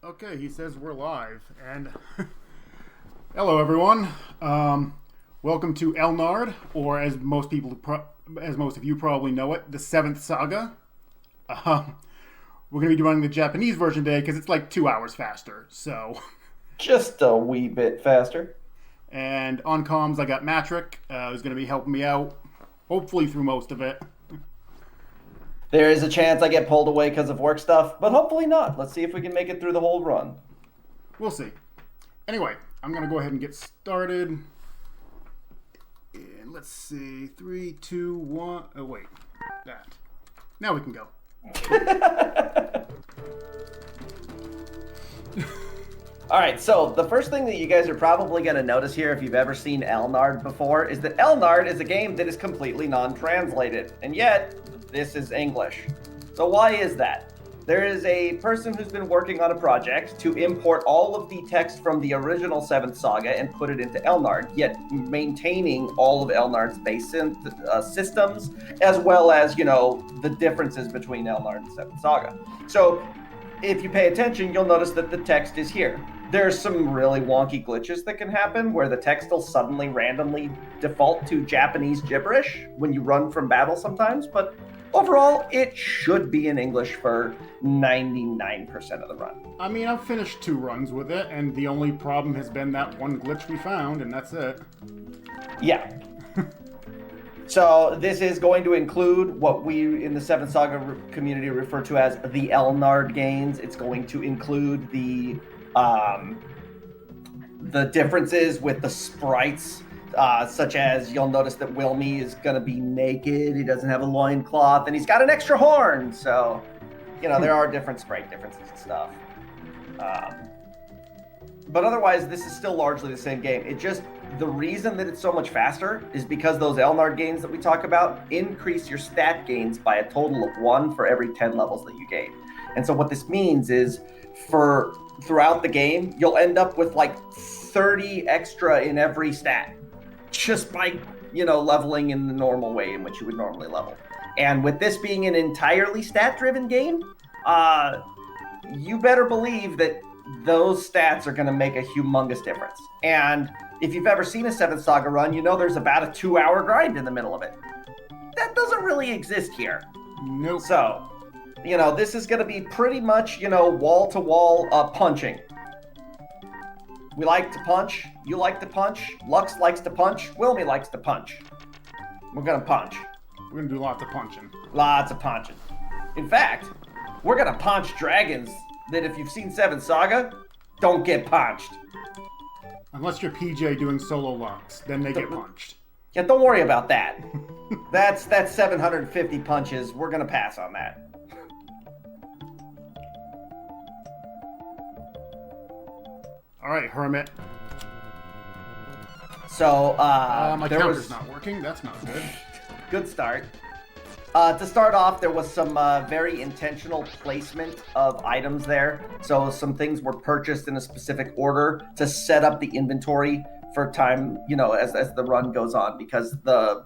Okay, he says we're live, and hello everyone. Welcome to Elnard, or as most of you probably know it, the Seventh Saga. We're going to be running the Japanese version today because it's like 2 hours faster. So, Just a wee bit faster. and on comms I got Matrick, who's going to be helping me out, hopefully through most of it. There is a chance I get pulled away because of work stuff, but hopefully not. Let's see if we can make it through the whole run. We'll see. Anyway, I'm going to go ahead and get started. And let's see, 3, 2, 1. Oh wait, that. Now we can go. All right, so the first thing that you guys are probably going to notice here, if you've ever seen Elnard before, is that Elnard is a game that is completely non-translated, and yet this is English. So why is that? There is a person who's been working on a project to import all of the text from the original Seventh Saga and put it into Elnard, yet maintaining all of Elnard's base systems, as well as, the differences between Elnard and Seventh Saga. So if you pay attention, you'll notice that the text is here. There's some really wonky glitches that can happen where the text will suddenly randomly default to Japanese gibberish when you run from battle sometimes, but overall, it should be in English for 99% of the run. I mean, I've finished 2 runs with it, and the only problem has been that one glitch we found, and that's it. Yeah. So this is going to include what we in the Seventh Saga community refer to as the Elnard gains. It's going to include the differences with the sprites, such as you'll notice that Wilmy is going to be naked. He doesn't have a loincloth, and he's got an extra horn. So, there are different sprite differences and stuff. But otherwise, this is still largely the same game. The reason that it's so much faster is because those Elnard gains that we talk about increase your stat gains by a total of 1 for every 10 levels that you gain. And so what this means is throughout the game, you'll end up with like 30 extra in every stat just by, leveling in the normal way in which you would normally level. And with this being an entirely stat-driven game, you better believe that those stats are going to make a humongous difference. And if you've ever seen a Seventh Saga run, there's about a 2-hour grind in the middle of it. That doesn't really exist here. Nope. So, this is going to be pretty much, wall-to-wall punching. We like to punch. You like to punch. Lux likes to punch. Wilmy likes to punch. We're going to punch. We're going to do lots of punching. Lots of punching. In fact, we're going to punch dragons that if you've seen Seventh Saga, don't get punched. Unless you're PJ doing solo locks, then they get punched. Yeah, don't worry about that. That's 750 punches. We're going to pass on that. All right, Hermit. So, my counter's not working. That's not good. Good start. To start off, there was some very intentional placement of items there. So some things were purchased in a specific order to set up the inventory for time, as the run goes on. Because the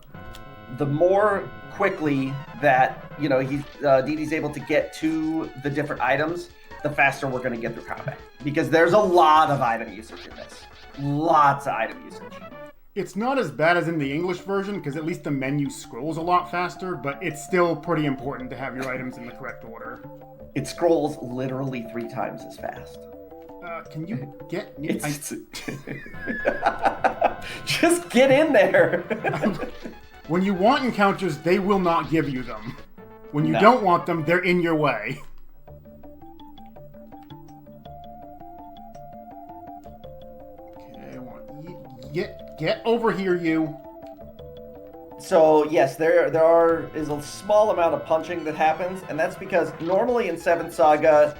more quickly that, Didi's able to get to the different items, the faster we're going to get through combat. Because there's a lot of item usage in this. Lots of item usage. It's not as bad as in the English version, because at least the menu scrolls a lot faster, but it's still pretty important to have your items in the correct order. It scrolls literally 3 times as fast. Can you get me? Just get in there. When you want encounters, they will not give you them. When you don't want them, they're in your way. Okay, I want get over here, you. So yes, there is a small amount of punching that happens, and that's because normally in Seventh Saga,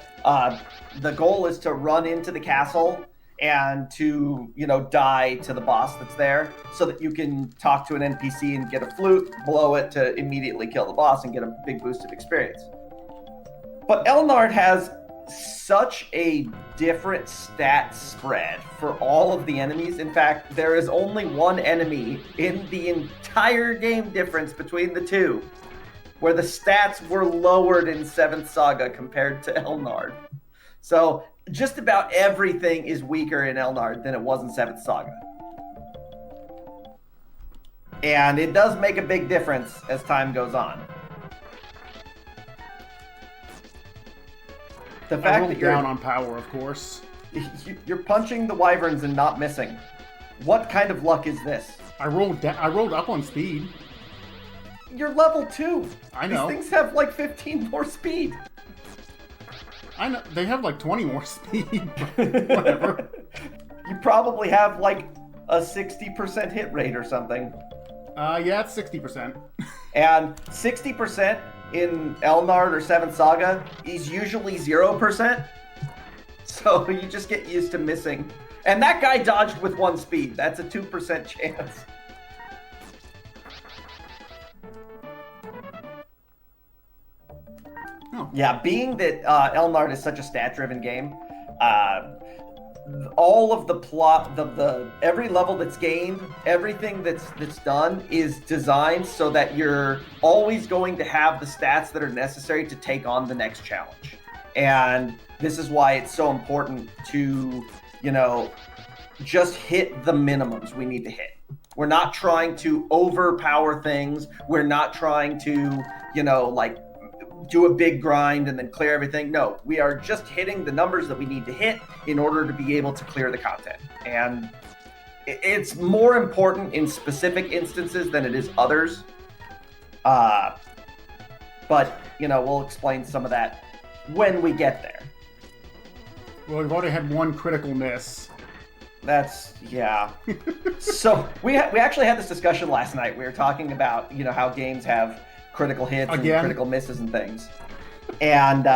the goal is to run into the castle and to die to the boss that's there, so that you can talk to an NPC and get a flute, blow it to immediately kill the boss and get a big boost of experience. But Elnard has such a different stat spread for all of the enemies. In fact, there is only one enemy in the entire game difference between the two where the stats were lowered in Seventh Saga compared to Elnard. So just about everything is weaker in Elnard than it was in 7th Saga. And it does make a big difference as time goes on. The fact that you're down on power, of course. You're punching the wyverns and not missing. What kind of luck is this? I rolled up on speed. You're level 2. I know. These things have like 15 more speed. I know. They have like 20 more speed. Whatever. You probably have like a 60% hit rate or something. Yeah, it's 60%. And 60% in Elnard or 7th Saga is usually 0%. So you just get used to missing. And that guy dodged with 1 speed. That's a 2% chance. Oh. Yeah, being that Elnard is such a stat-driven game, all of the plot, the every level that's gained, everything that's done is designed so that you're always going to have the stats that are necessary to take on the next challenge. And this is why it's so important to, just hit the minimums we need to hit. We're not trying to overpower things. We're not trying to, do a big grind and then clear everything. No, we are just hitting the numbers that we need to hit in order to be able to clear the content. And it's more important in specific instances than it is others. But, we'll explain some of that when we get there. Well, we've already had 1 critical miss. Yeah. So we actually had this discussion last night. We were talking about, how games have critical hits and critical misses and things. And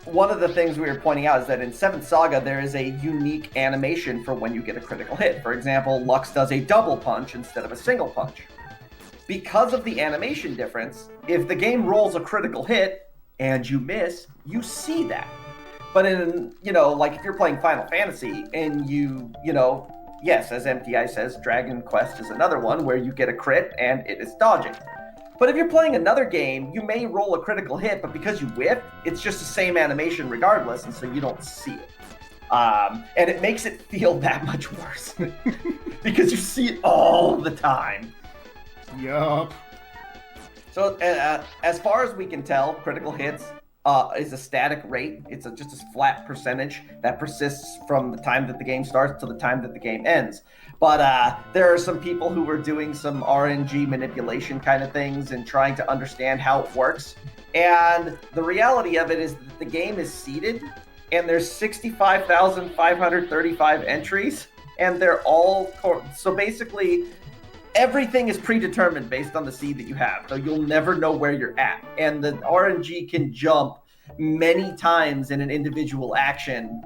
one of the things we were pointing out is that in 7th Saga, there is a unique animation for when you get a critical hit. For example, Lux does a double punch instead of a single punch. Because of the animation difference, if the game rolls a critical hit and you miss, you see that. But in, if you're playing Final Fantasy and yes, as MTI says, Dragon Quest is another one where you get a crit and it is dodging. But if you're playing another game, you may roll a critical hit, but because you whiffed, it's just the same animation regardless, and so you don't see it. And it makes it feel that much worse because you see it all the time. Yup. So as far as we can tell, critical hits is a static rate. It's just a flat percentage that persists from the time that the game starts to the time that the game ends. But there are some people who are doing some RNG manipulation kind of things and trying to understand how it works. And the reality of it is that the game is seeded, and there's 65,535 entries, and they're all so basically everything is predetermined based on the seed that you have. So you'll never know where you're at, and the RNG can jump many times in an individual action,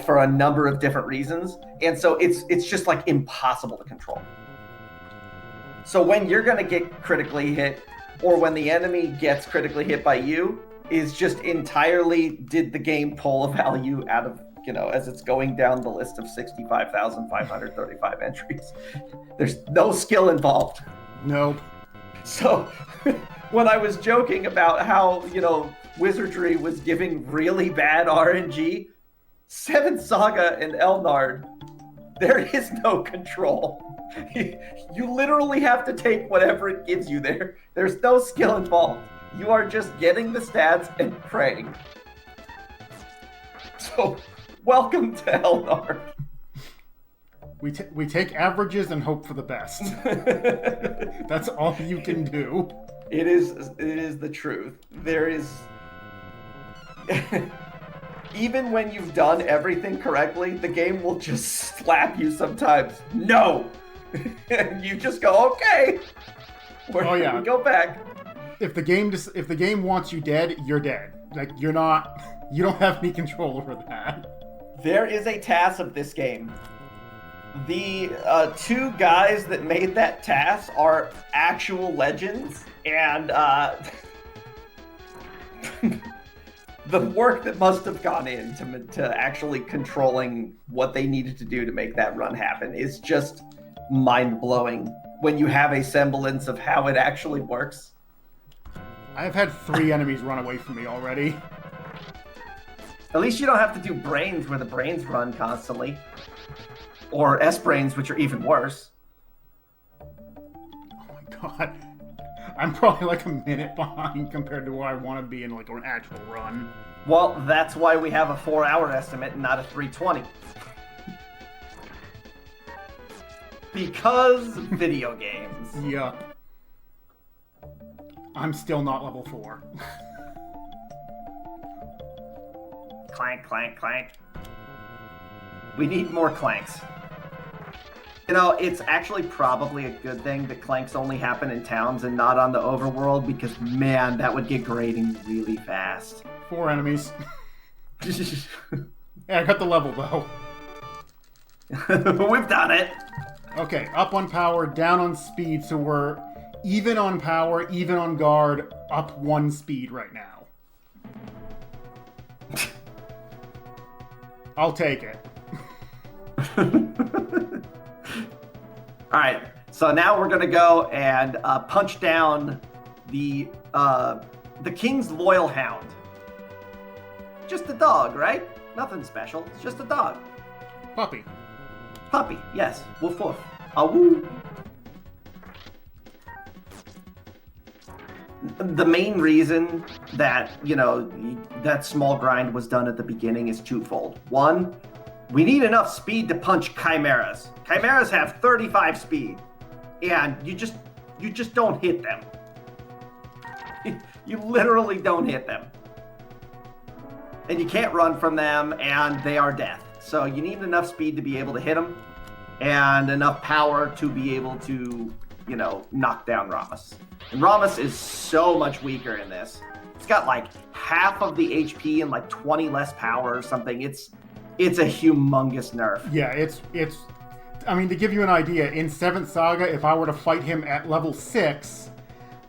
for a number of different reasons. And so it's just like impossible to control. So when you're going to get critically hit, or when the enemy gets critically hit by you, is just entirely, did the game pull a value out of, as it's going down the list of 65,535 entries. There's no skill involved. Nope. So when I was joking about how, Wizardry was giving really bad RNG, 7th Saga and Elnard, there is no control. You literally have to take whatever it gives you there. There's no skill involved. You are just getting the stats and praying. So, welcome to Elnard. We take averages and hope for the best. That's all you can do. It is the truth. There is... Even when you've done everything correctly, the game will just slap you sometimes. No! And you just go, okay. We go back. If the game wants you dead, you're dead. Like, you don't have any control over that. There is a TAS of this game. The 2 guys that made that TAS are actual legends, and the work that must have gone into actually controlling what they needed to do to make that run happen is just mind-blowing when you have a semblance of how it actually works. I've had 3 enemies run away from me already. At least you don't have to do brains where the brains run constantly. Or S-brains, which are even worse. Oh my god. I'm probably like a minute behind compared to where I want to be in like an actual run. Well, that's why we have a 4-hour estimate and not a 320. Because video games. Yeah. I'm still not level 4. Clank, clank, clank. We need more clanks. You know, it's actually probably a good thing that clanks only happen in towns and not on the overworld, because, man, that would get grating really fast. 4 enemies. Yeah, I got the level, though. We've done it. Okay, up on power, down on speed, so we're even on power, even on guard, up 1 speed right now. I'll take it. Alright, so now we're gonna go and punch down the King's Loyal Hound. Just a dog, right? Nothing special, it's just a dog. Puppy. Puppy, yes. Woof woof. Woo. The main reason that, you know, that small grind was done at the beginning is twofold. One, we need enough speed to punch chimeras. Chimeras have 35 speed, and you just don't hit them. You literally don't hit them. And you can't run from them, and they are death. So you need enough speed to be able to hit them, and enough power to be able to, you know, knock down Ramus. And Ramus is so much weaker in this. It's got like half of the HP and like 20 less power or something. It's a humongous nerf. Yeah, it's. I mean, to give you an idea, in 7th Saga, if I were to fight him at level 6,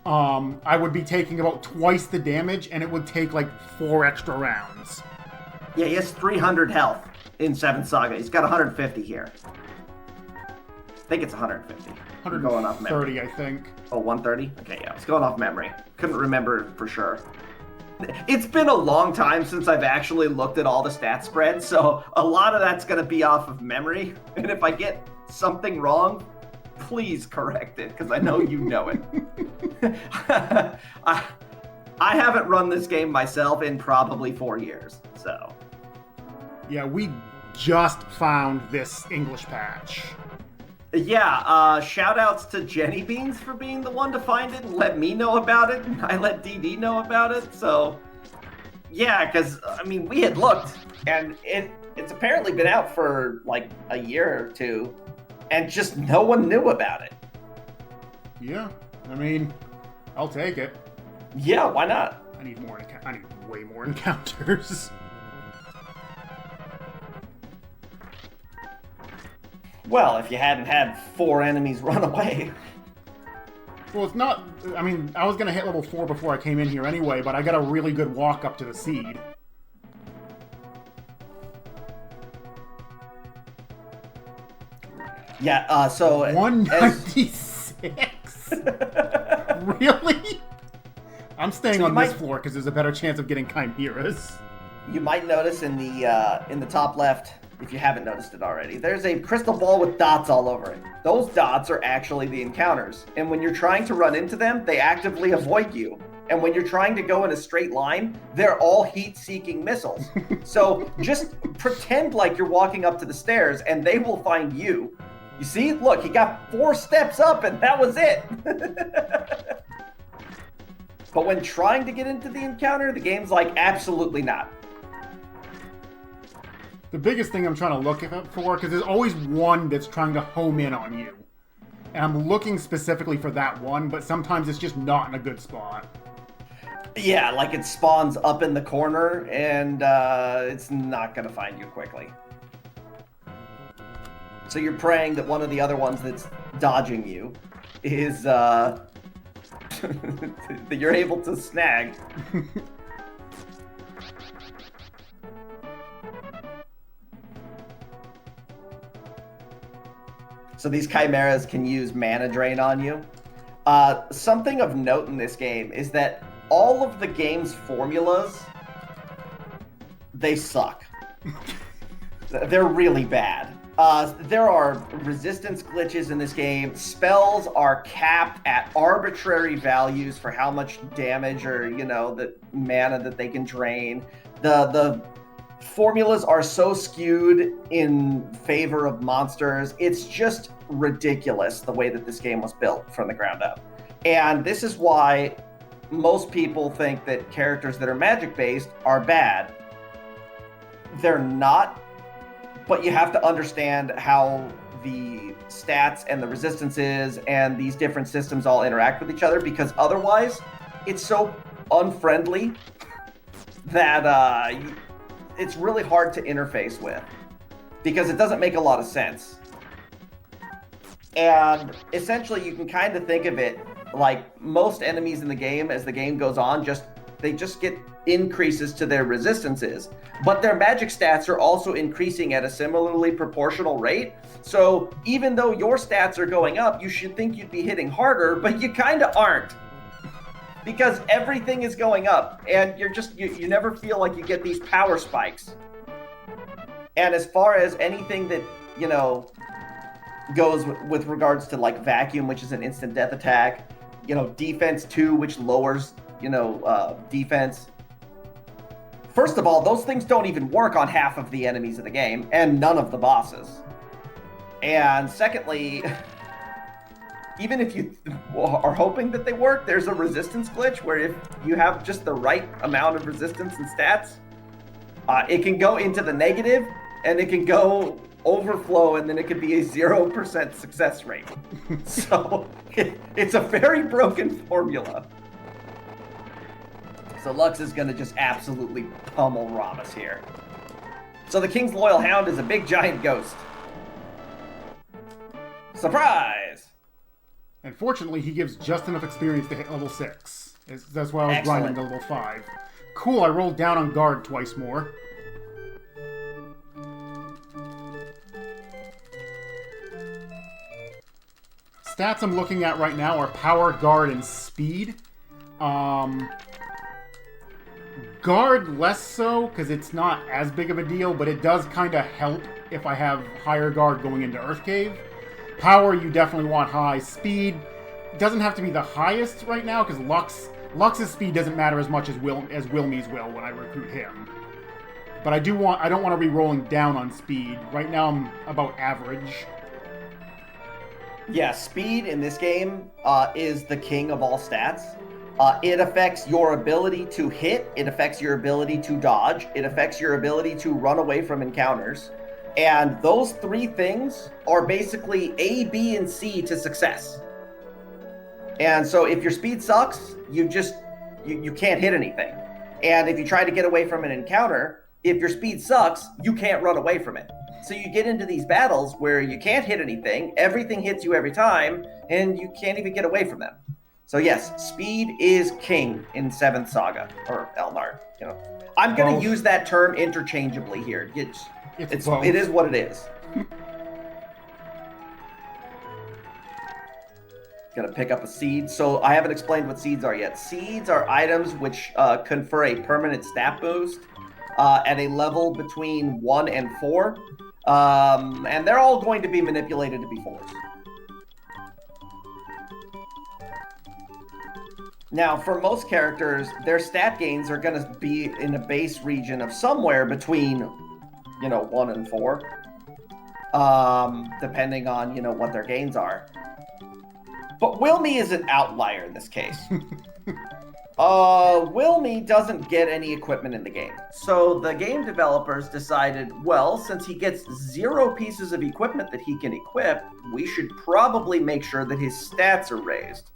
I would be taking about twice the damage, and it would take like 4 extra rounds. Yeah, he has 300 health in 7th Saga. He's got 150 here. I think it's 150. 130, going off memory. I think. Oh, 130? Okay, yeah, it's going off memory. Couldn't remember for sure. It's been a long time since I've actually looked at all the stat spreads, so a lot of that's going to be off of memory. And if I get something wrong, please correct it, because I know you know it. I haven't run this game myself in probably 4 years, so. Yeah, we just found this English patch. Yeah, shout outs to Jenny Beans for being the one to find it and let me know about it. And I let DD know about it. So, yeah, because, I mean, we had looked, and it's apparently been out for like a year or two, and just no one knew about it. Yeah, I mean, I'll take it. Yeah, why not? I need way more encounters. Well, if you hadn't had 4 enemies run away. Well, it's not... I mean, I was going to hit level 4 before I came in here anyway, but I got a really good walk up to the seed. Yeah, so... 196? Really? I'm staying on this floor because there's a better chance of getting chimeras. You might notice in the top left, if you haven't noticed it already, there's a crystal ball with dots all over it. Those dots are actually the encounters. And when you're trying to run into them, they actively avoid you. And when you're trying to go in a straight line, they're all heat-seeking missiles. So just pretend like you're walking up to the stairs and they will find you. You see? Look, he got 4 steps up and that was it. But when trying to get into the encounter, the game's like, absolutely not. The biggest thing I'm trying to look for, because there's always one that's trying to home in on you. And I'm looking specifically for that one, but sometimes it's just not in a good spot. Yeah, like it spawns up in the corner, and it's not going to find you quickly. So you're praying that one of the other ones that's dodging you is that you're able to snag. So these chimeras can use mana drain on you. Something of note in this game is that all of the game's formulas they suck. They're really bad. There are resistance glitches in this game. Spells are capped at arbitrary values for how much damage or, the mana that they can drain. The formulas are so skewed in favor of monsters. It's just ridiculous the way that this game was built from the ground up. And this is why most people think that characters that are magic-based are bad. They're not, but you have to understand how the stats and the resistances and these different systems all interact with each other, because otherwise it's so unfriendly that it's really hard to interface with, because it doesn't make a lot of sense. And essentially you can kind of think of it like most enemies in the game, as the game goes on, they just get increases to their resistances, but their magic stats are also increasing at a similarly proportional rate. So even though your stats are going up, you should think you'd be hitting harder, but you kind of aren't, because everything is going up, and you never feel like you get these power spikes. And as far as anything that goes with regards to like vacuum, which is an instant death attack, defense 2, which lowers defense. First of all, those things don't even work on half of the enemies in the game, and none of the bosses. And secondly, even if you are hoping that they work, there's a resistance glitch where if you have just the right amount of resistance and stats, it can go into the negative, and it can go overflow, and then it could be a 0% success rate. So it's a very broken formula. So Lux is going to just absolutely pummel Ramus here. So the King's Loyal Hound is a big giant ghost. Surprise! And fortunately, he gives just enough experience to hit level 6. That's why I was grinding to level 5. Cool, I rolled down on guard twice more. Stats I'm looking at right now are power, guard, and speed. Guard less so, because it's not as big of a deal, but it does kind of help if I have higher guard going into Earth Cave. Power, you definitely want high. Speed doesn't have to be the highest right now, because Lux's speed doesn't matter as much as Wilmy's will when I recruit him. But I don't want to be rolling down on speed. Right now I'm about average. Yeah, speed in this game is the king of all stats. It affects your ability to hit, it affects your ability to dodge, it affects your ability to run away from encounters. And those three things are basically A, B, and C to success. And so if your speed sucks, you can't hit anything. And if you try to get away from an encounter, if your speed sucks, you can't run away from it. So you get into these battles where you can't hit anything, everything hits you every time, and you can't even get away from them. So yes, speed is king in 7th Saga, or Elnard. I'm going to use that term interchangeably here. It is what it is. Gonna pick up a seed. So I haven't explained what seeds are yet. Seeds are items which confer a permanent stat boost at a level between 1 and 4. And they're all going to be manipulated to be 4s. Now, for most characters, their stat gains are going to be in a base region of somewhere between, 1 and 4. Depending on, what their gains are. But Wilmy is an outlier in this case. Wilmy doesn't get any equipment in the game. So the game developers decided, well, since he gets 0 pieces of equipment that he can equip, we should probably make sure that his stats are raised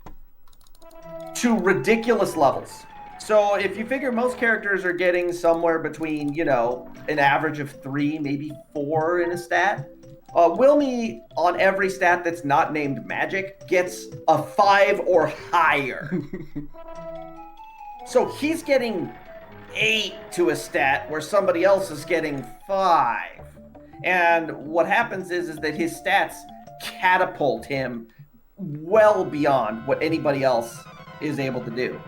to ridiculous levels. So if you figure most characters are getting somewhere between, an average of 3, maybe 4 in a stat, Wilmy, on every stat that's not named magic, gets a 5 or higher. So he's getting 8 to a stat where somebody else is getting 5. And what happens is that his stats catapult him well beyond what anybody else is able to do.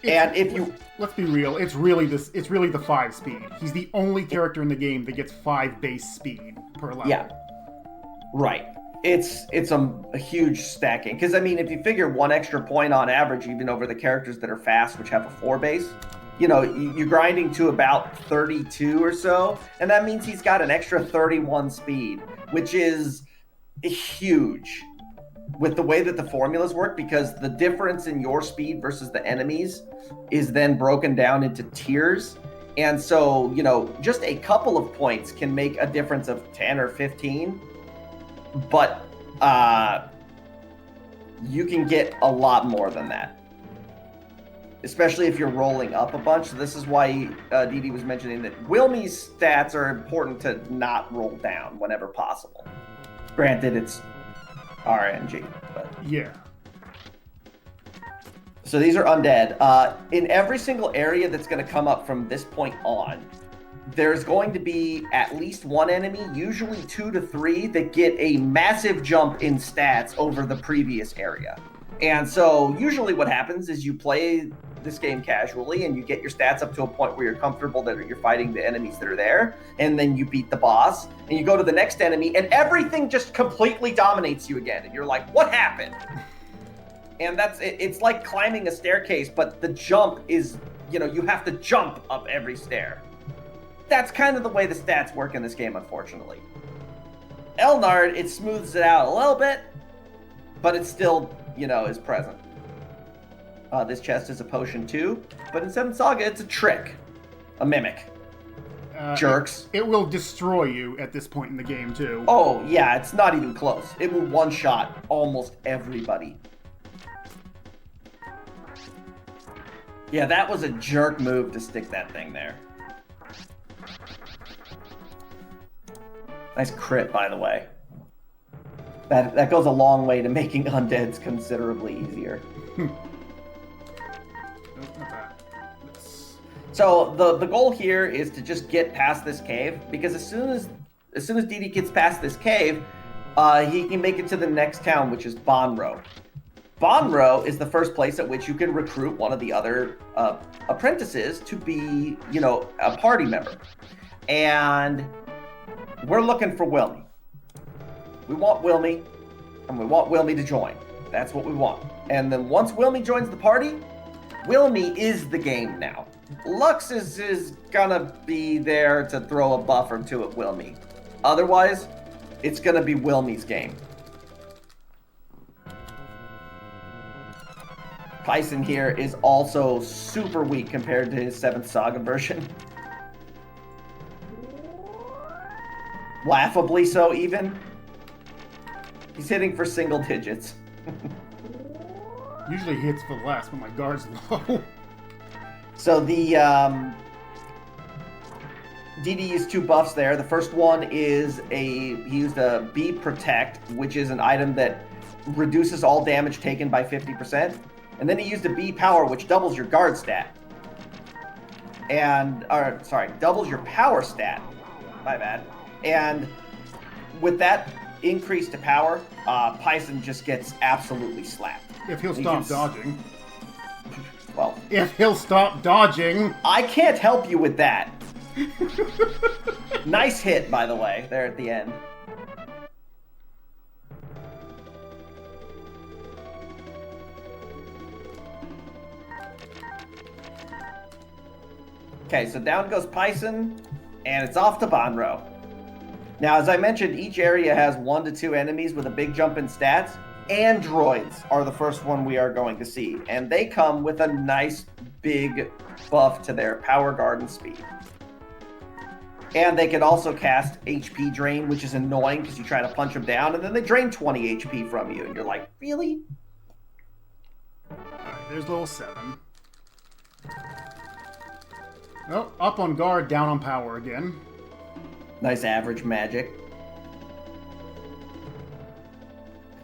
And if you let's be real, it's really the 5 speed. He's the only character in the game that gets 5 base speed per level. Yeah, right. It's a huge stacking, because I mean, if you figure 1 extra point on average, even over the characters that are fast, which have a 4 base, you know, you're grinding to about 32 or so, and that means he's got an extra 31 speed, which is huge with the way that the formulas work, because the difference in your speed versus the enemies is then broken down into tiers. And so, you know, just a couple of points can make a difference of 10 or 15, but you can get a lot more than that, especially if you're rolling up a bunch. So this is why Didi was mentioning that Wilmy's stats are important to not roll down whenever possible. Granted, it's RNG, but yeah. So these are undead. In every single area that's going to come up from this point on, there's going to be at least 1 enemy, usually 2 to 3, that get a massive jump in stats over the previous area. And so usually what happens is you play this game casually and you get your stats up to a point where you're comfortable that you're fighting the enemies that are there, and then you beat the boss and you go to the next enemy and everything just completely dominates you again, and you're like, what happened? And it's like climbing a staircase, but the jump is, you know, you have to jump up every stair. That's kind of the way the stats work in this game, unfortunately. Elnard, it smooths it out a little bit, but it still, you know, is present. This chest is a potion too, but in 7th Saga, it's a trick. A mimic. Jerks. It will destroy you at this point in the game too. Oh, yeah, it's not even close. It will one-shot almost everybody. Yeah, that was a jerk move to stick that thing there. Nice crit, by the way. That goes a long way to making undeads considerably easier. So the goal here is to just get past this cave, because as soon as Didi gets past this cave, he can make it to the next town, which is Bonro. Bonro is the first place at which you can recruit one of the other apprentices to be, you know, a party member. And we're looking for Wilmy. We want Wilmy, and we want Wilmy to join. That's what we want. And then once Wilmy joins the party, Wilmy is the game now. Lux is gonna be there to throw a buff or two at Wilmy. Otherwise, it's gonna be Wilmy's game. Pyson here is also super weak compared to his 7th Saga version. Laughably so, even. He's hitting for single digits. Usually he hits for less, but my guard's low. So the Didi used 2 buffs there. The first one is he used a Bee Protect, which is an item that reduces all damage taken by 50%. And then he used a Bee Power, which doubles your guard stat. Doubles your power stat. My bad. And with that increase to power, Pyson just gets absolutely slapped. If he'll stop dodging. Well, if he'll stop dodging. I can't help you with that. Nice hit, by the way, there at the end. Okay, so down goes Pyson, and it's off to Bonro. Now, as I mentioned, each area has 1 to 2 enemies with a big jump in stats. Androids are the first one we are going to see, and they come with a nice big buff to their power, guard, and speed. And they can also cast HP drain, which is annoying because you try to punch them down, and then they drain 20 HP from you, and you're like, really? Alright, there's level 7. Oh, up on guard, down on power again. Nice average magic.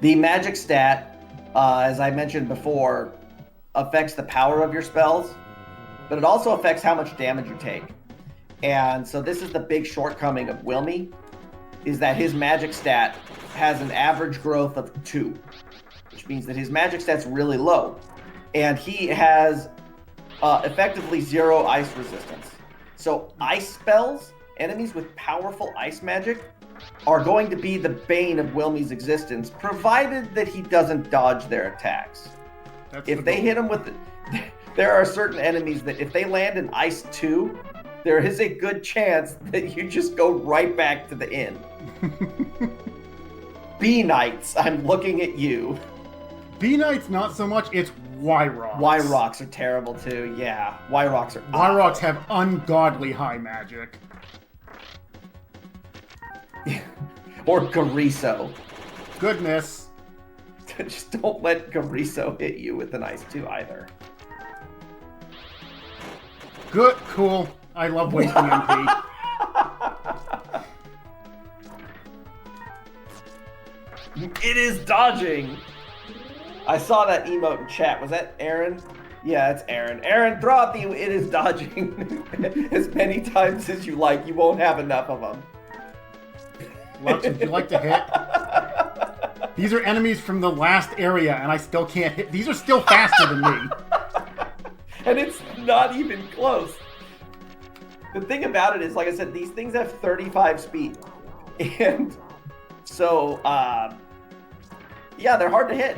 The magic stat, as I mentioned before, affects the power of your spells, but it also affects how much damage you take. And so this is the big shortcoming of Wilmy, is that his magic stat has an average growth of 2, which means that his magic stat's really low. And he has effectively 0 ice resistance. So ice spells, enemies with powerful ice magic, are going to be the bane of Wilmy's existence, provided that he doesn't dodge their attacks. If they hit him with... There are certain enemies that if they land in Ice 2, there is a good chance that you just go right back to the inn. Bee Knights, I'm looking at you. Bee Knights, not so much. It's Y-Rocks. Y-Rocks are terrible too, yeah. Y-Rocks are Y-Rocks have ungodly high magic. Or Gariso. Goodness. Just don't let Gariso hit you with an Ice 2 either. Good, cool. I love wasting MP. It is dodging. I saw that emote in chat. Was that Aaron? Yeah, it's Aaron. Aaron, throw out the it is dodging as many times as you like. You won't have enough of them. Lux, would you like to hit? These are enemies from the last area, and I still can't hit. These are still faster than me. And it's not even close. The thing about it is, like I said, these things have 35 speed. And so, yeah, they're hard to hit.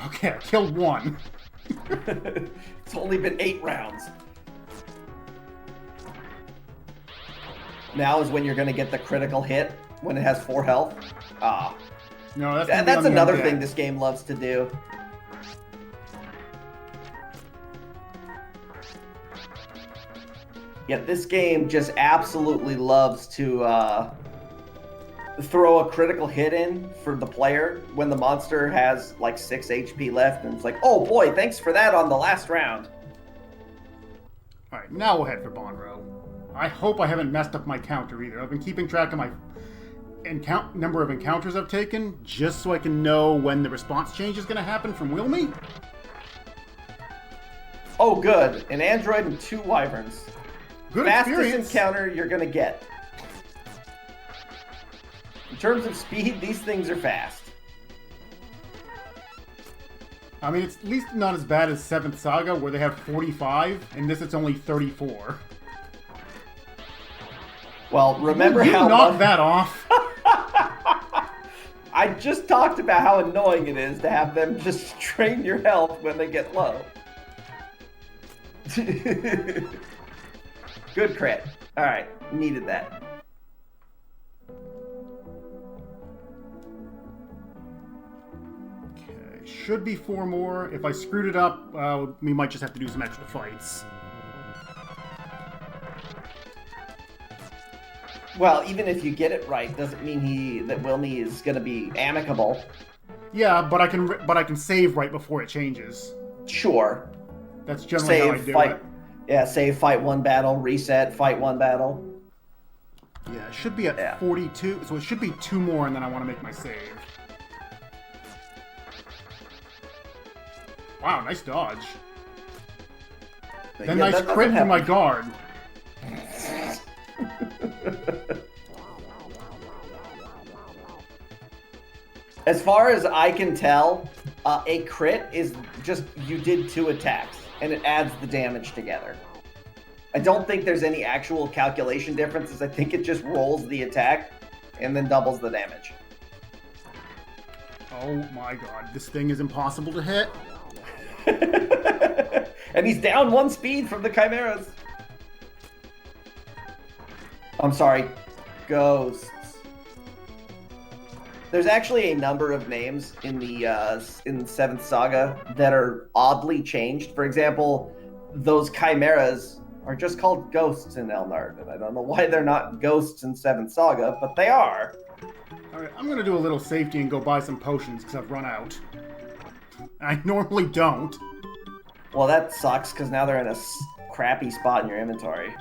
Okay, I killed one. It's only been 8 rounds. Now is when you're going to get the critical hit when it has 4 health. No, that's another thing this game loves to do. Yeah, this game just absolutely loves to throw a critical hit in for the player when the monster has like 6 HP left, and it's like, oh boy, thanks for that on the last round. Alright, now we'll head for Bonro. I hope I haven't messed up my counter either. I've been keeping track of my number of encounters I've taken, just so I can know when the response change is going to happen from Wilmy. Oh, good. An android and 2 wyverns. Good Fastest experience. encounter you're going to get. In terms of speed, these things are fast. I mean, it's at least not as bad as 7th Saga, where they have 45, and this it's only 34. Well, remember you how knocked that off. I just talked about how annoying it is to have them just drain your health when they get low. Good crit. All right, needed that. Okay, should be 4 more. If I screwed it up, we might just have to do some extra fights. Well, even if you get it right, doesn't mean that Wilmy is going to be amicable. Yeah, but I can save right before it changes. Sure. That's generally how I do it. Yeah, save, fight 1 battle, reset, fight 1 battle. Yeah, it should be at 42, so it should be 2 more, and then I want to make my save. Wow, nice dodge. Then nice crit from my guard. As far as I can tell, a crit is just you did 2 attacks, and it adds the damage together. I don't think there's any actual calculation differences. I think it just rolls the attack and then doubles the damage. Oh my god, this thing is impossible to hit. And he's down 1 speed from the chimeras. I'm sorry, ghosts. There's actually a number of names in the in 7th Saga that are oddly changed. For example, those chimeras are just called ghosts in Elnard, and I don't know why they're not ghosts in 7th Saga, but they are. Alright, I'm gonna do a little safety and go buy some potions, because I've run out. I normally don't. Well, that sucks, because now they're in a crappy spot in your inventory.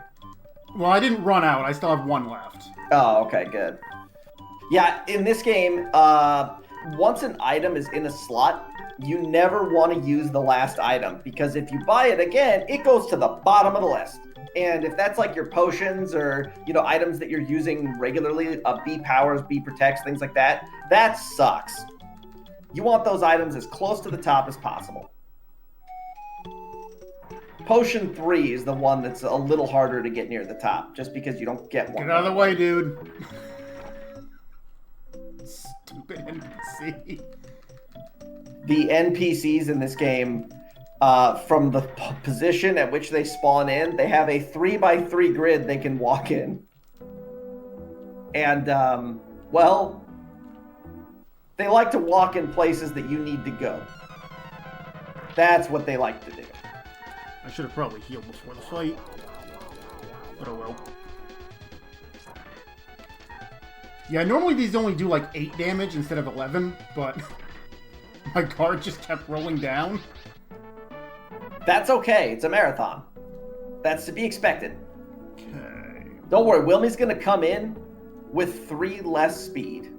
Well, I didn't run out. I still have 1 left. Oh, okay, good. Yeah, in this game, once an item is in a slot, you never want to use the last item, because if you buy it again, it goes to the bottom of the list. And if that's like your potions or, items that you're using regularly, B powers, B protects, things like that, that sucks. You want those items as close to the top as possible. Potion 3 is the one that's a little harder to get near the top, just because you don't get one. Get out of the way, dude. Stupid NPC. The NPCs in this game, from the position at which they spawn in, they have a 3x3 grid they can walk in. And, well, they like to walk in places that you need to go. That's what they like to do. I should have probably healed before the fight. But oh well. Yeah, normally these only do like 8 damage instead of 11, but my card just kept rolling down. That's okay. It's a marathon. That's to be expected. Okay. Don't worry. Wilmy's going to come in with 3 less speed.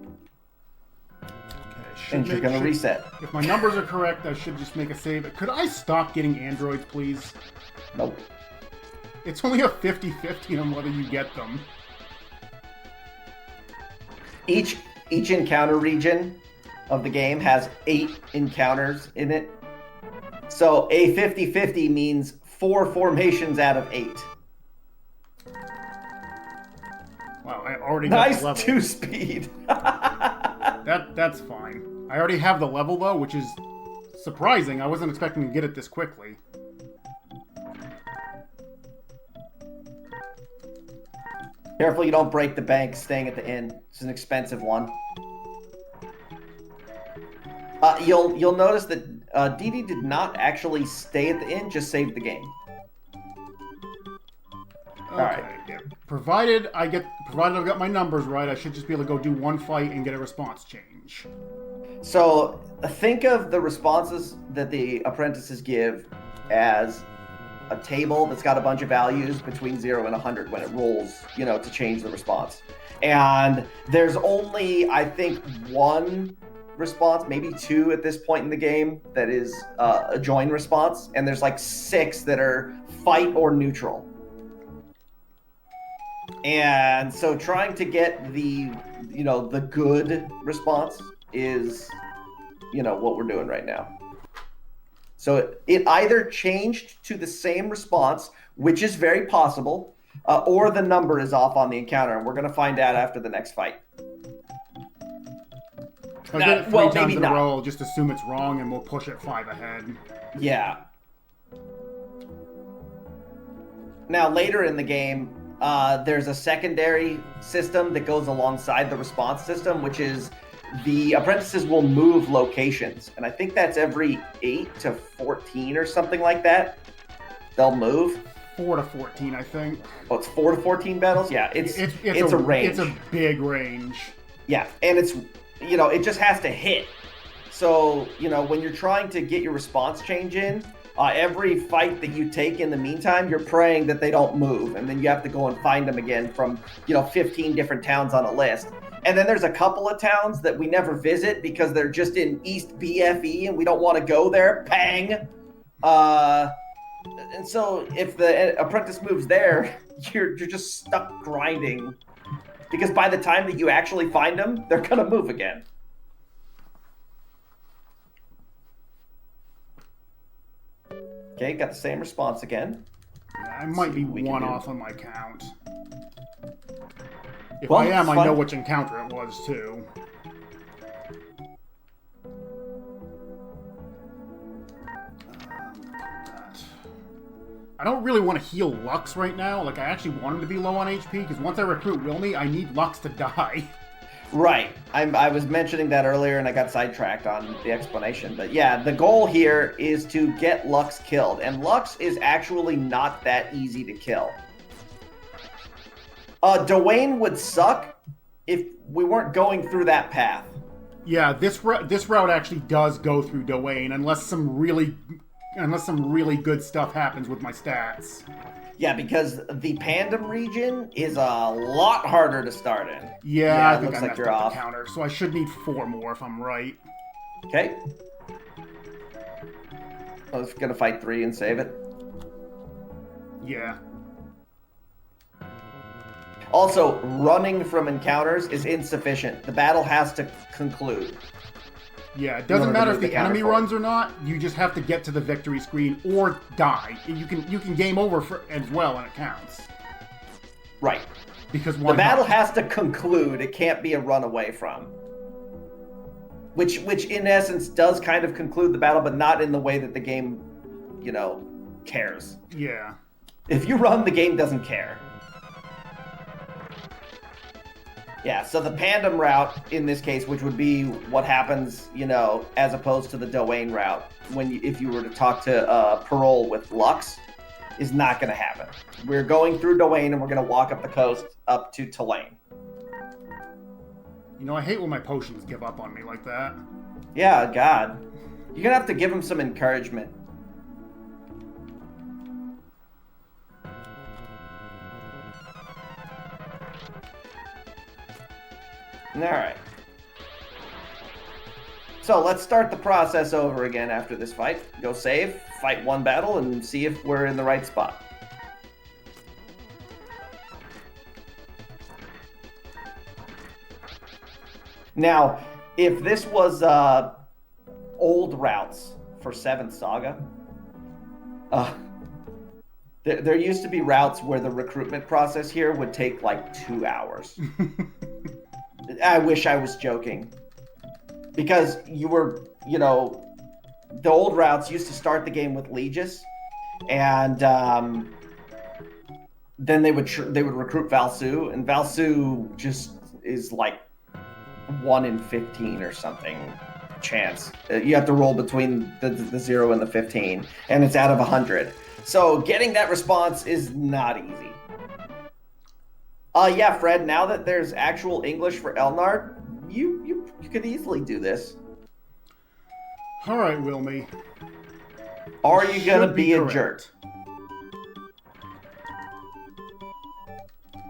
And you're going to reset. If my numbers are correct, I should just make a save. Could I stop getting androids, please? Nope. It's only a 50-50 on whether you get them. Each encounter region of the game has 8 encounters in it. So a 50-50 means 4 formations out of 8. Wow, I already got the level. Nice 2 speed. That's fine. I already have the level, though, which is surprising. I wasn't expecting to get it this quickly. Careful you don't break the bank staying at the inn. It's an expensive one. You'll notice that Dee did not actually stay at the inn, just saved the game. Okay. All right. Yeah. Provided I've got my numbers right, I should just be able to go do one fight and get a response change. So think of the responses that the apprentices give as a table that's got a bunch of values between 0 and 100 when it rolls, to change the response. And there's only, I think, 1 response, maybe 2 at this point in the game that is a join response, and there's like 6 that are fight or neutral. And so trying to get the good response is, what we're doing right now. So it either changed to the same response, which is very possible, or the number is off on the encounter, and we're going to find out after the next fight. I'll get it 3 times in a row, I'll just assume it's wrong, and we'll push it 5 ahead. Yeah. Now, later in the game, there's a secondary system that goes alongside the response system, which is the apprentices will move locations. And I think that's every 8 to 14 or something like that. They'll move. 4 to 14, I think. Oh, it's 4 to 14 battles? Yeah, it's a range. It's a big range. Yeah, and it's, it just has to hit. So, when you're trying to get your response change in, every fight that you take in the meantime, you're praying that they don't move. And then you have to go and find them again from, 15 different towns on a list. And then there's a couple of towns that we never visit because they're just in East BFE and we don't want to go there. Pang! And so if the apprentice moves there, you're just stuck grinding. Because by the time that you actually find them, they're going to move again. Okay, got the same response again. Yeah, I might be 1 off on my count. If I am, I know which encounter it was, too. I don't really want to heal Lux right now. Like, I actually want him to be low on HP, because once I recruit Wilmy, I need Lux to die. Right. I was mentioning that earlier, and I got sidetracked on the explanation. But yeah, the goal here is to get Lux killed. And Lux is actually not that easy to kill. Dwayne would suck if we weren't going through that path. Yeah, this route actually does go through Dwayne, unless some really good stuff happens with my stats. Yeah, because the Pandem region is a lot harder to start in. Yeah, I think I messed up the counter, so I should need 4 more if I'm right. Okay. I was gonna fight 3 and save it. Yeah. Also, running from encounters is insufficient. The battle has to conclude. Yeah, it doesn't matter if the enemy forward. runs or not. You just have to get to the victory screen or die. You can game over as well, and it counts. Right. Because the battle has to conclude. It can't be a run away from. Which in essence does kind of conclude the battle, but not in the way that the game, cares. Yeah. If you run, the game doesn't care. Yeah, so the Pandem route, in this case, which would be what happens, as opposed to the Doane route, if you were to talk to Parole with Lux, is not going to happen. We're going through Doane, and we're going to walk up the coast up to Tulane. I hate when my potions give up on me like that. Yeah, God. You're going to have to give him some encouragement. Alright. So let's start the process over again after this fight. Go save, fight one battle, and see if we're in the right spot. Now, if this was old routes for 7th Saga, there used to be routes where the recruitment process here would take like 2 hours. I wish I was joking. Because you were, the old routes used to start the game with Legis, and then they would recruit Valsu, and Valsu just is like 1 in 15 or something chance. You have to roll between the 0 and the 15, and it's out of 100. So getting that response is not easy. Yeah, Fred, now that there's actual English for Elnard, you could easily do this. All right, Wilmy. Are you going to be a jerk?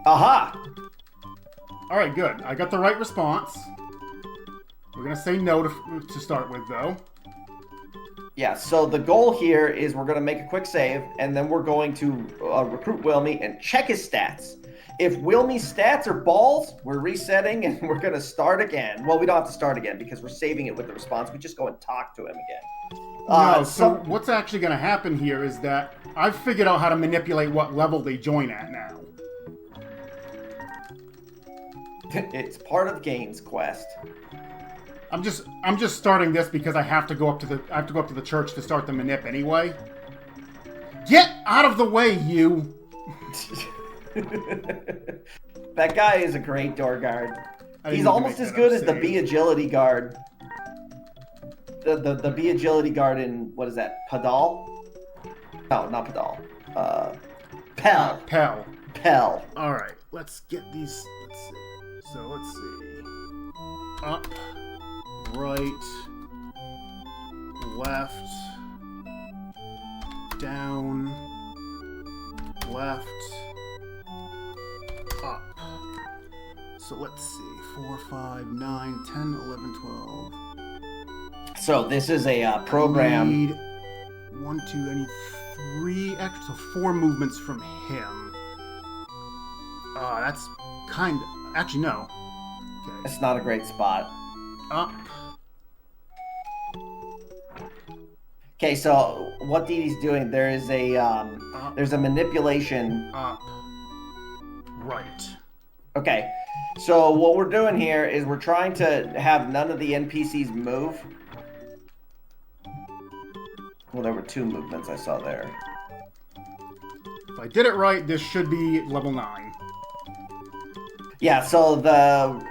Aha! All right, good. I got the right response. We're going to say no to start with, though. Yeah, so the goal here is we're going to make a quick save, and then we're going to recruit Wilmy and check his stats. If Wilmy's stats are balls, we're resetting, and we're going to start again. Well, we don't have to start again because we're saving it with the response. We just go and talk to him again. So what's actually going to happen here is that I've figured out how to manipulate what level they join at now. It's part of Gain's quest. I'm just starting this because I have to go up to the church to start the manip anyway. Get out of the way, you! That guy is a great door guard. He's almost as good as the B agility guard. The B agility guard in, what is that, Padal? No, not Padal. Pell. Pell. Alright, let's get these. Let's see. So let's see. Up, right, left, down, left, up. So let's see. 4, 5, 9, 10, 11, 12. So this is a program. I need 1, 2, I need 3 extra, so 4 movements from him. That's kind of, actually no. Okay. It's not a great spot. Up. Okay, so what Dee Dee's doing, there is there's a manipulation. Up. Right. Okay, so what we're doing here is we're trying to have none of the NPCs move. Well, there were 2 movements I saw there. If I did it right, this should be level 9. Yeah, so the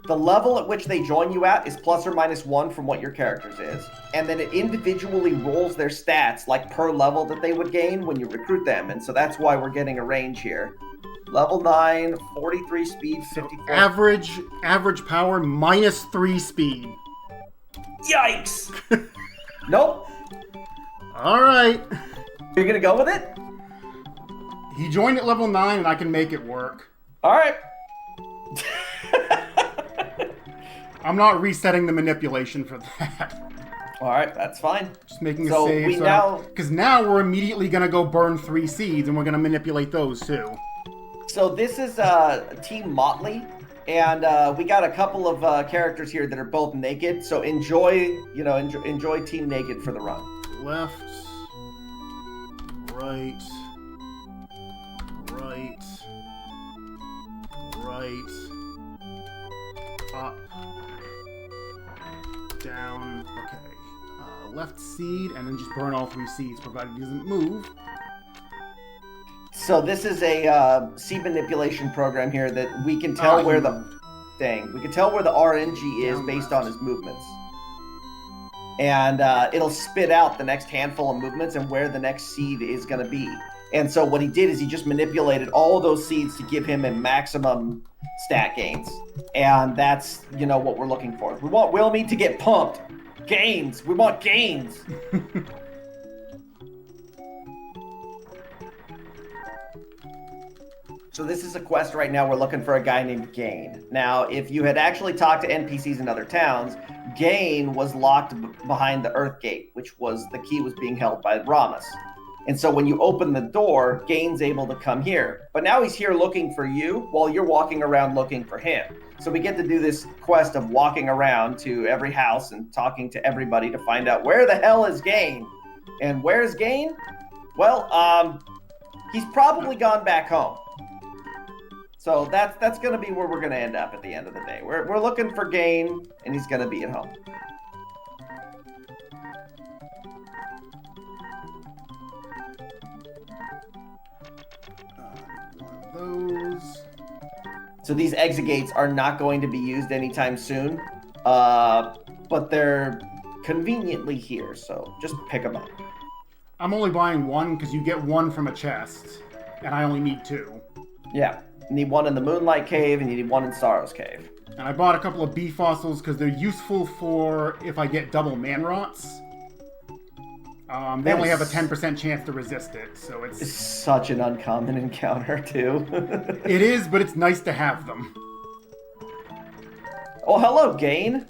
level at which they join you at is ±1 from what your character's is. And then it individually rolls their stats, like per level that they would gain when you recruit them. And so that's why we're getting a range here. Level 9, 43 speed, 54. Average power, -3 speed. Yikes! Nope. Alright. You're gonna go with it? He joined at level 9 and I can make it work. Alright. I'm not resetting the manipulation for that. Alright, that's fine. Just making a save. Because now we're immediately going to go burn 3 seeds and we're going to manipulate those too. So this is Team Motley. And we got a couple of characters here that are both naked, so enjoy Team Naked for the run. Left, right, right, right, up, down. Okay. Left seed, and then just burn all 3 seeds, provided he doesn't move. So this is a seed manipulation program here that we can tell where the RNG is based on his movements. And it'll spit out the next handful of movements and where the next seed is going to be. And so what he did is he just manipulated all of those seeds to give him a maximum stat gains. And that's, what we're looking for. We want Wilmy to get pumped. Gains. We want gains. So this is a quest right now. We're looking for a guy named Gain. Now, if you had actually talked to NPCs in other towns, Gain was locked behind the Earth Gate, which was the key was being held by Ramus. And so when you open the door, Gain's able to come here. But now he's here looking for you while you're walking around looking for him. So we get to do this quest of walking around to every house and talking to everybody to find out where the hell is Gain. And where's Gain? Well, he's probably gone back home. So that's going to be where we're going to end up at the end of the day. We're looking for Gain, and he's going to be at home. One of those. So these exit gates are not going to be used anytime soon, but they're conveniently here, so just pick them up. I'm only buying 1 because you get 1 from a chest, and I only need 2. Yeah. You need 1 in the Moonlight Cave, and you need 1 in Sorrow's Cave. And I bought a couple of bee fossils because they're useful for if I get double man rots. They only have a 10% chance to resist it, so it's such an uncommon encounter, too. It is, but it's nice to have them. Oh, hello, Gain.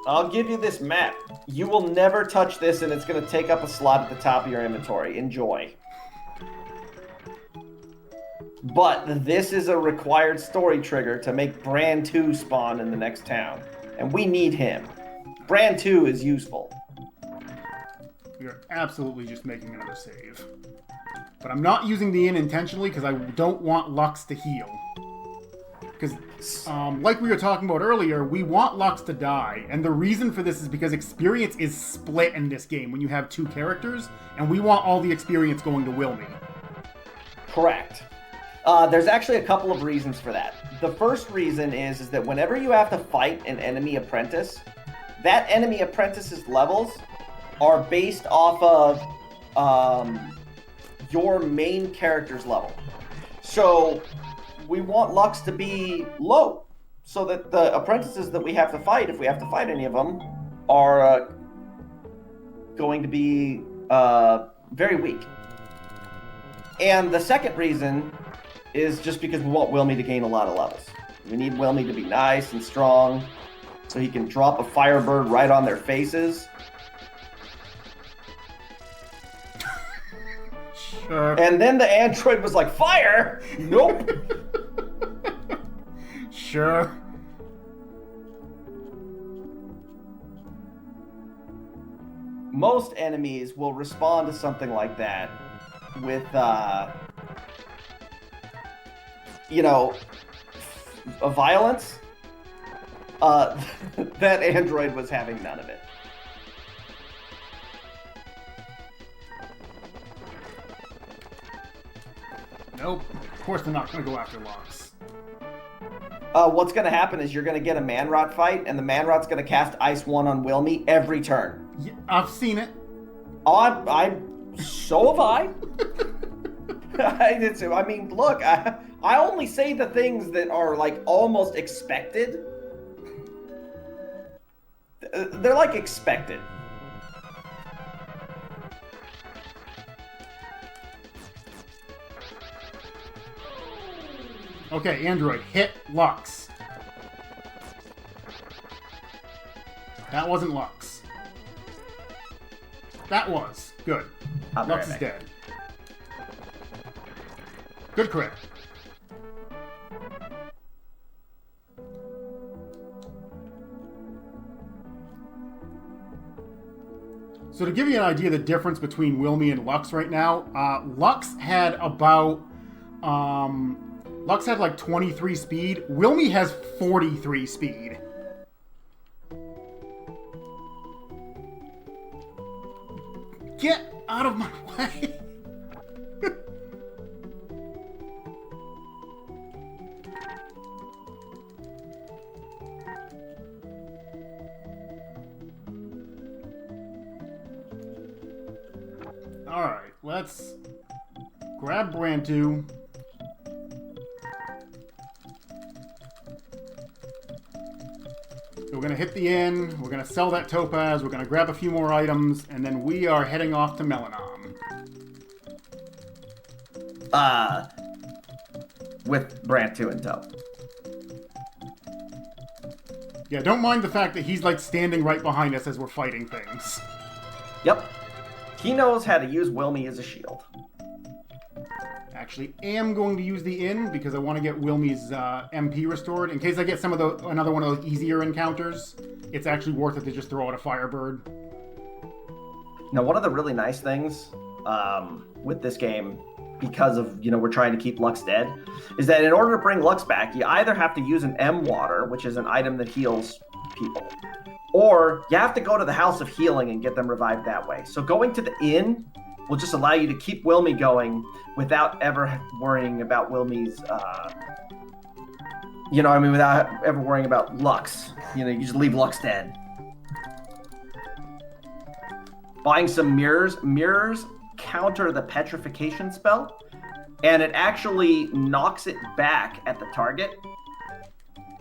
I'll give you this map. You will never touch this, and it's going to take up a slot at the top of your inventory. Enjoy. But this is a required story trigger to make Brand 2 spawn in the next town. And we need him. Brand 2 is useful. We are absolutely just making another save. But I'm not using the inn intentionally because I don't want Lux to heal. Because, like we were talking about earlier, we want Lux to die. And the reason for this is because experience is split in this game when you have 2 characters. And we want all the experience going to Wilmy. Correct. There's actually a couple of reasons for that. The first reason is that whenever you have to fight an enemy apprentice, that enemy apprentice's levels are based off of your main character's level. So we want Lux to be low, so that the apprentices that we have to fight, if we have to fight any of them, are going to be very weak. And the second reason is just because we want Wilmy to gain a lot of levels. We need Wilmy to be nice and strong, so he can drop a Firebird right on their faces. Sure. And then the android was like, fire? Nope. Sure. Most enemies will respond to something like that with, a violence. That android was having none of it. Nope. Of course they're not going to go after Lux. What's going to happen is you're going to get a Manrot fight, and the Manrot's going to cast Ice 1 on Wilmy every turn. Yeah, I've seen it. So have I. I mean, look, I only say the things that are, like, almost expected. They're, like, expected. Okay, Android, hit Lux. That wasn't Lux. That was. Good. Lux is dead. Good crit. So to give you an idea of the difference between Wilmy and Lux right now, Lux had like 23 speed. Wilmy has 43 speed. Get out of my way! Alright, let's grab Brantu. We're going to hit the inn, we're going to sell that topaz, we're going to grab a few more items, and then we are heading off to Melanom. With Brantu in tow. Yeah, don't mind the fact that he's like standing right behind us as we're fighting things. Yep. He knows how to use Wilmy as a shield. Actually, am going to use the inn because I want to get Wilmy's MP restored. In case I get another one of those easier encounters, it's actually worth it to just throw out a Firebird. Now, one of the really nice things with this game, because of, we're trying to keep Lux dead, is that in order to bring Lux back, you either have to use an M water, which is an item that heals people, or you have to go to the House of Healing and get them revived that way. So going to the inn will just allow you to keep Wilmy going without ever worrying about Wilmy's, without ever worrying about Lux. You just leave Lux dead. Buying some mirrors. Mirrors counter the petrification spell, and it actually knocks it back at the target.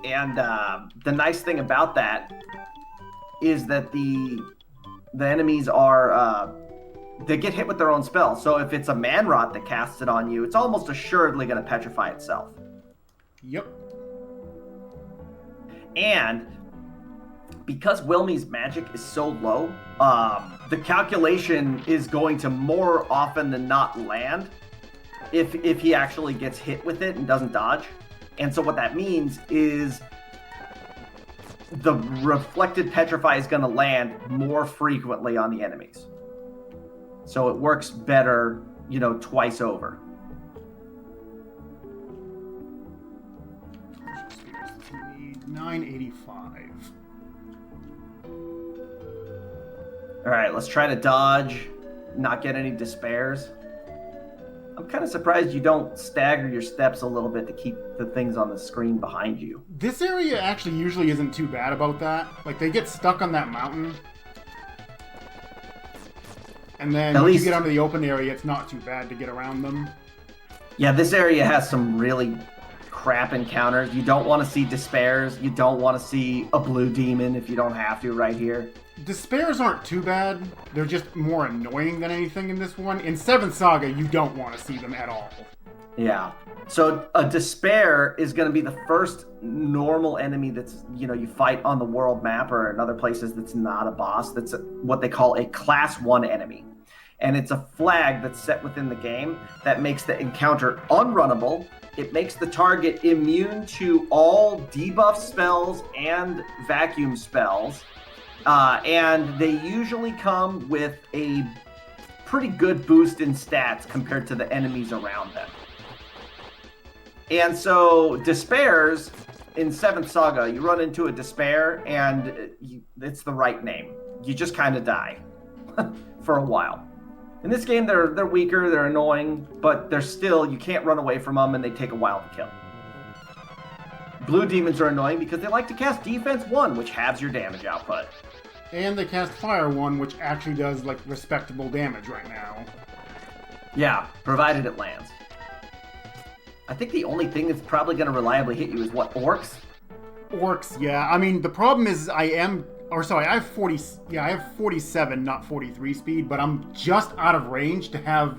And the nice thing about that is that the enemies are they get hit with their own spell. So if it's a man rot that casts it on you, it's almost assuredly going to petrify itself. Yep. And because Wilmy's magic is so low, the calculation is going to more often than not land if he actually gets hit with it and doesn't dodge. And so what that means is the reflected petrify is going to land more frequently on the enemies. So it works better, twice over. Need 985. All right, let's try to dodge, not get any despairs. I'm kind of surprised you don't stagger your steps a little bit to keep the things on the screen behind you. This area actually usually isn't too bad about that. Like, they get stuck on that mountain. And then when you get onto the open area, it's not too bad to get around them. Yeah, this area has some really crap encounters. You don't want to see despairs. You don't want to see a blue demon if you don't have to right here. Despairs aren't too bad. They're just more annoying than anything in this one. In 7th Saga, you don't want to see them at all. Yeah. So a despair is going to be the first normal enemy that's, you fight on the world map or in other places that's not a boss. That's what they call a class 1 enemy. And it's a flag that's set within the game that makes the encounter unrunnable. It makes the target immune to all debuff spells and vacuum spells. And they usually come with a pretty good boost in stats compared to the enemies around them. And so despairs in 7th Saga, you run into a despair and it's the right name. You just kind of die for a while. In this game, they're weaker, they're annoying, but they're still, you can't run away from them and they take a while to kill. Blue demons are annoying because they like to cast Defense 1, which halves your damage output. And they cast Fire 1, which actually does, respectable damage right now. Yeah, provided it lands. I think the only thing that's probably going to reliably hit you is what, orcs? Orcs, yeah. I mean, the problem is I have 47, not 43 speed, but I'm just out of range to have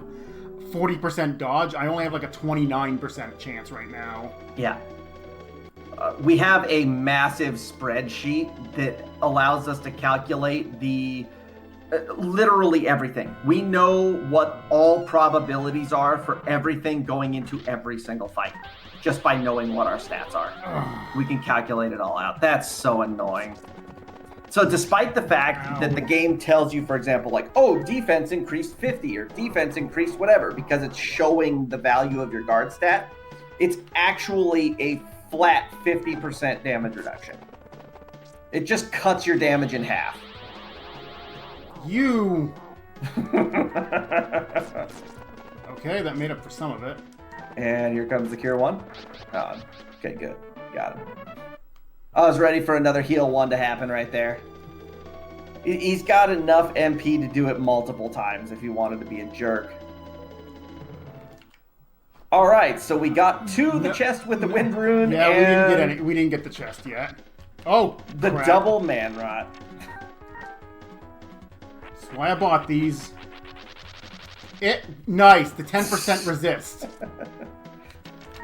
40% dodge. I only have a 29% chance right now. Yeah. We have a massive spreadsheet that allows us to calculate the Literally everything. We know what all probabilities are for everything going into every single fight, just by knowing what our stats are. We can calculate it all out. That's so annoying. So despite the fact that the game tells you, for example, like, oh, defense increased 50 or defense increased whatever, because it's showing the value of your guard stat, it's actually a flat 50% damage reduction. It just cuts your damage in half. You. Okay, that made up for some of it. And here comes the cure one. Oh, okay, good. Got him. I was ready for another heal one to happen right there. He's got enough MP to do it multiple times if he wanted to be a jerk. All right, so we got the chest with the wind rune. Yeah, and we didn't get any. We didn't get the chest yet. Oh, the crap. double man rot. That's why I bought these. Nice, the 10% resist.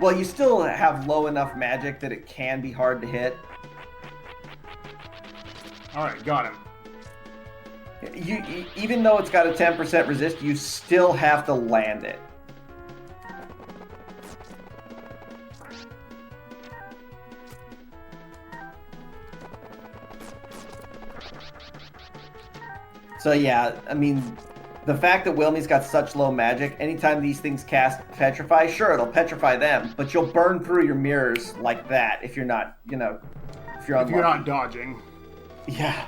Well, you still have low enough magic that it can be hard to hit. All right, got him. You even though it's got a 10% resist, you still have to land it. So yeah, I mean, the fact that Wilmy's got such low magic, anytime these things cast Petrify, sure, it'll petrify them, but you'll burn through your mirrors like that if you're not, if you're not dodging. Yeah.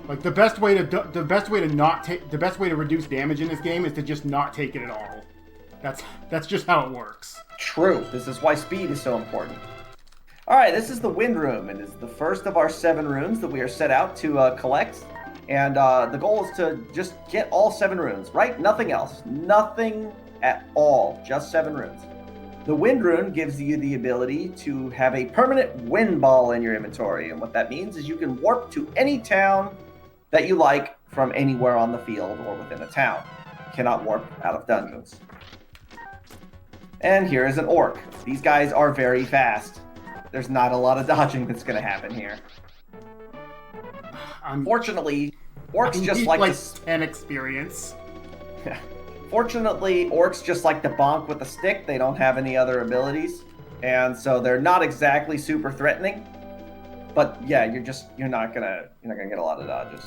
Like the best way to reduce damage in this game is to just not take it at all. That's just how it works. True. This is why speed is so important. All right, this is the Wind Room, and it's the first of our 7 runes that we are set out to collect. And the goal is to just get all 7 runes, right? Nothing else. Nothing at all. Just 7 runes. The Wind Rune gives you the ability to have a permanent wind ball in your inventory. And what that means is you can warp to any town that you like from anywhere on the field or within a town. You cannot warp out of dungeons. And here is an orc. These guys are very fast. There's not a lot of dodging that's going to happen here. Fortunately, orcs just like 10 experience. Fortunately, orcs just like to bonk with a stick. They don't have any other abilities, and so they're not exactly super threatening. But yeah, you're not gonna get a lot of dodges.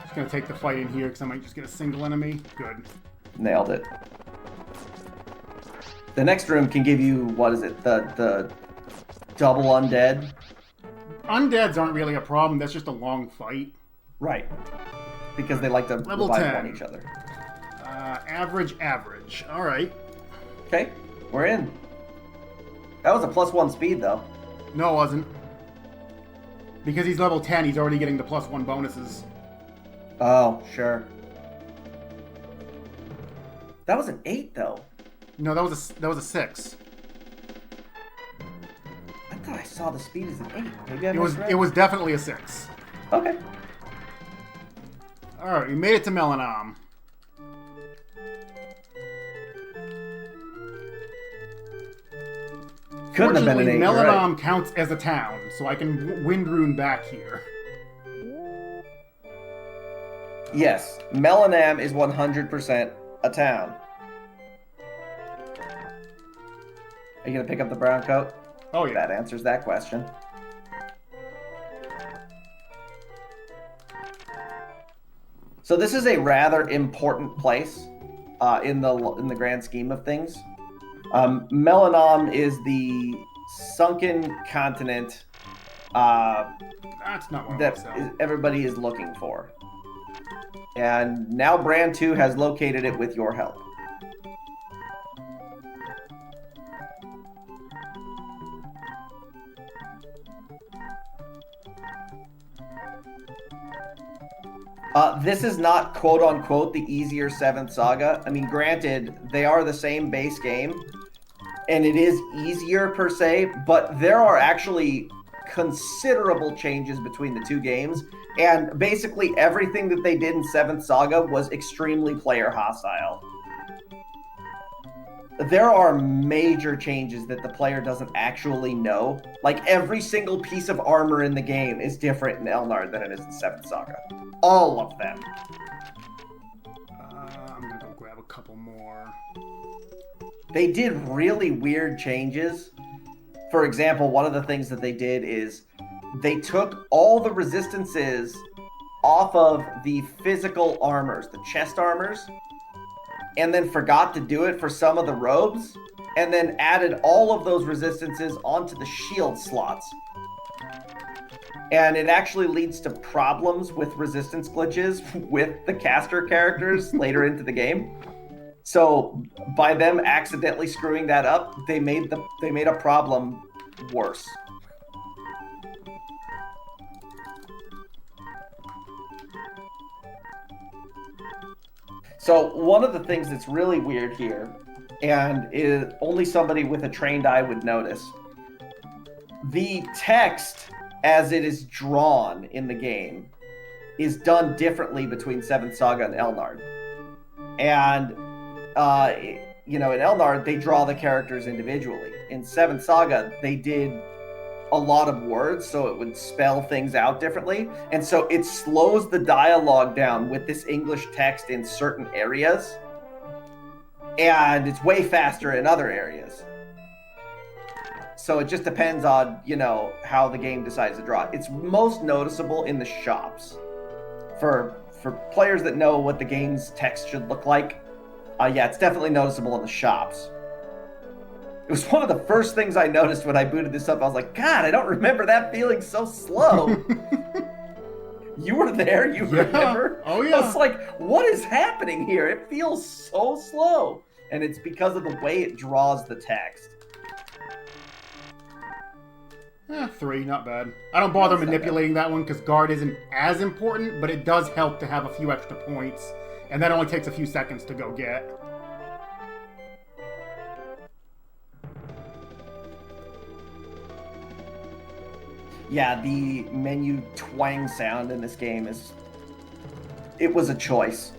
Just gonna take the fight in here because I might just get a single enemy. Good. Nailed it. The next room can give you, what is it? The double undead. Undeads aren't really a problem. That's just a long fight. Right. Because they like to Level revive 10. on each other. Average. All right. Okay, we're in. That was a +1 speed, though. No, it wasn't. Because he's level 10, he's already getting the +1 bonuses. Oh, sure. That was an 8, though. No, that was a 6. I thought I saw the speed as an 8. Maybe I It was definitely a 6. Okay. All right, we made it to Melanom. Couldn't have been an 8. Melanom Right. counts as a town, so I can wind rune back here. Yes, Melanom is 100% a town. Are you gonna pick up the brown coat? Oh yeah. That answers that question. So this is a rather important place in the grand scheme of things. Melanom is the sunken continent That's not what that everybody is looking for. And now Brand 2 has located it with your help. This is not quote-unquote the easier 7th Saga. I mean, granted, they are the same base game, and it is easier per se, but there are actually considerable changes between the 2 games, and basically everything that they did in 7th Saga was extremely player hostile. there are major changes that the player doesn't actually know. Like, every single piece of armor in the game is different in Elnard than it is in 7th Saga. All of them. I'm gonna go grab a couple more. They did really weird changes. For example, one of the things that they did is they took all the resistances off of the physical armors, the chest armors, and then forgot to do it for some of the robes, and then added all of those resistances onto the shield slots. And it actually leads to problems with resistance glitches with the caster characters later into the game. So by them accidentally screwing that up, they made a problem worse. So one of the things that's really weird here, and only somebody with a trained eye would notice, the text as it is drawn in the game is done differently between 7th Saga and Elnard. And, in Elnard, they draw the characters individually. In 7th Saga, they did a lot of words, so it would spell things out differently. And so it slows the dialogue down with this English text in certain areas. And it's way faster in other areas. So it just depends on, how the game decides to draw. It's most noticeable in the shops. For players that know what the game's text should look like, it's definitely noticeable in the shops. It was one of the first things I noticed when I booted this up. I was like, God, I don't remember that feeling so slow. You were there, you remember? Oh, yeah. I was like, what is happening here? It feels so slow. And it's because of the way it draws the text. 3, not bad. I don't bother manipulating that one because guard isn't as important, but it does help to have a few extra points. And that only takes a few seconds to go get. Yeah, the menu twang sound in this game it was a choice.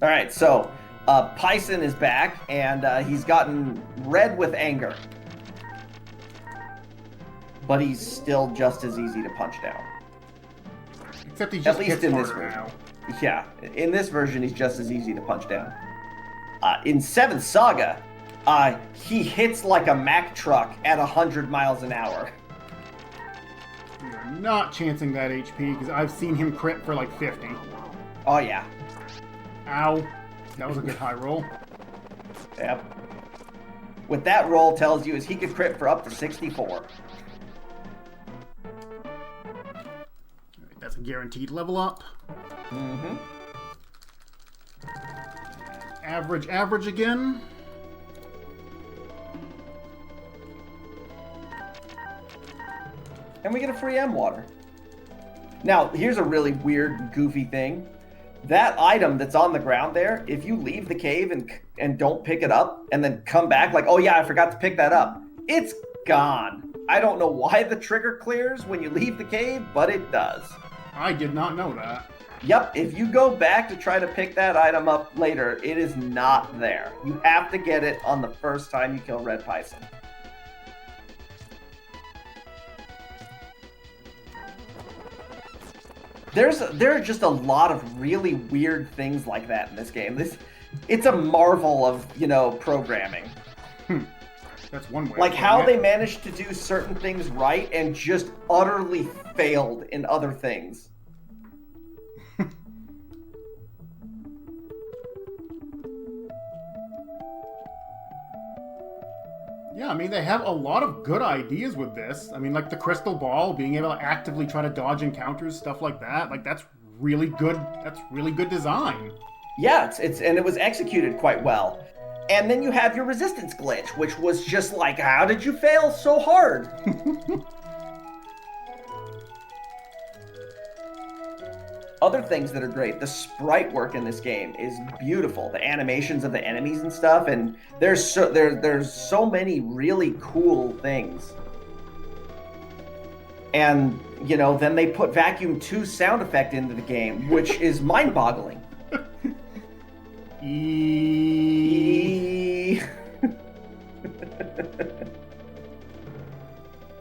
All right, so Pyson is back, and he's gotten red with anger. But he's still just as easy to punch down. Except he just hits in harder this version. now. Yeah, in this version, he's just as easy to punch down. In 7th Saga, he hits like a Mack truck at 100 miles an hour. You're not chancing that HP because I've seen him crit for like 50. Oh, yeah. Ow. That was a good high roll. Yep. What that roll tells you is he could crit for up to 64. That's a guaranteed level up. Mm-hmm. Average again. And we get a free M water. Now, here's a really weird, goofy thing. That item that's on the ground there, if you leave the cave and don't pick it up and then come back like, oh yeah, I forgot to pick that up, it's gone. I don't know why the trigger clears when you leave the cave, but it does. I did not know that. Yep, if you go back to try to pick that item up later, it is not there. You have to get it on the first time you kill Red Pyson. There are just a lot of really weird things like that in this game. It's a marvel of, programming. That's one way. Like how they managed to do certain things right and just utterly failed in other things. Yeah, I mean, they have a lot of good ideas with this. I mean, like the crystal ball, being able to actively try to dodge encounters, stuff like that. Like, that's really good. That's really good design. Yeah, and it was executed quite well. And then you have your resistance glitch, which was just like, how did you fail so hard? Other things that are great, the sprite work in this game is beautiful. The animations of the enemies and stuff, and there's so many really cool things. And, then they put Vacuum 2 sound effect into the game, which is mind-boggling. E.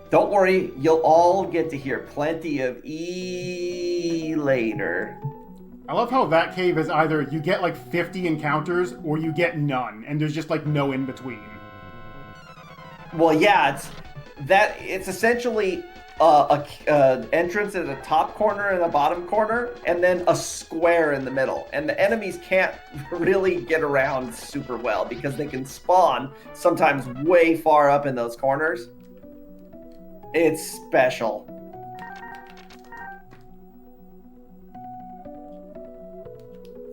Don't worry, you'll all get to hear plenty of E later. I love how that cave is either you get like 50 encounters or you get none, and there's just like no in between. Well, yeah, it's essentially a entrance at the top corner and the bottom corner, and then a square in the middle. And the enemies can't really get around super well because they can spawn sometimes way far up in those corners. It's special.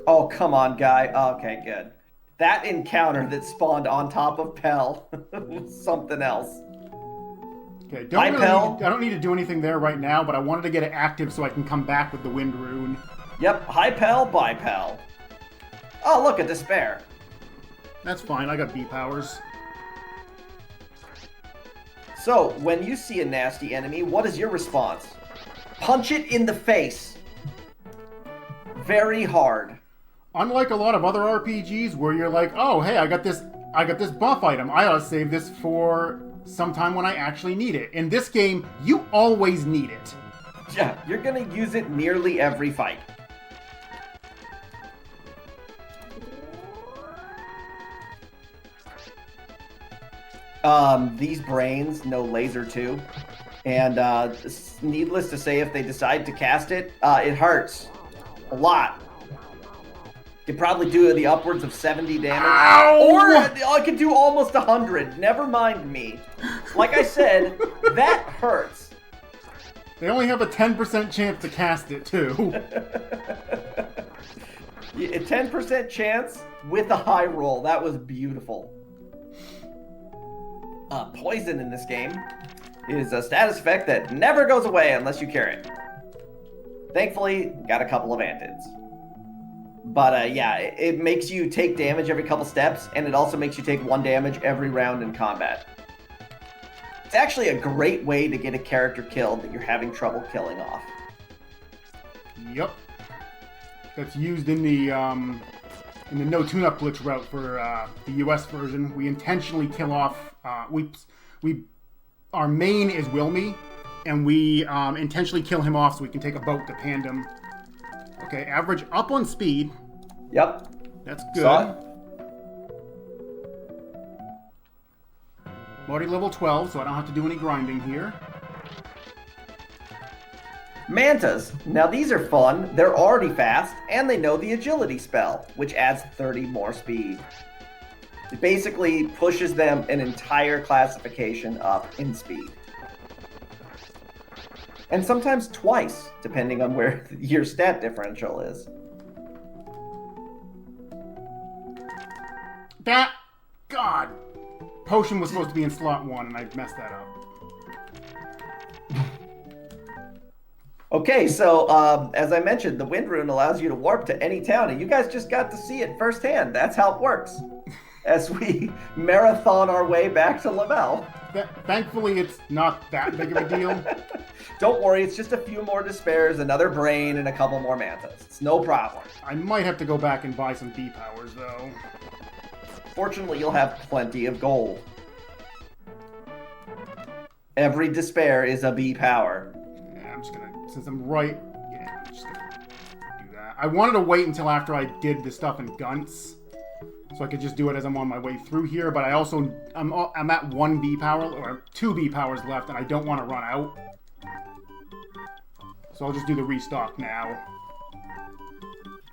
Oh, come on, guy. Okay, good. That encounter that spawned on top of Pell was something else. Okay, I don't need to do anything there right now, but I wanted to get it active so I can come back with the Wind Rune. Yep, hi Pell, bye Pell. Oh, look, a Despair. That's fine, I got B powers. So, when you see a nasty enemy, what is your response? Punch it in the face. Very hard. Unlike a lot of other RPGs where you're like, oh, hey, I got this buff item. I ought to save this for sometime when I actually need it. In this game, you always need it. Yeah, you're going to use it nearly every fight. These brains know laser too, and needless to say, if they decide to cast it, it hurts a lot. You could probably do the upwards of 70 damage, or I could do almost 100. Never mind me. Like I said, that hurts. They only have a 10% chance to cast it too. A 10% chance with a high roll. That was beautiful. Poison in this game is a status effect that never goes away unless you carry it. Thankfully, got a couple of antids. But yeah, it makes you take damage every couple steps, and it also makes you take 1 damage every round in combat. It's actually a great way to get a character killed that you're having trouble killing off. Yep. That's used in the no tune-up glitch route for the US version. We intentionally kill off. Our main is Wilmy, and we intentionally kill him off so we can take a boat to Pandem. Okay, average up on speed. Yep. That's good. I'm already level 12, so I don't have to do any grinding here. Mantas. Now these are fun. They're already fast, and they know the agility spell, which adds 30 more speed. It basically pushes them an entire classification up in speed. And sometimes twice, depending on where your stat differential is. God! Potion was supposed to be in slot 1, and I messed that up. Okay, so as I mentioned, the Wind Rune allows you to warp to any town, and you guys just got to see it firsthand. That's how it works. As we marathon our way back to Lamel. Thankfully, it's not that big of a deal. Don't worry, it's just a few more Despairs, another Brain, and a couple more Mantas. It's no problem. I might have to go back and buy some B powers, though. Fortunately, you'll have plenty of gold. Every Despair is a B power. Yeah, I'm just gonna, since I'm right, yeah, I'm just gonna do that. I wanted to wait until after I did the stuff in Gunts, so I could just do it as I'm on my way through here, but I'm at 1 B power, or 2 B powers left, and I don't want to run out. So I'll just do the restock now.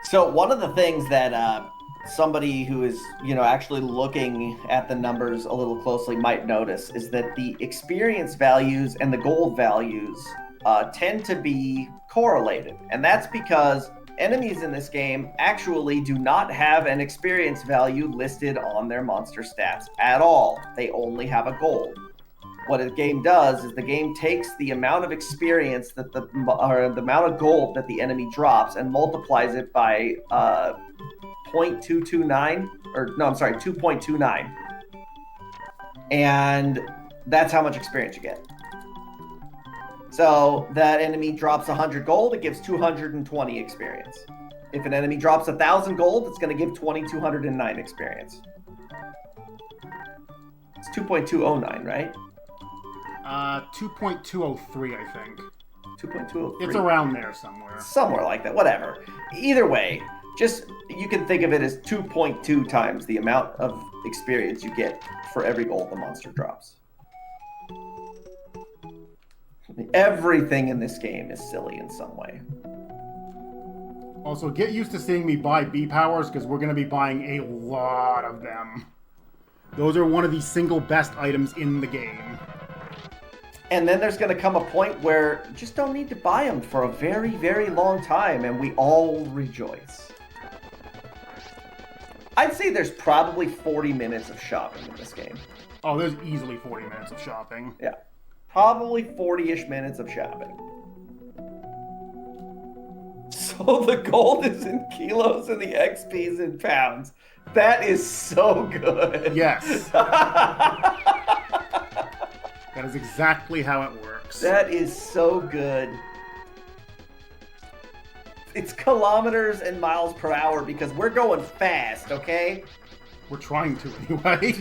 So one of the things that somebody who is, actually looking at the numbers a little closely might notice is that the experience values and the gold values tend to be correlated. And that's because enemies in this game actually do not have an experience value listed on their monster stats at all. They only have a gold. What a game does is the game takes the amount of experience that the amount of gold that the enemy drops and multiplies it by 2.29. And that's how much experience you get. So that enemy drops 100 gold, it gives 220 experience. If an enemy drops 1,000 gold, it's going to give 2,209 experience. It's 2.209, right? 2.203, I think. 2.203. It's around there somewhere. Somewhere like that, whatever. Either way, just you can think of it as 2.2 times the amount of experience you get for every gold the monster drops. Everything in this game is silly in some way. Also, get used to seeing me buy B powers because we're going to be buying a lot of them. Those are one of the single best items in the game. And then there's going to come a point where you just don't need to buy them for a very, very long time, and we all rejoice. I'd say there's probably 40 minutes of shopping in this game. Oh, there's easily 40 minutes of shopping. Yeah. Probably 40-ish minutes of shopping. So the gold is in kilos and the XP is in pounds. That is so good. Yes. That is exactly how it works. That is so good. It's kilometers and miles per hour because we're going fast, okay? We're trying to anyway.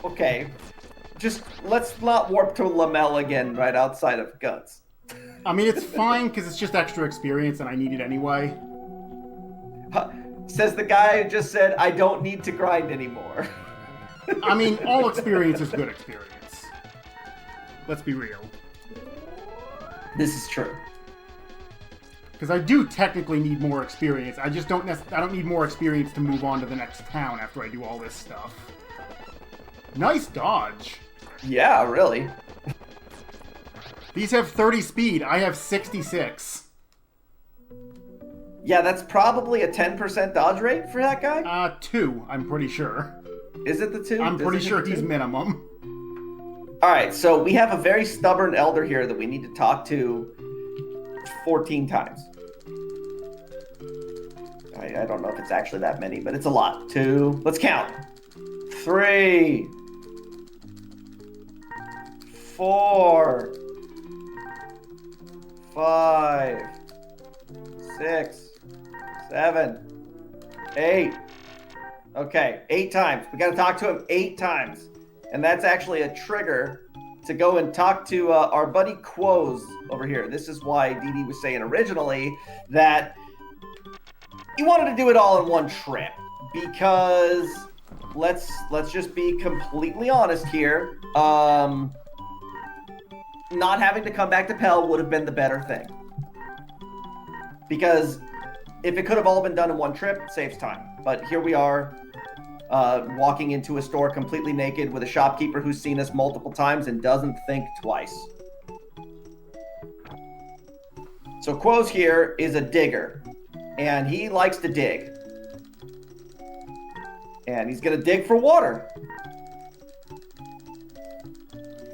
Okay. Just let's not warp to Lamel again right outside of Guts. I mean, it's fine because it's just extra experience and I need it anyway. Says the guy who just said, I don't need to grind anymore. I mean, all experience is good experience. Let's be real. This is true. Because I do technically need more experience. I just don't I don't need more experience to move on to the next town after I do all this stuff. Nice dodge. Yeah, really. These have 30 speed. I have 66. Yeah, that's probably a 10% dodge rate for that guy? 2, I'm pretty sure. Is it the 2? I'm pretty sure he's minimum. Alright, so we have a very stubborn elder here that we need to talk to 14 times. I don't know if it's actually that many, but it's a lot. 2, let's count. 3, 4, 5, 6, 7, 8. Okay, 8 times. We got to talk to him 8 times. And that's actually a trigger to go and talk to our buddy Quoz over here. This is why Dee was saying originally that he wanted to do it all in one trip. Because let's just be completely honest here. Not having to come back to Pell would have been the better thing. Because if it could have all been done in one trip, it saves time. But here we are, walking into a store completely naked with a shopkeeper who's seen us multiple times and doesn't think twice. So Quoz here is a digger, and he likes to dig. And he's going to dig for water.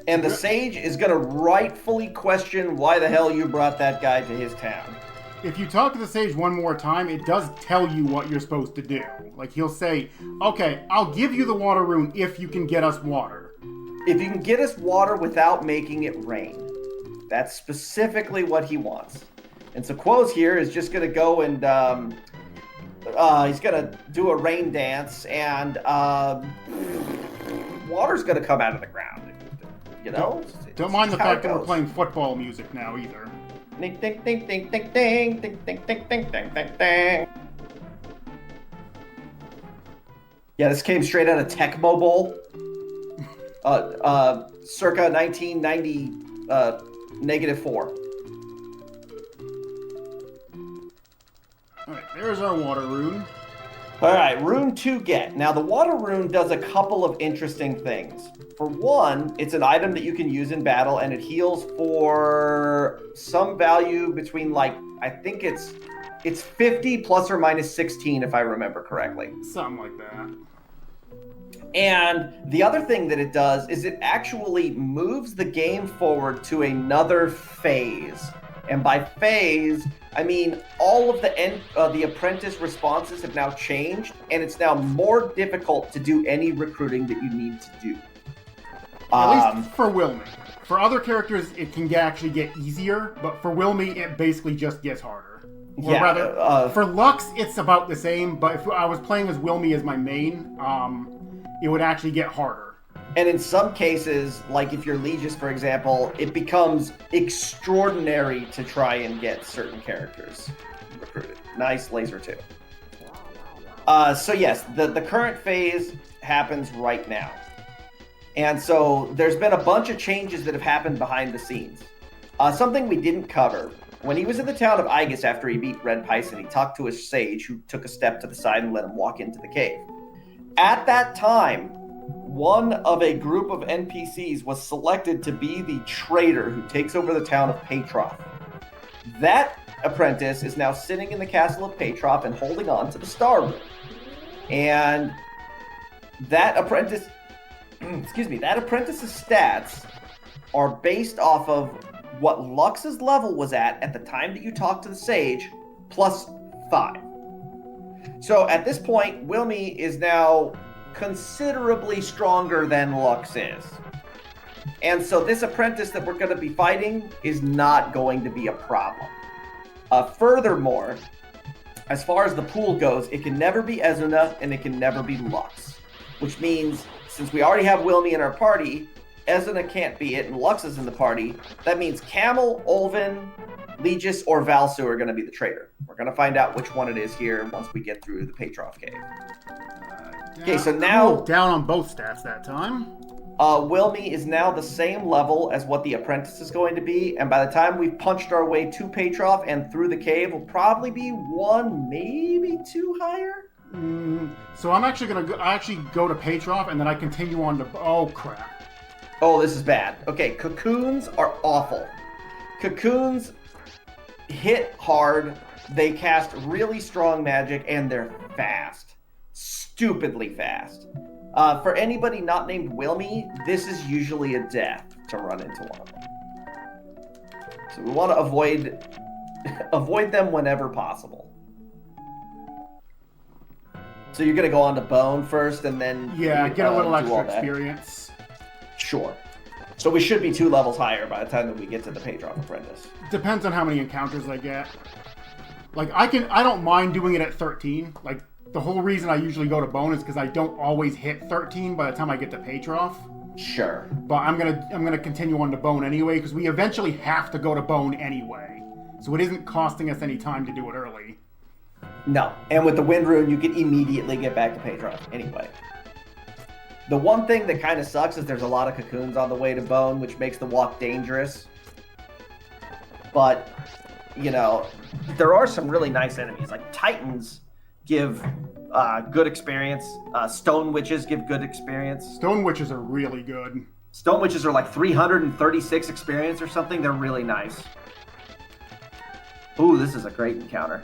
And the sage is going to rightfully question why the hell you brought that guy to his town. If you talk to the sage one more time, it does tell you what you're supposed to do. Like, he'll say, okay, I'll give you the water rune if you can get us water. If you can get us water without making it rain. That's specifically what he wants. And so Quoz here is just going to go and he's going to do a rain dance, and water's going to come out of the ground. You know? Don't mind the fact that we're playing football music now either. Ding, ding, ding, ding, ding, ding, ding, ding, ding, ding, ding, ding, ding. Yeah, this came straight out of Tecmo Bowl. Circa 1990, -4. Alright, there's our water rune. Alright, rune 2 get. Now, the water rune does a couple of interesting things. For one, it's an item that you can use in battle, and it heals for some value between, like, I think it's 50 plus or minus 16, if I remember correctly. Something like that. And the other thing that it does is it actually moves the game forward to another phase. And by phase, I mean all of the apprentice responses have now changed, and it's now more difficult to do any recruiting that you need to do. At least for Wilmy. For other characters, it can actually get easier, but for Wilmy, it basically just gets harder. Or rather, for Lux, it's about the same, but if I was playing as Wilmy as my main, it would actually get harder. And in some cases, like if you're Legis, for example, it becomes extraordinary to try and get certain characters recruited. Nice, Laser 2. So yes, the current phase happens right now. And so there's been a bunch of changes that have happened behind the scenes. Something we didn't cover. When he was in the town of Igus after he beat Red Python, he talked to a sage who took a step to the side and let him walk into the cave. At that time, one of a group of NPCs was selected to be the traitor who takes over the town of Petroff. That apprentice is now sitting in the castle of Petroff and holding on to the Star Room. And that apprentice, that apprentice's stats are based off of what Lux's level was at the time that you talked to the sage, plus 5. So at this point, Wilmy is now considerably stronger than Lux is. And so this apprentice that we're going to be fighting is not going to be a problem. Furthermore, as far as the pool goes, it can never be Ezuna and it can never be Lux. Which means, since we already have Wilmy in our party, Ezuna can't be it, and Lux is in the party. That means Camel, Olvin, Legis, or Valsu are going to be the traitor. We're going to find out which one it is here once we get through the Petroff cave. Okay, so now... down on both stats that time. Wilmy is now the same level as what the apprentice is going to be, and by the time we've punched our way to Petroff and through the cave, we'll probably be 1, maybe 2 higher. So I'm actually going to go to Petroff, and then I continue on to... Oh, crap. Oh, this is bad. Okay, cocoons are awful. Cocoons hit hard, they cast really strong magic, and they're fast. Stupidly fast. For anybody not named Wilmy, this is usually a death to run into one of them. So we want to avoid them whenever possible. So you're going to go on to Bone first, and then... Yeah, get a little extra experience. Sure. So we should be 2 levels higher by the time that we get to the Petroff Apprentice. Depends on how many encounters I get. Like, I don't mind doing it at 13. Like, the whole reason I usually go to Bone is because I don't always hit 13 by the time I get to Petroff. Sure. But I'm gonna continue on to Bone anyway, because we eventually have to go to Bone anyway. So it isn't costing us any time to do it early. No. And with the Wind Rune, you can immediately get back to Petroff anyway. The one thing that kind of sucks is there's a lot of cocoons on the way to Bone, which makes the walk dangerous. But, you know, there are some really nice enemies. Like, Titans give good experience. Stone Witches give good experience. Stone Witches are really good. Stone Witches are like 336 experience or something. They're really nice. Ooh, this is a great encounter.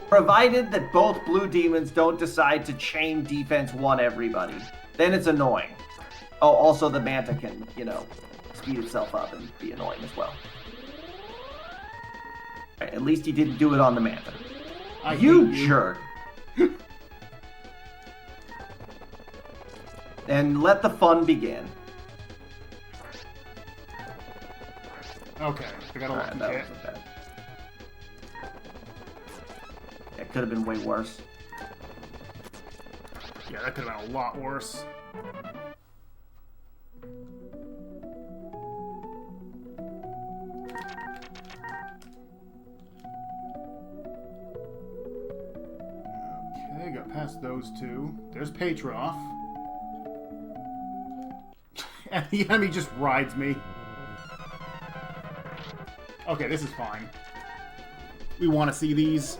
Provided that both blue demons don't decide to chain defense 1 everybody. Then it's annoying. Oh, also the Manta can, speed itself up and be annoying as well. Right, at least he didn't do it on the Manta. You jerk. And let the fun begin. Okay, I got a lucky hit. It could have been way worse. Yeah, that could have been a lot worse. Okay, got past those 2. There's Petroff. And the enemy just rides me. Okay, this is fine. We want to see these.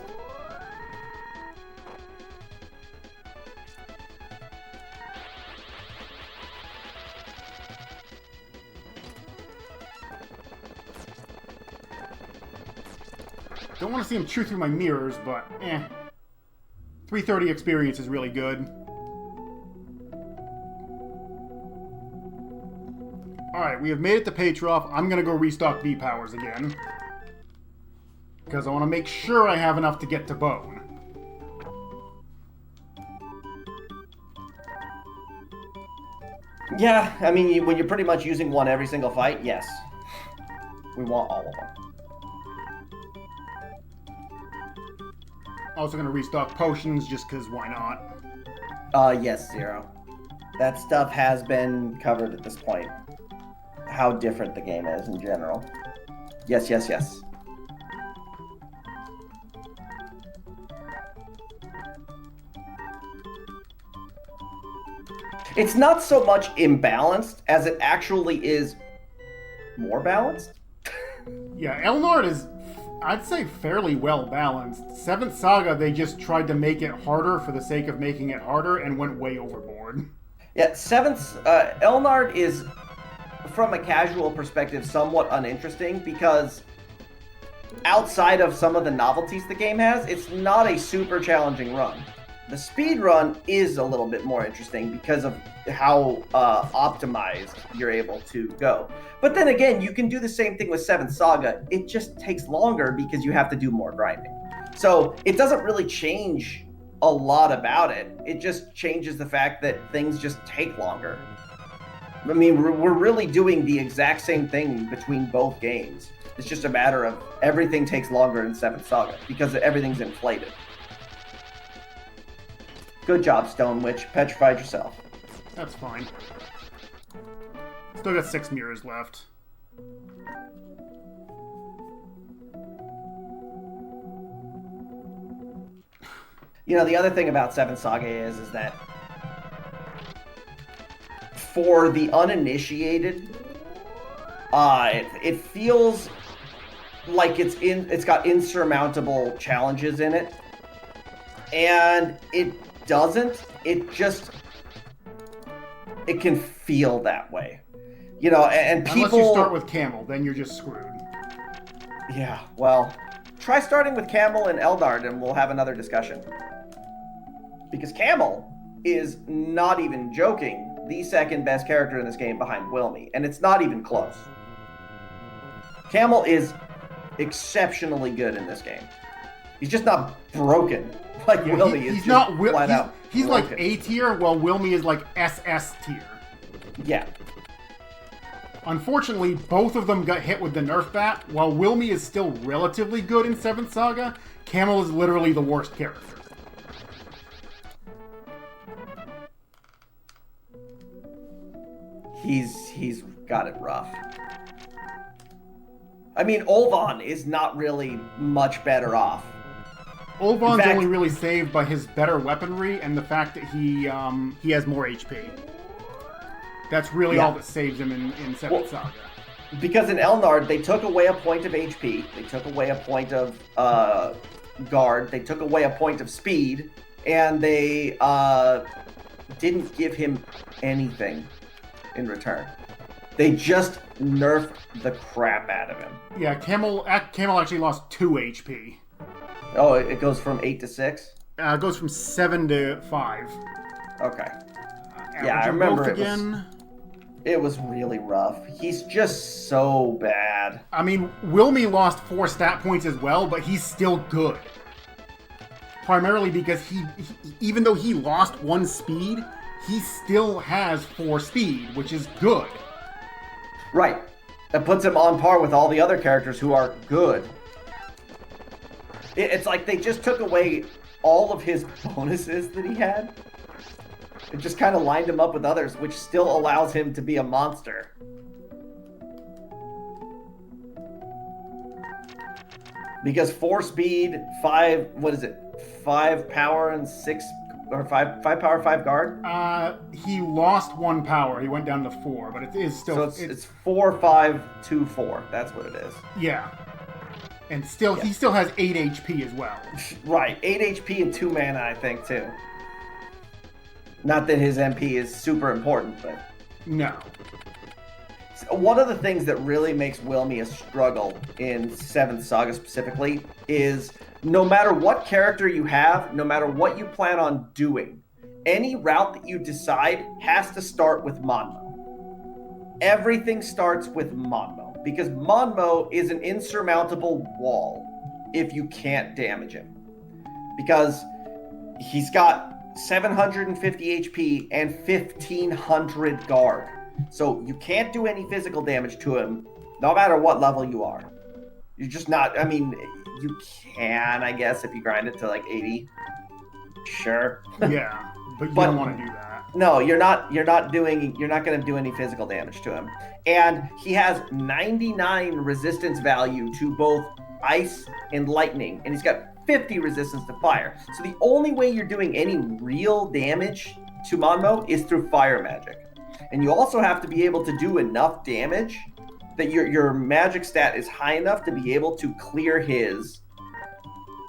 Don't want to see him chew through my mirrors, but 330 experience is really good. Alright, we have made it to Petroff. I'm going to go restock V-Powers again. Because I want to make sure I have enough to get to Bone. Yeah, I mean, when you're pretty much using 1 every single fight, yes. We want all of them. Also going to restock potions just because why not? Yes, Zero. That stuff has been covered at this point. How different the game is in general. Yes, yes, yes. It's not so much imbalanced as it actually is more balanced. Yeah, Elnard is, I'd say, fairly well balanced. Seventh Saga, they just tried to make it harder for the sake of making it harder and went way overboard. Yeah, Elnard is, from a casual perspective, somewhat uninteresting because outside of some of the novelties the game has, it's not a super challenging run. The speed run is a little bit more interesting because of how optimized you're able to go. But then again, you can do the same thing with Seventh Saga. It just takes longer because you have to do more grinding. So it doesn't really change a lot about it. It just changes the fact that things just take longer. I mean, we're really doing the exact same thing between both games. It's just a matter of everything takes longer in Seventh Saga because everything's inflated. Good job, Stone Witch. Petrified yourself. That's fine. Still got 6 mirrors left. You know, the other thing about Seventh Saga is that for the uninitiated, it feels like it's got insurmountable challenges in it, and it doesn't. It can feel that way, you know. And people, unless you start with Camel, then you're just screwed. Yeah, well, try starting with Camel and Elnard, and we'll have another discussion. Because Camel is, not even joking, the second best character in this game behind Wilmy, and it's not even close. Camel is exceptionally good in this game. He's just not broken like Wilmy is. He's not flat out He's broken. like A tier, while Wilmy is like SS tier. Yeah. Unfortunately, both of them got hit with the nerf bat. While Wilmy is still relatively good in 7th Saga, Camel is literally the worst character. He's got it rough. I mean, Olvan is not really much better off. Olvan's only really saved by his better weaponry and the fact that he has more HP. That's really all that saves him in 7th Saga. Because in Elnard, they took away a point of HP, they took away a point of guard, they took away a point of speed, and they didn't give him anything in return. They just nerfed the crap out of him. Yeah, Camel actually lost 2 HP. Oh, it goes from 8 to 6? It goes from 7 to 5. Okay. Yeah, I remember it was really rough. He's just so bad. I mean, Wilmy lost 4 stat points as well, but he's still good. Primarily because he even though he lost 1 speed, he still has 4 speed, which is good. Right. That puts him on par with all the other characters who are good. It's like they just took away all of his bonuses that he had. It just kind of lined him up with others, which still allows him to be a monster. Because 4 speed, 5, 5 power and 6, or 5 power, 5 guard? He lost 1 power. He went down to 4, but it is still... So it's 4, 5, 2, 4. That's what it is. Yeah. And still, he still has 8 HP as well. Right. 8 HP and 2 mana, I think, too. Not that his MP is super important, but... No. One of the things that really makes Wilmy a struggle in 7th Saga specifically is no matter what character you have, no matter what you plan on doing, any route that you decide has to start with Monmo. Everything starts with Monmo, because Monmo is an insurmountable wall if you can't damage him. Because he's got 750 HP and 1500 guard. So you can't do any physical damage to him, no matter what level you are. You're just not, I mean, You can, I guess, if you grind it to like 80. Sure. Yeah, but you don't want to do that. No, you're not going to do any physical damage to him. And he has 99 resistance value to both ice and lightning, and he's got 50 resistance to fire. So the only way you're doing any real damage to Monmo is through fire magic. And you also have to be able to do enough damage that your magic stat is high enough to be able to clear his.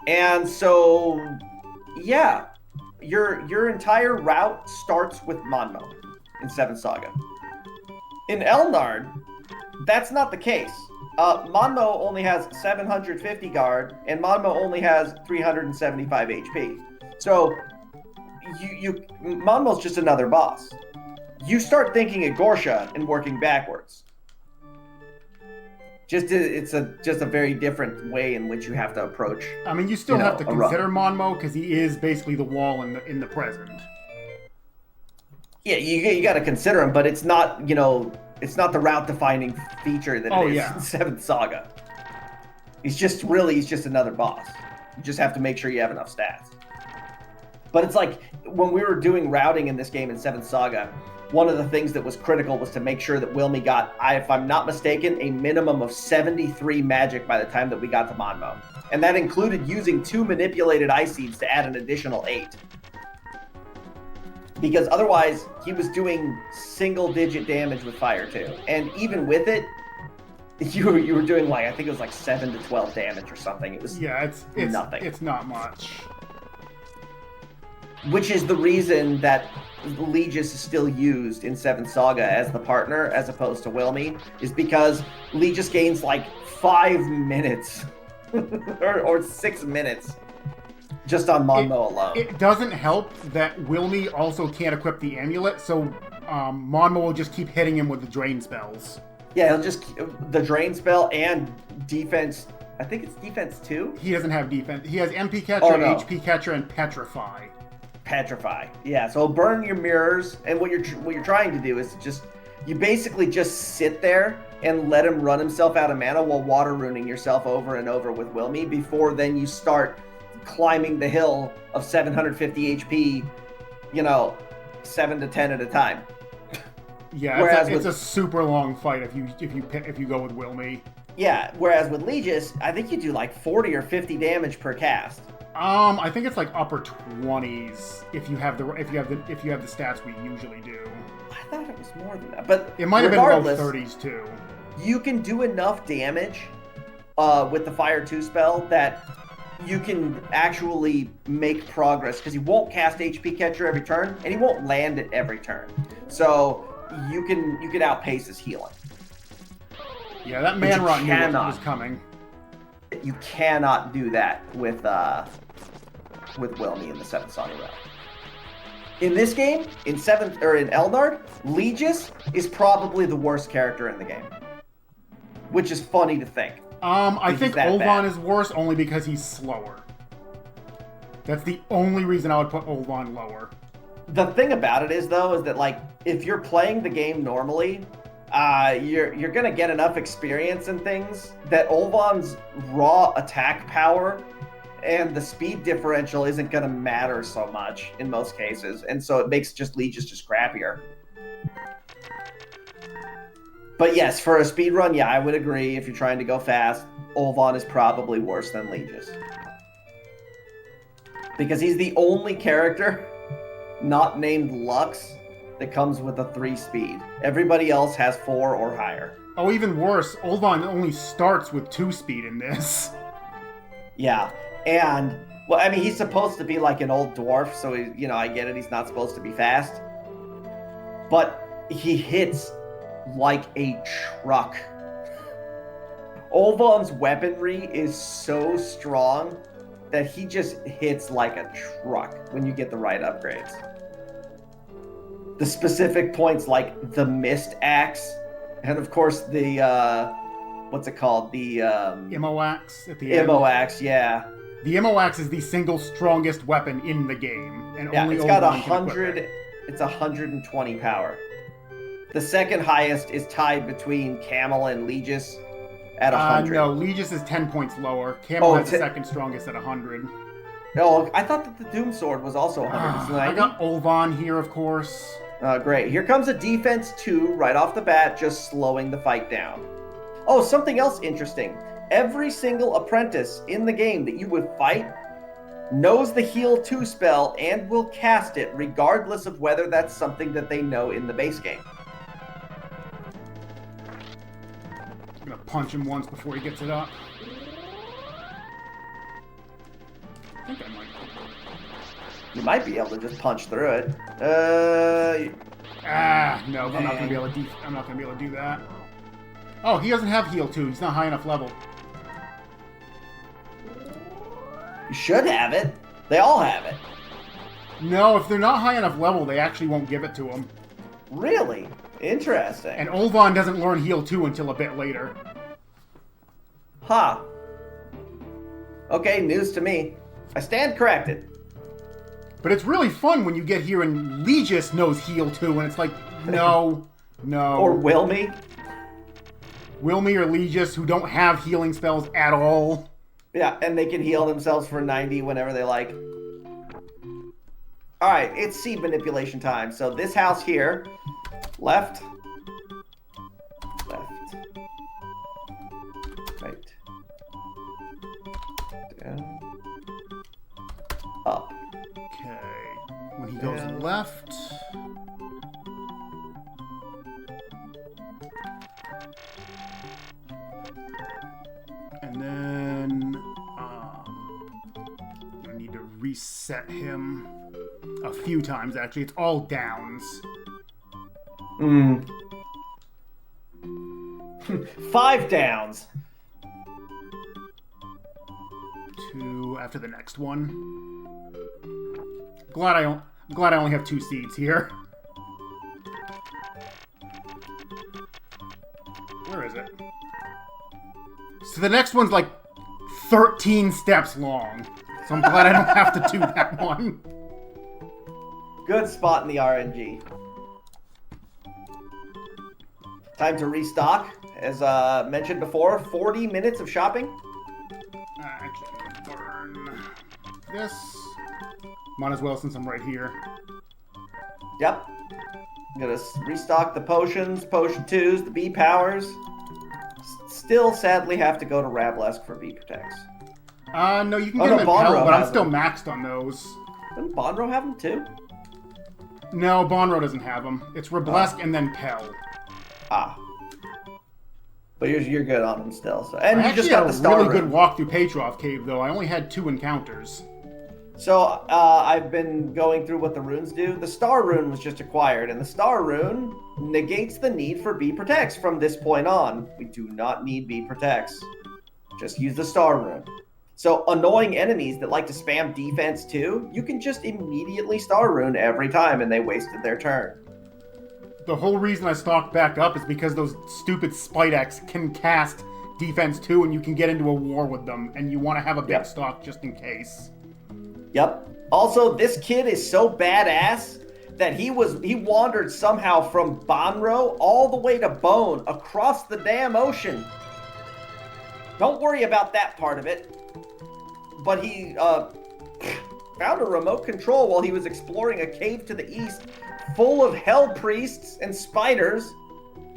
And so, yeah, your entire route starts with Monmo in 7th Saga. In Elnard, that's not the case. Monmo only has 750 guard, and Monmo only has 375 HP. So, Monmo's just another boss. You start thinking of Gorsha and working backwards. It's just a very different way in which you have to approach. I mean, you still have to consider Monmo because he is basically the wall in the present. Yeah, you got to consider him, but it's not it's not the route defining feature that it is in 7th Saga. He's just another boss. You just have to make sure you have enough stats. But it's like when we were doing routing in this game in 7th Saga, one of the things that was critical was to make sure that Wilmy got, if I'm not mistaken, a minimum of 73 magic by the time that we got to Monmo. And that included using 2 manipulated ice seeds to add an additional 8. Because otherwise, he was doing single-digit damage with fire too. And even with it, you were doing I think it was 7 to 12 damage or something. It was it's nothing. It's not much. Which is the reason that Legis is still used in 7th Saga as the partner as opposed to Wilmy, is because Legis gains 5 minutes or 6 minutes just on Monmo alone. It doesn't help that Wilmy also can't equip the amulet, so Monmo will just keep hitting him with the drain spells. Yeah, he'll just the drain spell and defense. I think it's defense 2. He doesn't have defense. He has MP catcher, HP catcher, and petrify. Petrify. Yeah, so burn your mirrors, and what you're trying to do is you basically just sit there and let him run himself out of mana while water ruining yourself over and over with Wilmy before then you start climbing the hill of 750 HP, 7 to 10 at a time. Yeah, it's a super long fight if you go with Wilmy. Yeah, whereas with Legis, I think you do 40 or 50 damage per cast. I think it's upper 20s if you have the stats we usually do. I thought it was more than that, but it might have been low 30s too. You can do enough damage with the Fire 2 spell that you can actually make progress because he won't cast HP catcher every turn and he won't land it every turn. So you can outpace his healing. Yeah, that man rot knew it was coming. You cannot do that with Wilmy in the 7th Saga route. In this game, in Elnard, Legis is probably the worst character in the game, which is funny to think. I think Olvan is worse only because he's slower. That's the only reason I would put Olvan lower. The thing about it is, though, is that if you're playing the game normally, you're gonna get enough experience and things that Olvan's raw attack power and the speed differential isn't gonna matter so much in most cases, and so it makes Legis just crappier. But yes, for a speedrun, I would agree. If you're trying to go fast, Olvan is probably worse than Legis. Because he's the only character not named Lux that comes with a 3 speed. Everybody else has 4 or higher. Oh, even worse, Olvan only starts with 2 speed in this. Yeah, and, he's supposed to be like an old dwarf, so, I get it, he's not supposed to be fast. But he hits like a truck. Olvan's weaponry is so strong that he just hits like a truck when you get the right upgrades. The specific points like the Mist Axe, and of course the, what's it called? The, Immo Axe at the end. Immo Axe, yeah. The Immo Axe is the single strongest weapon in the game. And only it's got Olvan can equip it. It's 120 power. The second highest is tied between Camel and Legis, at 100. No, Legis is 10 points lower. Camel Oh, has the second strongest at 100. Oh, I thought that the Doom Sword was also 100. It's 90. I got Olvan here, of course. Great. Here comes a defense 2 right off the bat, just slowing the fight down. Oh, something else interesting. Every single apprentice in the game that you would fight knows the Heal 2 spell and will cast it regardless of whether that's something that they know in the base game. I'm gonna punch him once before he gets it up. I think I might. You might be able to just punch through it. No, I'm not gonna be able to. I'm not gonna be able to do that. Oh, he doesn't have Heal 2. He's not high enough level. You should have it. They all have it. No, if they're not high enough level, they actually won't give it to him. Really? Interesting. And Olvan doesn't learn Heal 2 until a bit later. Huh. Okay, news to me. I stand corrected. But it's really fun when you get here and Legis knows Heal 2, and it's like, no, no. Or Wilmy. Wilmy or Legis, who don't have healing spells at all. Yeah, and they can heal themselves for 90 whenever they like. Alright, it's seed manipulation time. So this house here, left, right, down, up. Okay, when he goes left... And then... I need to reset him a few times, actually. It's all downs. 5 downs. 2 after the next one. Glad I only have 2 seeds here. Where is it? So the next one's like 13 steps long. So I'm glad I don't have to do that one. Good spot in the RNG. Time to restock. As mentioned before, 40 minutes of shopping. Actually, I'm gonna burn this. Might as well since I'm right here. Yep. I'm gonna restock the potions, potion 2s, the B powers. Still, sadly, have to go to Rablesk for B protects. No, you can get them in Pell, but I'm still maxed on those. Doesn't Bonro have them too? No, Bonro doesn't have them. It's Rablesk and then Pell. Ah. But you're good on them still. So, and I you just got the star really room. good walk through Petrov Cave, though. I only had 2 encounters. So, I've been going through what the runes do. The Star Rune was just acquired, and the Star Rune negates the need for B Protects from this point on. We do not need B Protects. Just use the Star Rune. So, annoying enemies that like to spam defense too, you can just immediately Star Rune every time, and they wasted their turn. The whole reason I stocked back up is because those stupid Spidex can cast defense too, and you can get into a war with them, and you want to have a big stock just in case. Yep. Also, this kid is so badass that he wandered somehow from Bonro all the way to Bone across the damn ocean. Don't worry about that part of it. But he found a remote control while he was exploring a cave to the east full of hell priests and spiders,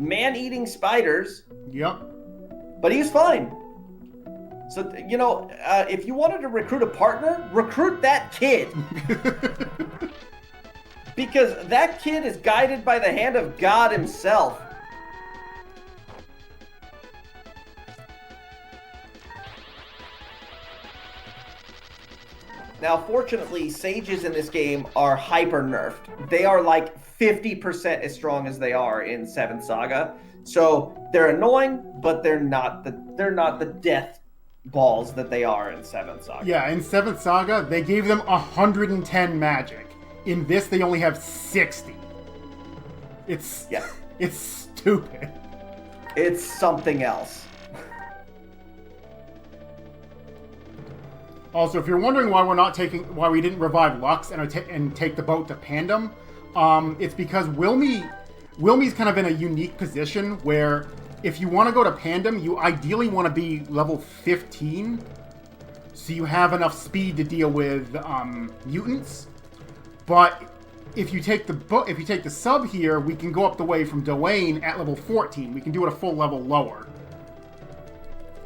man-eating spiders. Yep. But he's fine. So, if you wanted to recruit a partner, recruit that kid. Because that kid is guided by the hand of God himself. Now, fortunately, sages in this game are hyper nerfed. They are like 50% as strong as they are in 7th Saga. So they're annoying, but they're not the death balls that they are in 7th Saga. Yeah, in 7th Saga, they gave them 110 magic. In this, they only have 60. It's stupid. It's something else. Also, if you're wondering why why we didn't revive Lux and take the boat to Pandem, it's because Wilmy's kind of in a unique position where if you want to go to Pandem, you ideally want to be level 15, so you have enough speed to deal with mutants. But if you take the sub here, we can go up the way from Dwayne at level 14. We can do it a full level lower.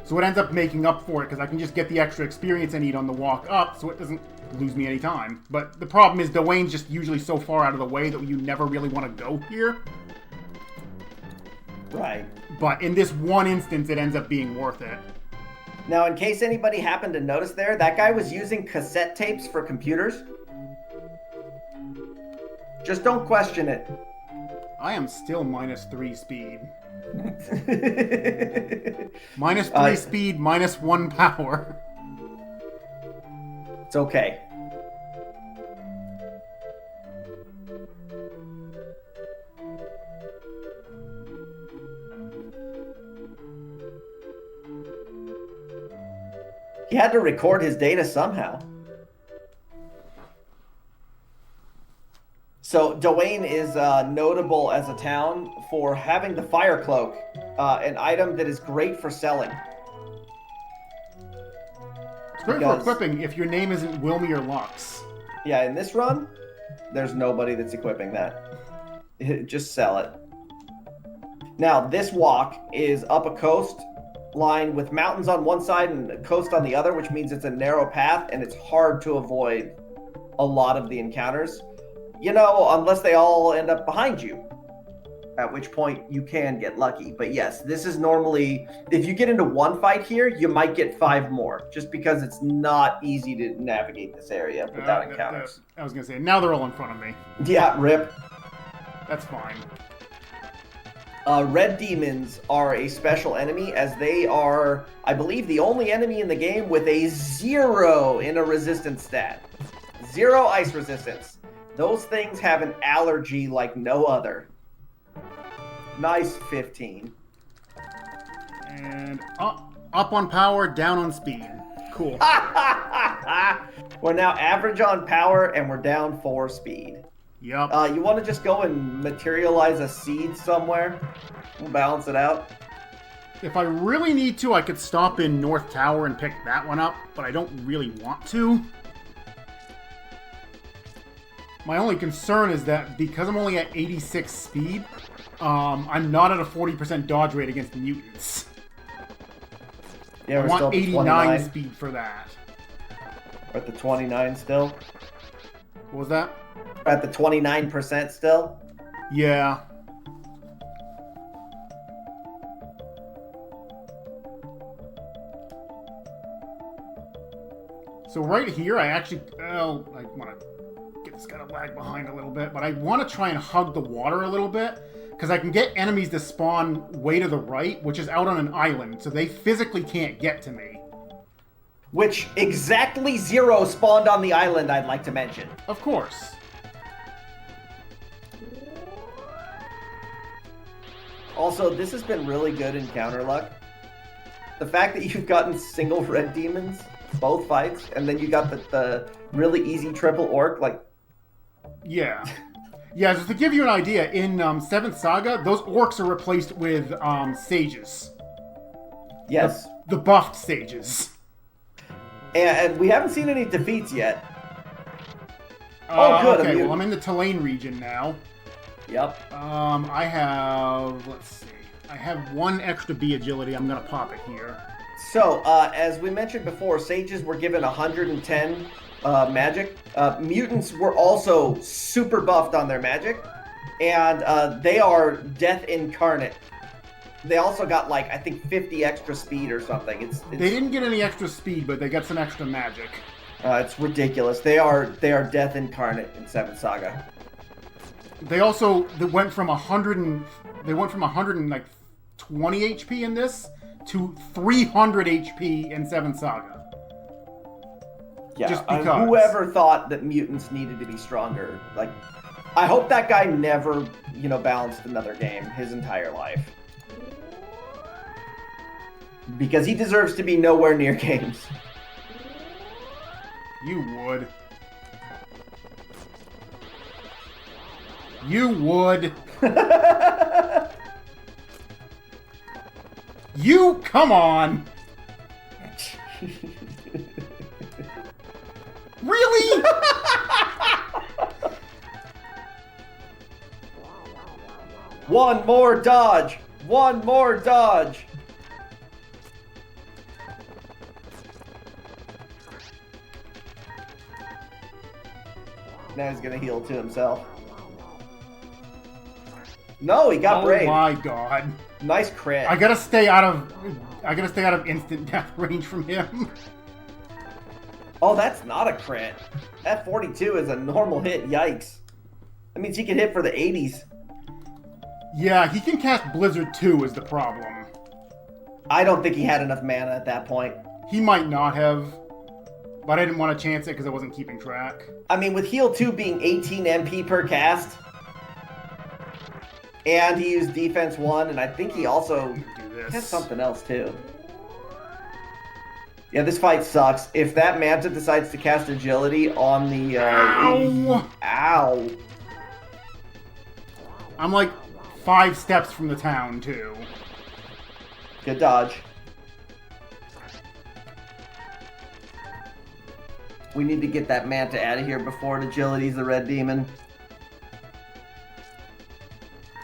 So it ends up making up for it, because I can just get the extra experience I need on the walk up, so it doesn't lose me any time. But the problem is Dwayne's just usually so far out of the way that you never really want to go here. Right. But in this one instance, it ends up being worth it. Now, in case anybody happened to notice there, that guy was using cassette tapes for computers. Just don't question it. I am still -3 speed. -3 speed, -1 power. It's okay. He had to record his data somehow. So Dwayne is notable as a town for having the fire cloak, an item that is great for selling. It's great for equipping if your name isn't Wilmy or Lux. Yeah, in this run, there's nobody that's equipping that. Just sell it. Now, this walk is up a coast line with mountains on one side and a coast on the other, which means it's a narrow path and it's hard to avoid a lot of the encounters. You know, unless they all end up behind you, at which point you can get lucky. But yes, this is normally, if you get into one fight here, you might get 5 more, just because it's not easy to navigate this area without encounters. I was going to say, now they're all in front of me. Yeah, rip. That's fine. Red demons are a special enemy, as they are, I believe, the only enemy in the game with a 0 in a resistance stat. 0 ice resistance. Those things have an allergy like no other. Nice 15. And up on power, down on speed. Cool. We're now average on power, and we're down 4 speed. Yep. You want to just go and materialize a seed somewhere? We'll balance it out. If I really need to, I could stop in North Tower and pick that one up, but I don't really want to. My only concern is that because I'm only at 86 speed, I'm not at a 40% dodge rate against mutants. Yeah, I want 89 speed for that. We're at the 29 still? What was that? We're at the 29% still? Yeah. So right here, I actually... Oh, I want to... It's got to lag behind a little bit, but I want to try and hug the water a little bit, because I can get enemies to spawn way to the right, which is out on an island, so they physically can't get to me. Which exactly 0 spawned on the island, I'd like to mention. Of course. Also, this has been really good encounter luck. The fact that you've gotten single red demons, both fights, and then you got the really easy triple orc, like... Yeah. Yeah, just to give you an idea, in 7th Saga, those orcs are replaced with sages. Yes. The buffed sages. And we haven't seen any defeats yet. Oh, good. Okay, well, I'm in the Tulane region now. Yep. I have... Let's see. I have 1 extra B agility. I'm going to pop it here. So, as we mentioned before, sages were given 110 magic. Mutants were also super buffed on their magic, and they are death incarnate. They also got, like, I think 50 extra speed or something. It's They didn't get any extra speed, but they got some extra magic. It's ridiculous. They are death incarnate in 7th Saga. They also went from 120 HP in this to 300 HP in 7th Saga. Yeah, just because. Whoever thought that mutants needed to be stronger, like, I hope that guy never, balanced another game his entire life. Because he deserves to be nowhere near games. You would. You would. You, come on! Really? One more dodge! One more dodge! Now he's gonna heal to himself. No, he got brave. Oh my god. Nice crit. I gotta stay out of instant death range from him. Oh, that's not a crit. That 42 is a normal hit. Yikes. That means he can hit for the 80s. Yeah, he can cast Blizzard 2 is the problem. I don't think he had enough mana at that point. He might not have, but I didn't want to chance it because I wasn't keeping track. I mean, with Heal 2 being 18 MP per cast, and he used Defense 1, and I think he also has something else too. Yeah, this fight sucks. If that Manta decides to cast Agility on the... Ow! Ow! I'm like 5 steps from the town, too. Good dodge. We need to get that Manta out of here before it Agility's the Red Demon.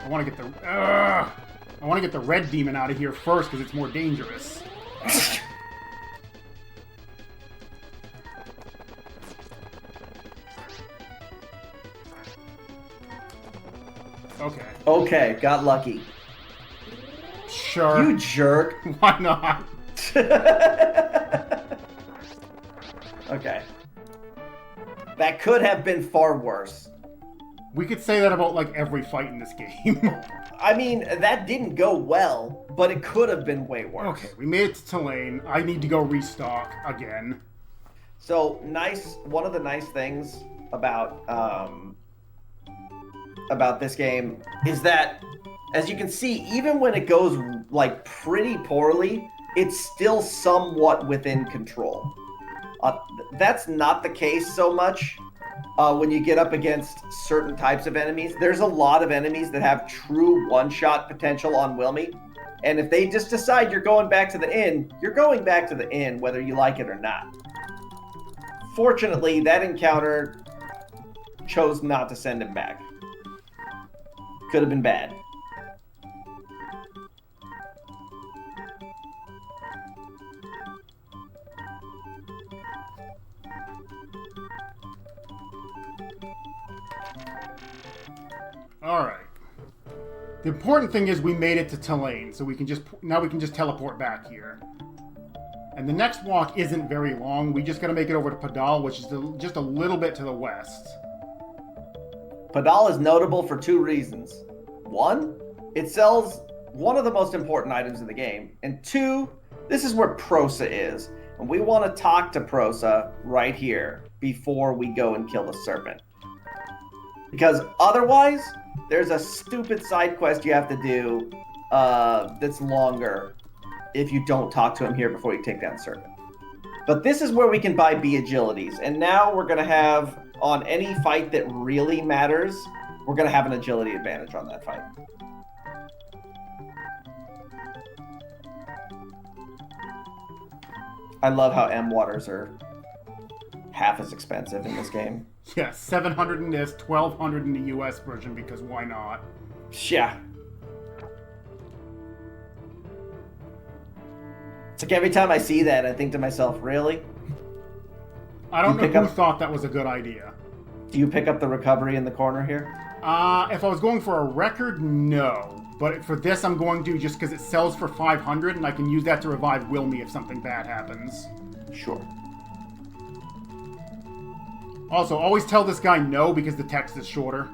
I want to get the Red Demon out of here first because it's more dangerous. Okay. Okay, got lucky. Sure. You jerk. Why not? Okay. That could have been far worse. We could say that about, like, every fight in this game. I mean, that didn't go well, but it could have been way worse. Okay, we made it to Tulane. I need to go restock again. So, one of the nice things about this game is that, as you can see, even when it goes, like, pretty poorly, it's still somewhat within control. That's not the case so much when you get up against certain types of enemies. There's a lot of enemies that have true one-shot potential on Wilmy, and if they just decide you're going back to the inn, you're going back to the inn whether you like it or not. Fortunately, that encounter chose not to send him back. Could have been bad. Alright. The important thing is we made it to Tulane, so now we can just teleport back here. And the next walk isn't very long. We just gotta make it over to Padal, which is just a little bit to the west. Padal is notable for 2 reasons. 1, it sells one of the most important items in the game. And 2, this is where Prosa is. And we want to talk to Prosa right here before we go and kill the serpent. Because otherwise, there's a stupid side quest you have to do that's longer if you don't talk to him here before you take down the serpent. But this is where we can buy B agilities. And now we're going to have, on any fight that really matters, we're going to have an agility advantage on that fight. I love how M waters are half as expensive in this game. Yeah, 700 in this, 1200 in the US version, because why not? Yeah. It's like every time I see that, I think to myself, really? I don't know who thought that was a good idea. Do you pick up the recovery in the corner here? If I was going for a record, no. But for this, I'm going to just because it sells for 500, and I can use that to revive Wilmy if something bad happens. Sure. Also, always tell this guy no because the text is shorter.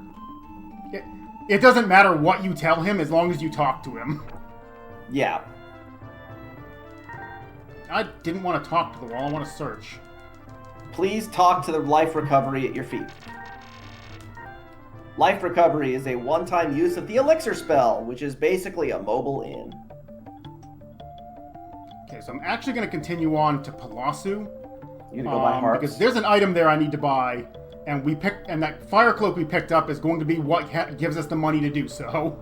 It doesn't matter what you tell him as long as you talk to him. Yeah. I didn't want to talk to the wall, I want to search. Please talk to the life recovery at your feet. Life recovery is a one-time use of the elixir spell, which is basically a mobile inn. Okay, so I'm actually going to continue on to Palasu. You gonna go buy hearts? Because there's an item there I need to buy, and that fire cloak we picked up is going to be what gives us the money to do so.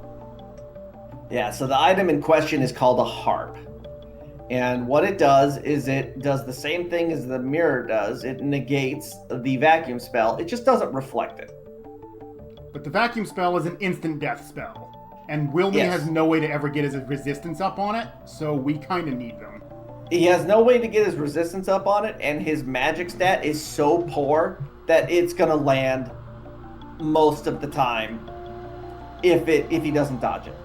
Yeah, so the item in question is called a harp. And what it does is it does the same thing as the mirror does. It negates the vacuum spell. It just doesn't reflect it. But the vacuum spell is an instant death spell. And Wilmy Yes. has no way to ever get his resistance up on it, so we kind of need them. He has no way to get his resistance up on it, and his magic stat is so poor that it's going to land most of the time if he doesn't dodge it.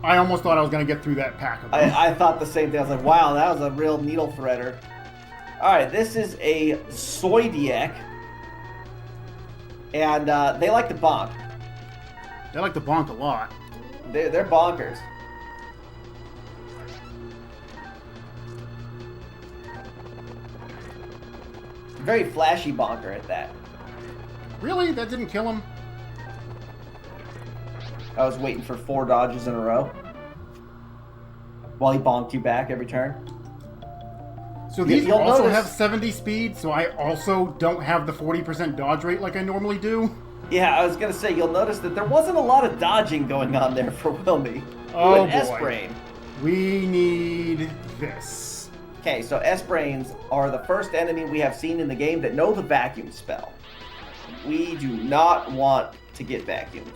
I almost thought I was going to get through that pack of them. I thought the same thing. I was like, wow, that was a real needle threader. All right, this is a Soydiek, and they like to bonk. They like to bonk a lot. They're bonkers. Very flashy bonker at that. Really? That didn't kill him? I was waiting for 4 dodges in a row while he bonked you back every turn. So these You'll also notice- have 70 speed, so I also don't have the 40% dodge rate like I normally do. Yeah, I was going to say, you'll notice that there wasn't a lot of dodging going on there for Wilmy. Oh, With boy. S-Brain. We need this. Okay, so S-Brains are the first enemy we have seen in the game that know the vacuum spell. We do not want to get vacuumed.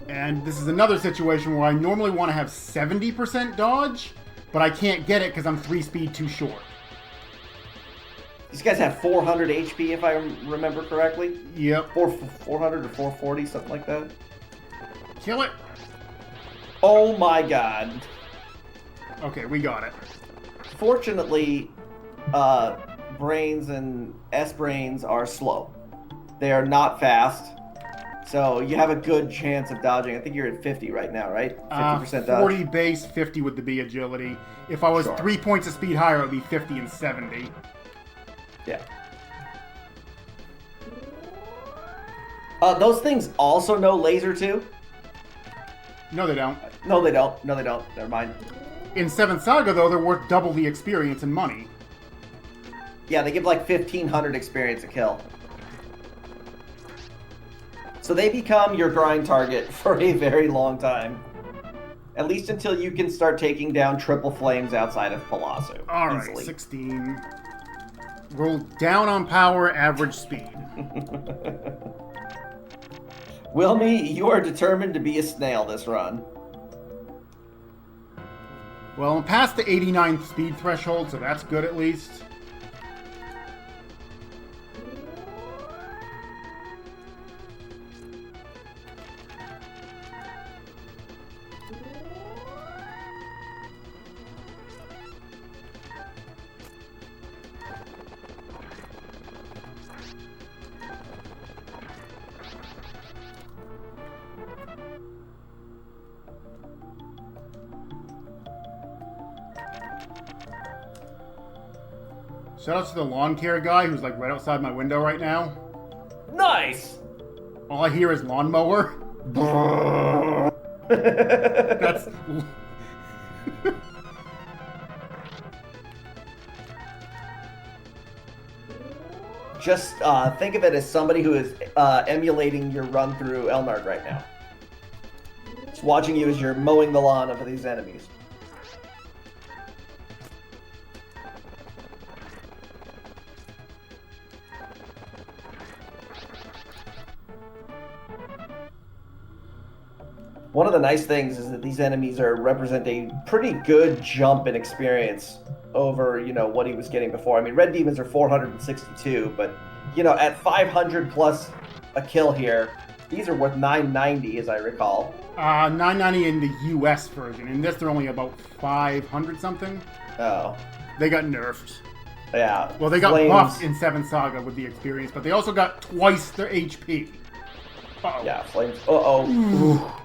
And this is another situation where I normally want to have 70% dodge, but I can't get it because I'm 3 speed too short. These guys have 400 HP, if I remember correctly. Yep. 400 or 440, something like that. Kill it. Oh my god. Okay, we got it. Fortunately, Brains and S-Brains are slow. They are not fast. So you have a good chance of dodging. I think you're at 50 right now, right? 50% dodge. 40 base, 50 with the B agility. If I was Sure. 3 points of speed higher, it would be 50 and 70. Yeah. Those things also know laser too? No, they don't. No, they don't. No, they don't. Never mind. In 7th Saga, though, they're worth double the experience and money. Yeah, they give like 1,500 experience a kill. So they become your grind target for a very long time. At least until you can start taking down triple flames outside of Palazzo. All right, easily. 16. Roll down on power, average speed. Wilmy, you are determined to be a snail this run. Well, I'm past the 89th speed threshold, so that's good at least. Shout out to the lawn care guy who's like right outside my window right now. Nice! All I hear is lawnmower. That's... Just think of it as somebody who is emulating your run through Elnard right now. It's watching you as you're mowing the lawn of these enemies. One of the nice things is that these enemies represent a pretty good jump in experience over, what he was getting before. I mean, red demons are 462, but, at 500 plus a kill here, these are worth 990, as I recall. 990 in the US version. In this, they're only about 500 something. Oh. They got nerfed. Yeah. Well, they got Flames. buffed in 7th Saga with the experience, but they also got twice their HP. Uh-oh. Yeah, flames. Uh-oh.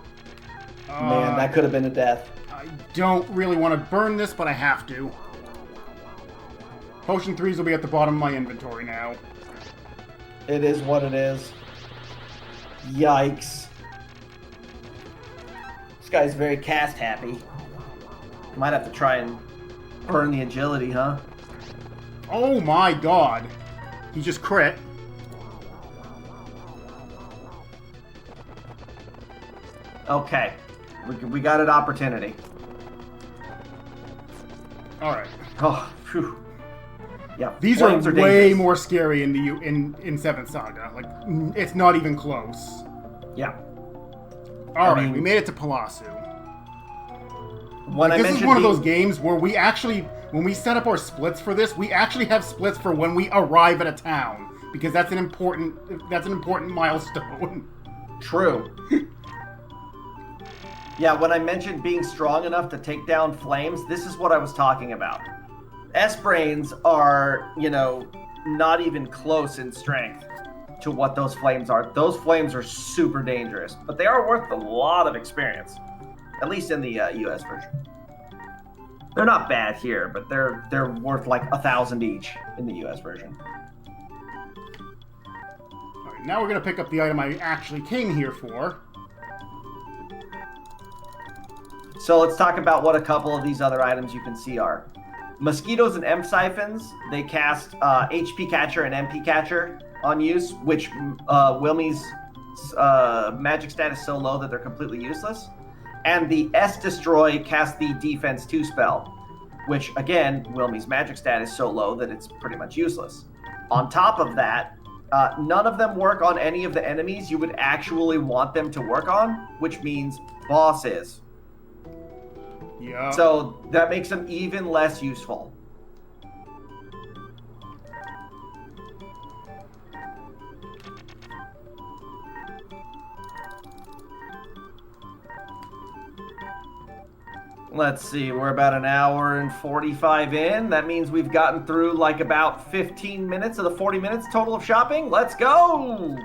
Man, that could have been a death. I don't really want to burn this, but I have to. Potion 3s will be at the bottom of my inventory now. It is what it is. Yikes. This guy's very cast happy. Might have to try and burn the agility, huh? Oh my god. He just crit. Okay. We got an opportunity. All right. Oh, phew. Yeah. These are way dangerous. more scary in Seventh Saga. Like, it's not even close. Yeah. All right, we made it to Palasu. When I This is mentioned one of those games where we actually, when we set up our splits for this, we actually have splits for when we arrive at a town because that's an important milestone. True. Yeah, when I mentioned being strong enough to take down flames, this is what I was talking about. S-brains are, not even close in strength to what those flames are. Those flames are super dangerous, but they are worth a lot of experience, at least in the US version. They're not bad here, but they're worth like 1,000 each in the US version. All right, now we're going to pick up the item I actually came here for. So let's talk about what a couple of these other items you can see are. Mosquitoes and M siphons, they cast HP Catcher and MP Catcher on use, which Wilmy's magic stat is so low that they're completely useless. And the S Destroy casts the Defense 2 spell, which again, Wilmy's magic stat is so low that it's pretty much useless. On top of that, none of them work on any of the enemies you would actually want them to work on, which means bosses. Yeah. So that makes them even less useful. Let's see, we're about an hour and 45 in. That means we've gotten through like about 15 minutes of the 40 minutes total of shopping. Let's go!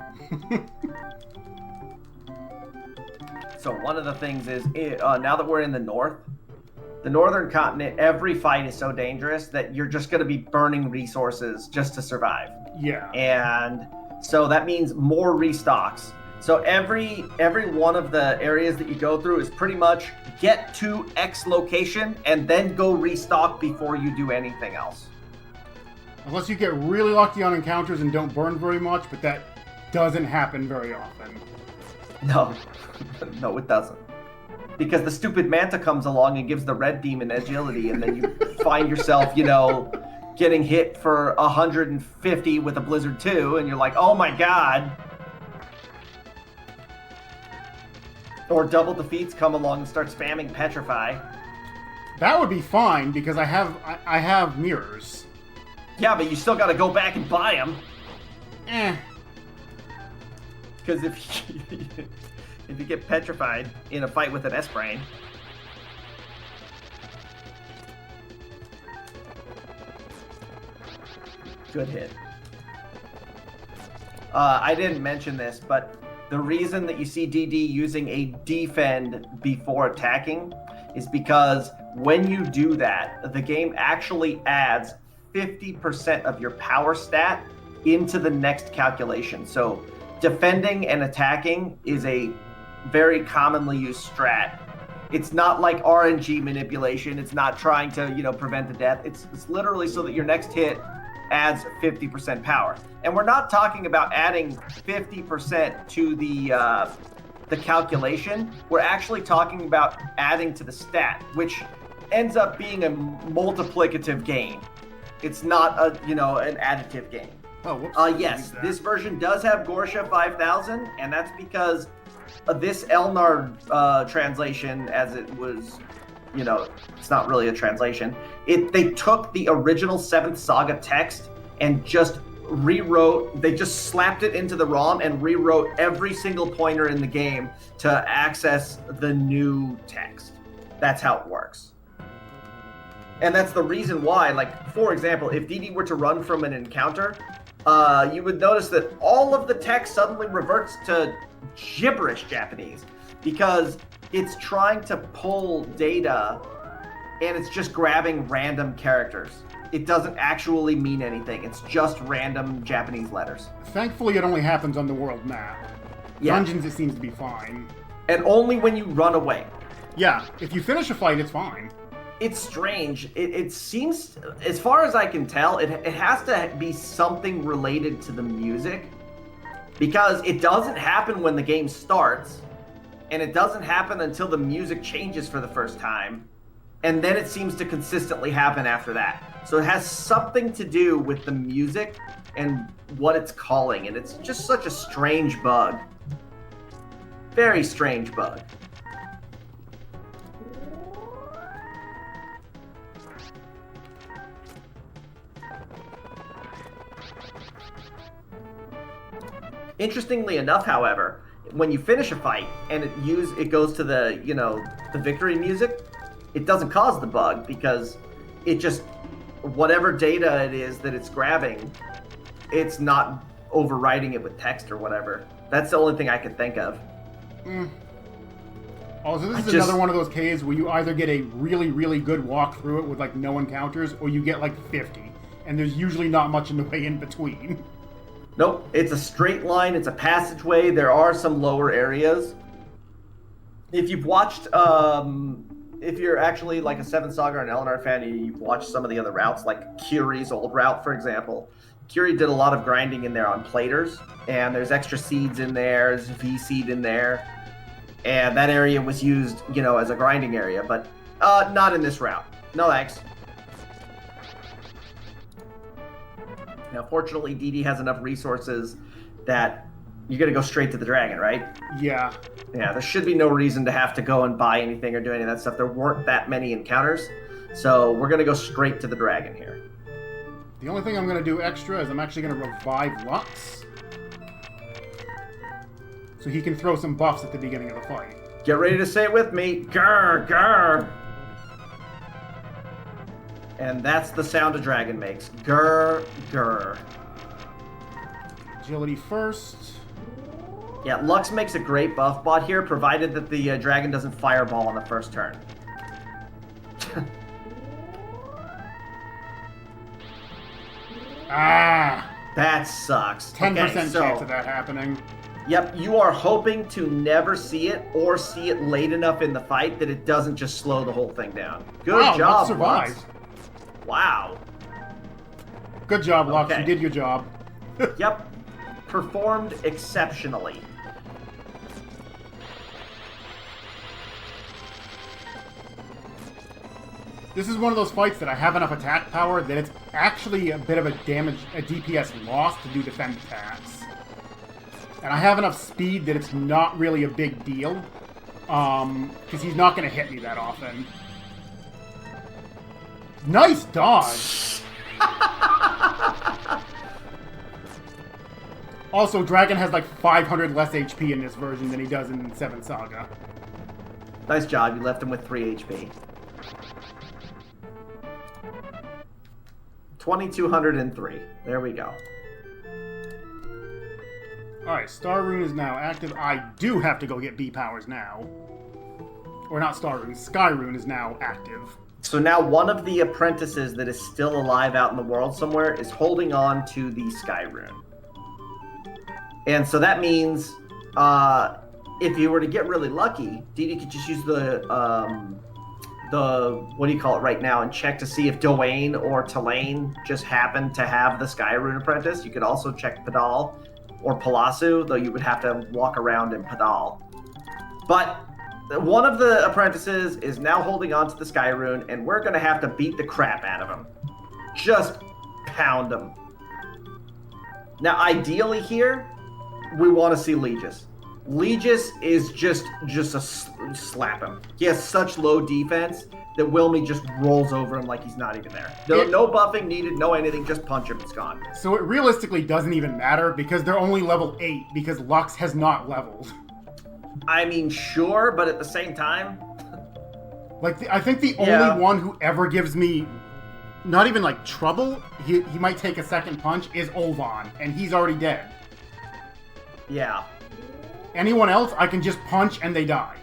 So one of the things is, now that we're in the northern continent, every fight is so dangerous that you're just going to be burning resources just to survive. Yeah. And so that means more restocks. So every one of the areas that you go through is pretty much get to X location and then go restock before you do anything else. Unless you get really lucky on encounters and don't burn very much, but that doesn't happen very often. No, no, it doesn't. Because the stupid Manta comes along and gives the red demon agility, and then you find yourself, getting hit for 150 with a Blizzard 2, and you're like, oh my god. Or Double Defeats come along and start spamming Petrify. That would be fine, because I have mirrors. Yeah, but you still gotta go back and buy them. Because if you get petrified in a fight with an S-brain. Good hit. I didn't mention this, but the reason that you see DD using a defend before attacking is because when you do that, the game actually adds 50% of your power stat into the next calculation. So defending and attacking is a very commonly used strat. It's not like RNG manipulation. It's not trying to, prevent the death. It's literally so that your next hit adds 50% power. And we're not talking about adding 50% to the calculation. We're actually talking about adding to the stat, which ends up being a multiplicative gain. It's not an additive gain. Oh, whoops. Yes, this version does have Gorsha 5000, and that's because this Elnard translation, as it was, it's not really a translation. They took the original 7th Saga text and just they just slapped it into the ROM and rewrote every single pointer in the game to access the new text. That's how it works. And that's the reason why, for example, if DD were to run from an encounter, you would notice that all of the text suddenly reverts to gibberish Japanese because it's trying to pull data and it's just grabbing random characters. It doesn't actually mean anything. It's just random Japanese letters. Thankfully, it only happens on the world map. Yeah. Dungeons, it seems to be fine. And only when you run away. Yeah, if you finish a fight, it's fine. It's strange. It seems, as far as I can tell, it has to be something related to the music. Because it doesn't happen when the game starts. and it doesn't happen until the music changes for the first time, and then it seems to consistently happen after that. So it has something to do with the music and what it's calling, and it's just such a strange bug. Very strange bug. Interestingly enough, however, when you finish a fight and it goes to the, the victory music, it doesn't cause the bug because it just, whatever data it is that it's grabbing, it's not overwriting it with text or whatever. That's the only thing I could think of. Also, this is another one of those caves where you either get a really, really good walk through it with like no encounters, or you get like 50, and there's usually not much in the way in between. Nope, it's a straight line, it's a passageway, there are some lower areas. If you've watched, if you're actually like a Seven Saga or an Elnard fan, you've watched some of the other routes, like Curie's old route, for example. Curie did a lot of grinding in there on platers, and there's extra seeds in there, there's V-seed in there, and that area was used, as a grinding area, but not in this route. No thanks. Now, fortunately, DD has enough resources that you're going to go straight to the dragon, right? Yeah. Yeah, there should be no reason to have to go and buy anything or do any of that stuff. There weren't that many encounters, so we're going to go straight to the dragon here. The only thing I'm going to do extra is I'm actually going to revive Lux, so he can throw some buffs at the beginning of the fight. Get ready to say it with me. Grr, grr. And that's the sound a dragon makes. Grr, grr. Agility first. Yeah, Lux makes a great buff bot here, provided that the dragon doesn't fireball on the first turn. That sucks. 10% chance of that happening. Yep, you are hoping to never see it or see it late enough in the fight that it doesn't just slow the whole thing down. Good job, survived. Lux. Wow. Good job, Lux. You did your job. Yep. Performed exceptionally. This is one of those fights that I have enough attack power that it's actually a bit of a DPS loss to do defend attacks. And I have enough speed that it's not really a big deal. Because he's not going to hit me that often. Nice dodge! Also, Dragon has like 500 less HP in this version than he does in 7 Saga. Nice job, you left him with 3 HP. 2203. There we go. Alright, Star Rune is now active. I do have to go get B powers now. Or not Star Rune, Sky Rune is now active. So now one of the apprentices that is still alive out in the world somewhere is holding on to the Sky Rune. And so that means if you were to get really lucky, Didi could just use the what do you call it right now, and check to see if Dwayne or Tulane just happened to have the Sky Rune apprentice. You could also check Padal or Palasu, though you would have to walk around in Padal. But one of the apprentices is now holding on to the Sky Rune, and we're going to have to beat the crap out of him. Just pound him. Now, ideally here, we want to see Legis. Legis is just a slap him. He has such low defense that Wilmy just rolls over him like he's not even there. No buffing needed, no anything, just punch him, it's gone. So it realistically doesn't even matter because they're only level 8 because Lux has not leveled. I mean, sure, but at the same time... I think the only one who ever gives me not even like trouble, he might take a second punch, is Olvan, and he's already dead. Yeah. Anyone else, I can just punch and they die.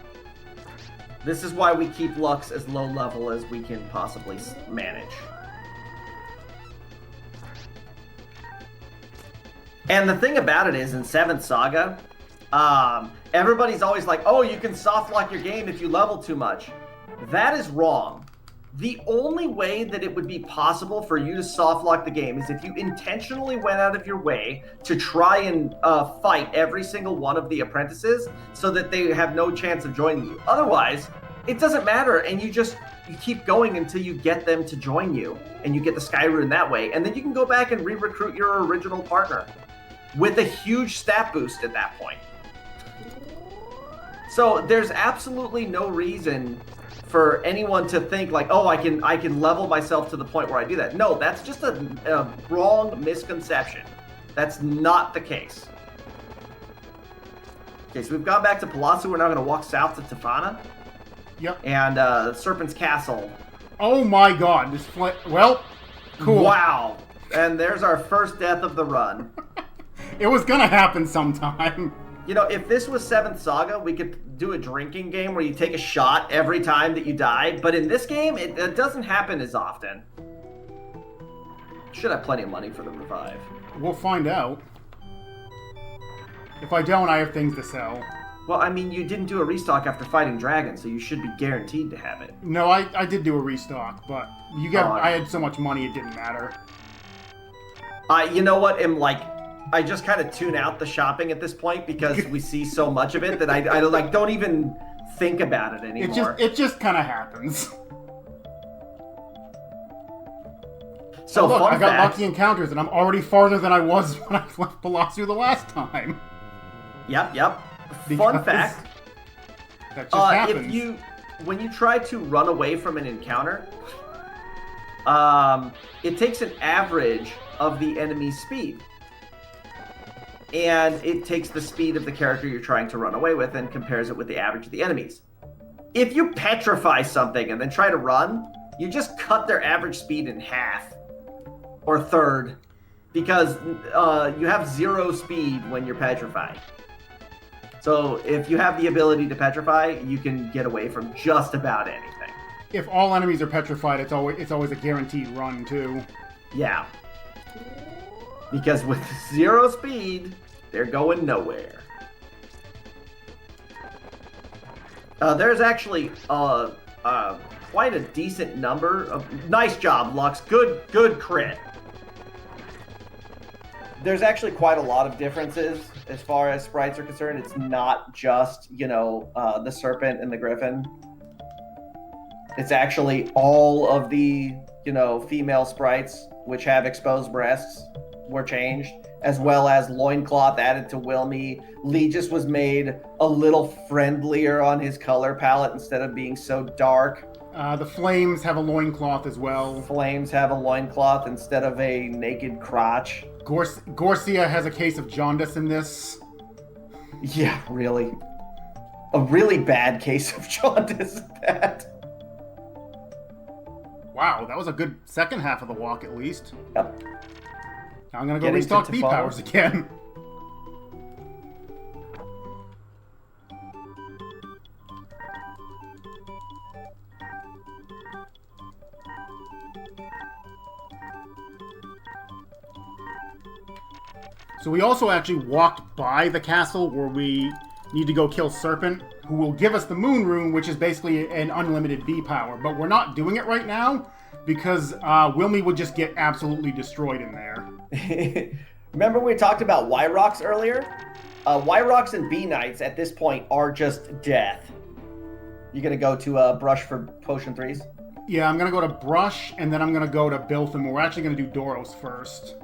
This is why we keep Lux as low level as we can possibly manage. And the thing about it is, in 7th Saga, everybody's always like, oh, you can soft lock your game if you level too much. That is wrong. The only way that it would be possible for you to soft lock the game is if you intentionally went out of your way to try and fight every single one of the apprentices so that they have no chance of joining you. Otherwise, it doesn't matter, and you keep going until you get them to join you, and you get the Sky Rune that way, and then you can go back and re-recruit your original partner with a huge stat boost at that point. So there's absolutely no reason for anyone to think like, oh, I can level myself to the point where I do that. No, that's just a wrong misconception. That's not the case. Okay, so we've gone back to Palazzo. We're now going to walk south to Tefana. Yep. And Serpent's Castle. Oh my god. Well, cool. Wow. And there's our first death of the run. It was going to happen sometime. You know, if this was 7th Saga, we could do a drinking game where you take a shot every time that you die. But in this game, it doesn't happen as often. Should have plenty of money for the revive. We'll find out. If I don't, I have things to sell. Well, I mean, you didn't do a restock after fighting dragons, so you should be guaranteed to have it. No, I did do a restock, but I had so much money it didn't matter. You know what? I just kind of tune out the shopping at this point because we see so much of it that I don't even think about it anymore. It just kind of happens. So look, fun I got fact, lucky encounters, and I'm already farther than I was when I left Palazzo the last time. Yep. Fun fact. That just happens. When you try to run away from an encounter, it takes an average of the enemy's speed. And it takes the speed of the character you're trying to run away with and compares it with the average of the enemies. If you petrify something and then try to run, you just cut their average speed in half or a third because you have 0 speed when you're petrified. So if you have the ability to petrify, you can get away from just about anything. If all enemies are petrified, it's always a guaranteed run too. Yeah. Because with 0 speed, they're going nowhere. There's actually quite a decent number of... Nice job, Lux. Good crit. There's actually quite a lot of differences as far as sprites are concerned. It's not just, the serpent and the griffin. It's actually all of the, female sprites which have exposed breasts were changed, as well as loincloth added to Wilmy. Legis was made a little friendlier on his color palette instead of being so dark. The Flames have a loincloth as well. Flames have a loincloth instead of a naked crotch. Gorcia has a case of jaundice in this. Yeah, really. A really bad case of jaundice at that. Wow, that was a good second half of the walk at least. Yep. Now I'm gonna go restock B powers again. So we also actually walked by the castle where we need to go kill Serpent, who will give us the Moon Rune, which is basically an unlimited B power. But we're not doing it right now because Wilmy would just get absolutely destroyed in there. Remember we talked about Y-Rocks earlier? Y-Rocks and B-Knights at this point are just death. You gonna go to Brush for Potion 3s? Yeah, I'm gonna go to Brush, and then I'm gonna go to Biltham. We're actually gonna do Doros first.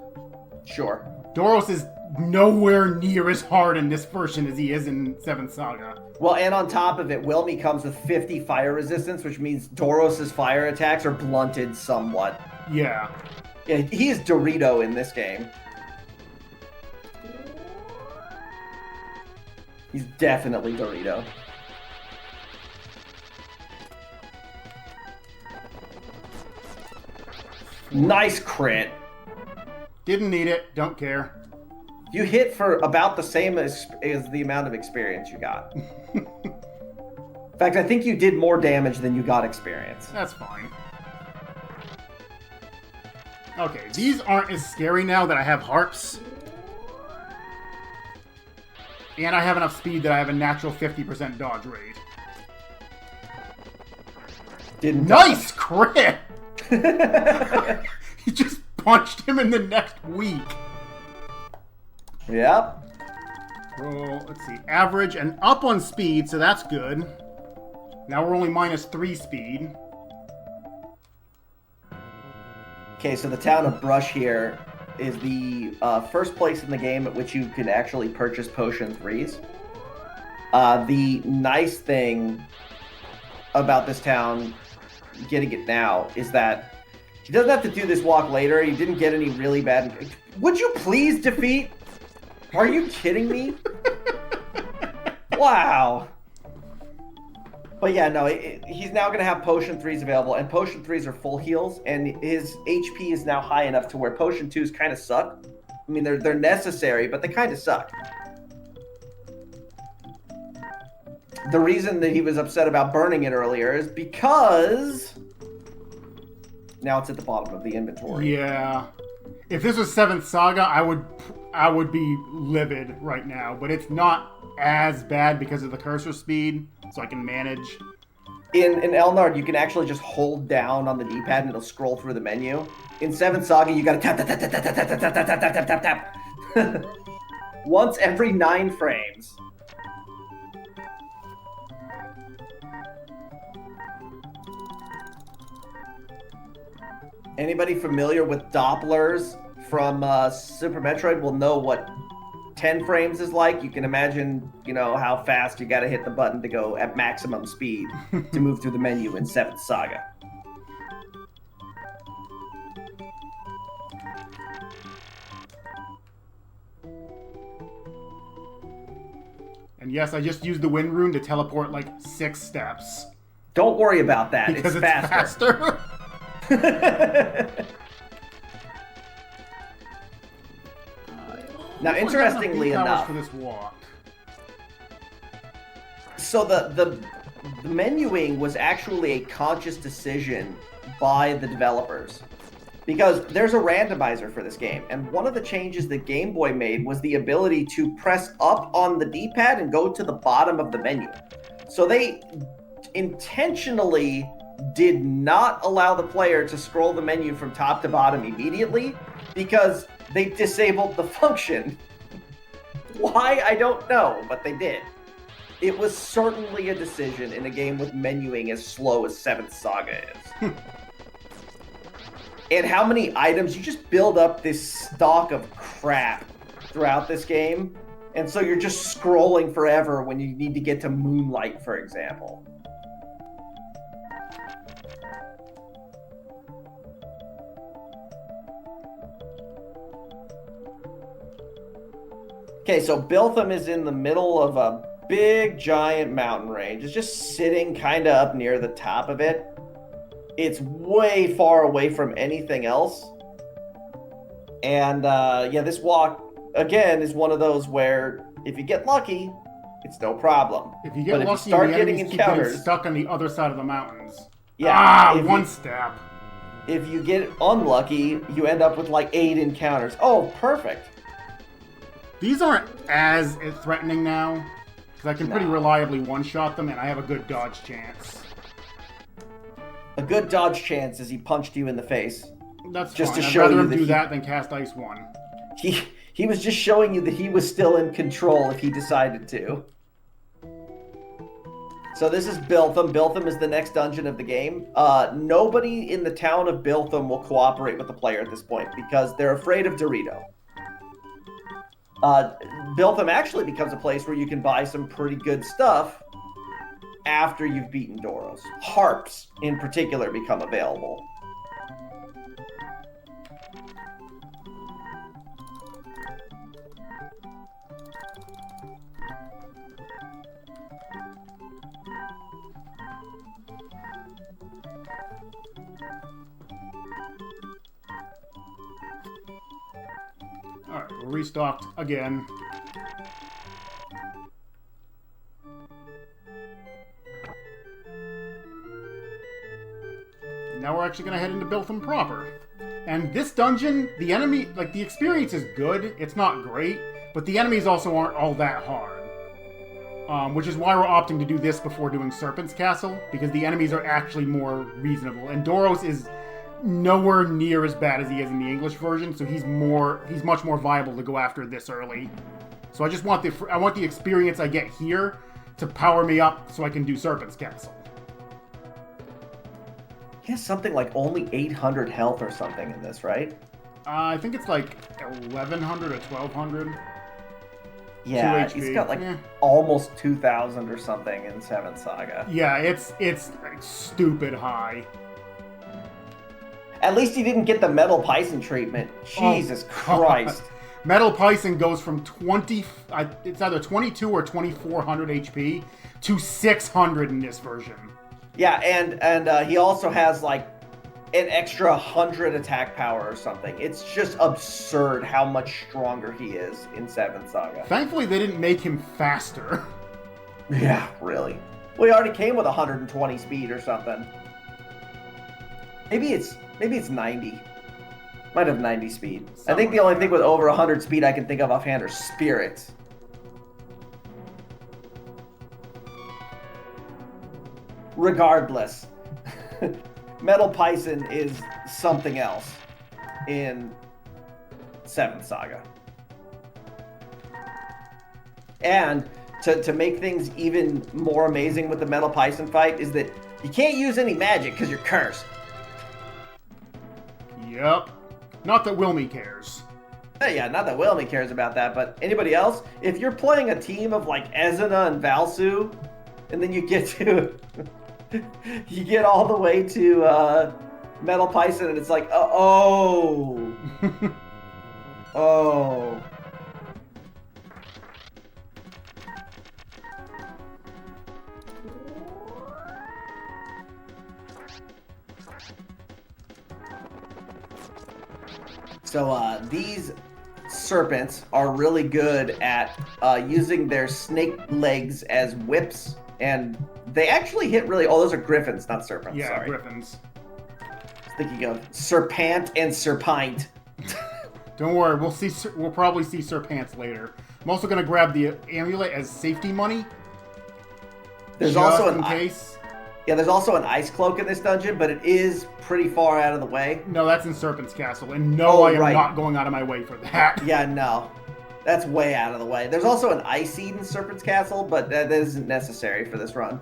Sure. Doros is nowhere near as hard in this version as he is in 7th Saga. Well, and on top of it, Wilmy comes with 50 fire resistance, which means Doros' fire attacks are blunted somewhat. Yeah. Yeah, he is Dorito in this game. He's definitely Dorito. Nice crit. Didn't need it. Don't care. You hit for about the same as the amount of experience you got. In fact, I think you did more damage than you got experience. That's fine. Okay, these aren't as scary now that I have harps. And I have enough speed that I have a natural 50% dodge rate. Didn't Nice crit! He just punched him in the next week. Yep. Roll, let's see, average and up on speed, so that's good. Now we're only -3 speed. Okay, so the town of Brush here is the first place in the game at which you can actually purchase potion 3s. The nice thing about this town, getting it now, is that he doesn't have to do this walk later. He didn't get any really bad... Would you please defeat? Are you kidding me? Wow. But yeah, no, he's now going to have potion 3s available, and potion 3s are full heals, and his HP is now high enough to where potion 2s kind of suck. I mean, they're necessary, but they kind of suck. The reason that he was upset about burning it earlier is because now it's at the bottom of the inventory. Yeah. If this was 7th Saga, I would be livid right now, but it's not as bad because of the cursor speed, so I can manage. In Elnard, you can actually just hold down on the D-pad and it'll scroll through the menu. In 7th Saga, you gotta tap, tap, tap, tap, tap, tap, tap, tap, tap, tap, tap, tap, tap. Once every 9 frames. Anybody familiar with Dopplers from Super Metroid will know what 10 frames is like. You can imagine, how fast you gotta hit the button to go at maximum speed to move through the menu in 7th Saga. And yes, I just used the wind rune to teleport like 6 steps. Don't worry about that. Because it's faster. Now, interestingly enough, for this walk. So the menuing was actually a conscious decision by the developers, because there's a randomizer for this game, and one of the changes that Game Boy made was the ability to press up on the D-pad and go to the bottom of the menu. So they intentionally did not allow the player to scroll the menu from top to bottom immediately, because they disabled the function. Why, I don't know, but they did. It was certainly a decision in a game with menuing as slow as 7th Saga is. And how many items, you just build up this stock of crap throughout this game, and so you're just scrolling forever when you need to get to Moonlight, for example. Okay, so Biltham is in the middle of a big, giant mountain range. It's just sitting kind of up near the top of it. It's way far away from anything else. And, yeah, this walk, again, is one of those where if you get lucky, it's no problem. If you get lucky, if you start the getting enemies encounters, keep stuck on the other side of the mountains. Yeah, one step. If you get unlucky, you end up with like 8 encounters. Oh, perfect. These aren't as threatening now, because I can pretty reliably one-shot them, and I have a good dodge chance. A good dodge chance is he punched you in the face. That's just fine. to I'd show rather you him that do that than cast Ice 1. He was just showing you that he was still in control if he decided to. So this is Biltham. Biltham is the next dungeon of the game. Nobody in the town of Biltham will cooperate with the player at this point because they're afraid of Dorito. Biltham actually becomes a place where you can buy some pretty good stuff after you've beaten Doros. Harps, in particular, become available. Alright, we're restocked again. And now we're actually going to head into Biltham proper. And this dungeon, the enemy, like, the experience is good. It's not great, but the enemies also aren't all that hard. which is why we're opting to do this before doing Serpent's Castle, because the enemies are actually more reasonable. And Doros is nowhere near as bad as he is in the English version, so he's much more viable to go after this early. So I just want the experience I get here to power me up so I can do Serpent's Castle. He has something like only 800 health or something in this, right? I think it's like 1100 or 1200. Yeah, he's got like almost 2,000 or something in 7th Saga. Yeah, it's like stupid high. At least he didn't get the Metal Python treatment. Jesus Christ. Metal Python goes from it's either 22 or 2400 HP to 600 in this version. Yeah, and he also has like an extra 100 attack power or something. It's just absurd how much stronger he is in 7th Saga. Thankfully, they didn't make him faster. Yeah, really. Well, he already came with 120 speed or something. Maybe it's 90. Might have 90 speed. I think the only thing with over 100 speed I can think of offhand are spirits. Regardless, Metal Python is something else in 7th Saga. And to make things even more amazing with the Metal Python fight is that you can't use any magic because you're cursed. Yep. Not that Wilmy cares. Yeah, not that Wilmy cares about that, but anybody else? If you're playing a team of like Ezina and Valsu, and then you get to... you get all the way to Metal Python, and it's like, oh. So these serpents are really good at using their snake legs as whips, and they actually hit really... Oh, those are griffins, not serpents. Yeah, sorry. griffins. I was thinking of serpent and serpint. Don't worry, we'll probably see serpents later. I'm also going to grab the amulet as safety money. There's also in case. Yeah, there's also an ice cloak in this dungeon, but it is pretty far out of the way. No, that's in Serpent's Castle, and I am not going out of my way for that. Yeah, no. That's way out of the way. There's also an ice seed in Serpent's Castle, but that isn't necessary for this run.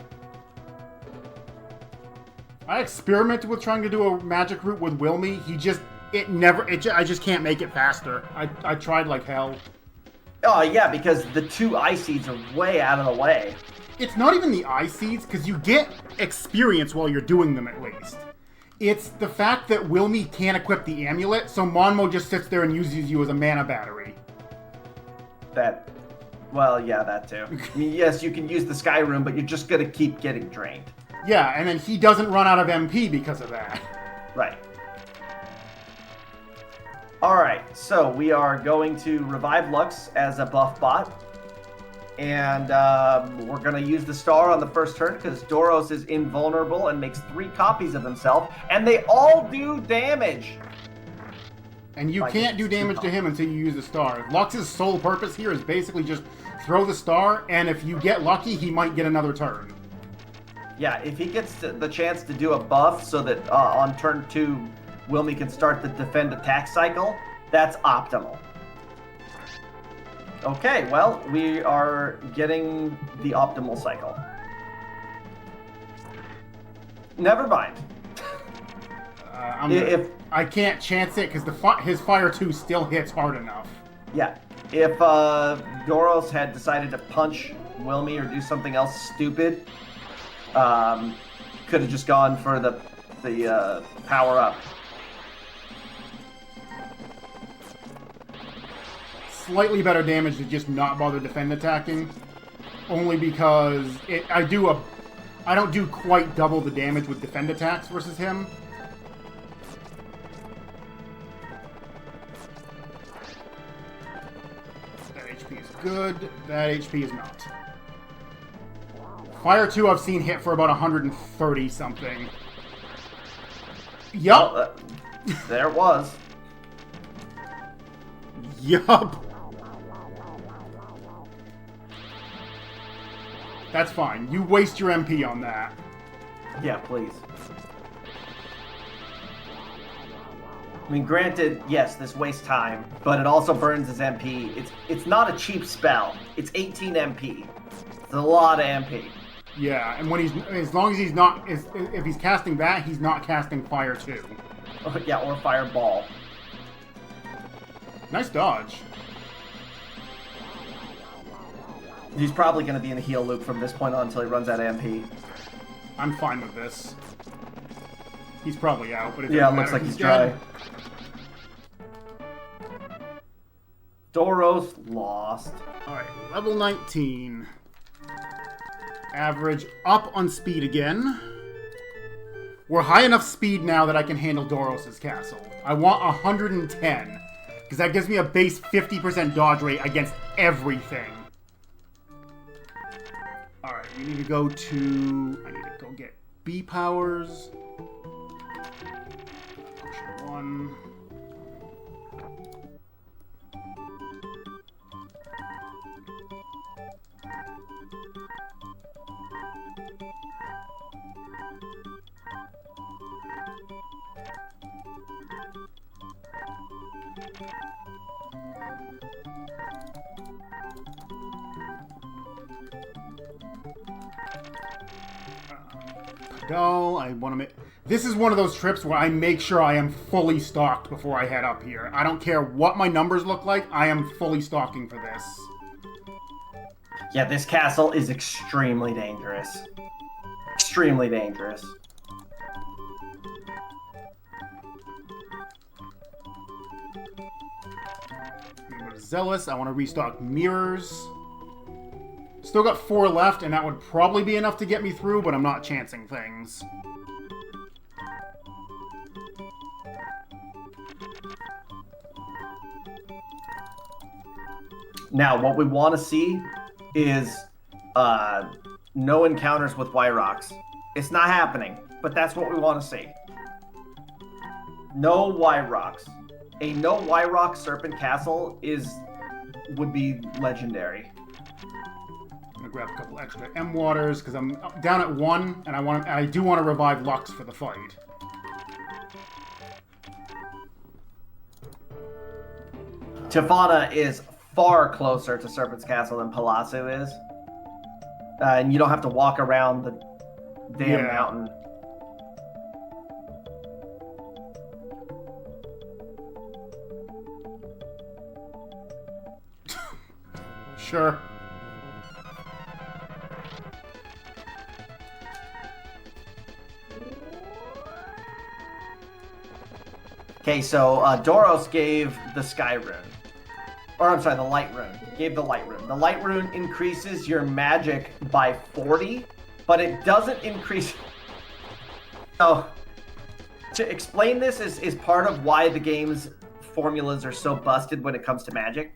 I experimented with trying to do a magic route with Wilmy. I just can't make it faster. I tried like hell. Oh, yeah, because the 2 ice seeds are way out of the way. It's not even the ice seeds, because you get experience while you're doing them, at least. It's the fact that Wilmy can't equip the amulet, so Monmo just sits there and uses you as a mana battery. Well, yeah, that too. I mean, yes, you can use the Sky Room, but you're just going to keep getting drained. Yeah, and then he doesn't run out of MP because of that. Right. Alright, so we are going to revive Lux as a buff bot. And we're going to use the star on the first turn because Doros is invulnerable and makes 3 copies of himself. And they all do damage. And you can't do damage to him until you use the star. Lux's sole purpose here is basically just throw the star, and if you get lucky, he might get another turn. Yeah, if he gets the chance to do a buff so that on turn 2, Wilmy can start the defend attack cycle, that's optimal. Okay, well, we are getting the optimal cycle. Never mind. I can't chance it because his Fire 2 still hits hard enough. Yeah, if Doros had decided to punch Wilmy or do something else stupid, could have just gone for the power up. Slightly better damage to just not bother defend attacking, only because I don't do quite double the damage with defend attacks versus him. That HP is good. That HP is not. Fire 2 I've seen hit for about 130 something. Yup. Well, there it was. Yup. That's fine. You waste your MP on that. Yeah, please. I mean, granted, yes, this wastes time, but it also burns his MP. It's not a cheap spell. It's 18 MP. It's a lot of MP. Yeah, and when as long as he's not, if he's casting that, he's not casting fire too. Yeah, or fireball. Nice dodge. He's probably going to be in a heal loop from this point on until he runs out of MP. I'm fine with this. He's probably out, but yeah, it looks like he's dry. Doros lost. Alright, level 19. Average up on speed again. We're high enough speed now that I can handle Doros' castle. I want 110, because that gives me a base 50% dodge rate against everything. Alright, we need to go to... I need to go get B powers. Potion 1. I want to make... This is one of those trips where I make sure I am fully stocked before I head up here. I don't care what my numbers look like, I am fully stocking for this. Yeah, this castle is extremely dangerous. Extremely dangerous. Zealous, I want to restock mirrors. Still got 4 left, and that would probably be enough to get me through, but I'm not chancing things. Now, what we want to see is no encounters with Wyrox. It's not happening, but that's what we want to see. No Wyrox. A no Wyrox Serpent Castle would be legendary. I'm gonna grab a couple extra M waters because I'm down at 1, and I do want to revive Lux for the fight. Tefana is far closer to Serpent's Castle than Palazzo is, and you don't have to walk around the damn mountain. Sure. Okay, so Doros gave the Sky Rune. Or, I'm sorry, the Light Rune. Gave the Light Rune. The Light Rune increases your magic by 40, but it doesn't increase... So, to explain this is part of why the game's formulas are so busted when it comes to magic.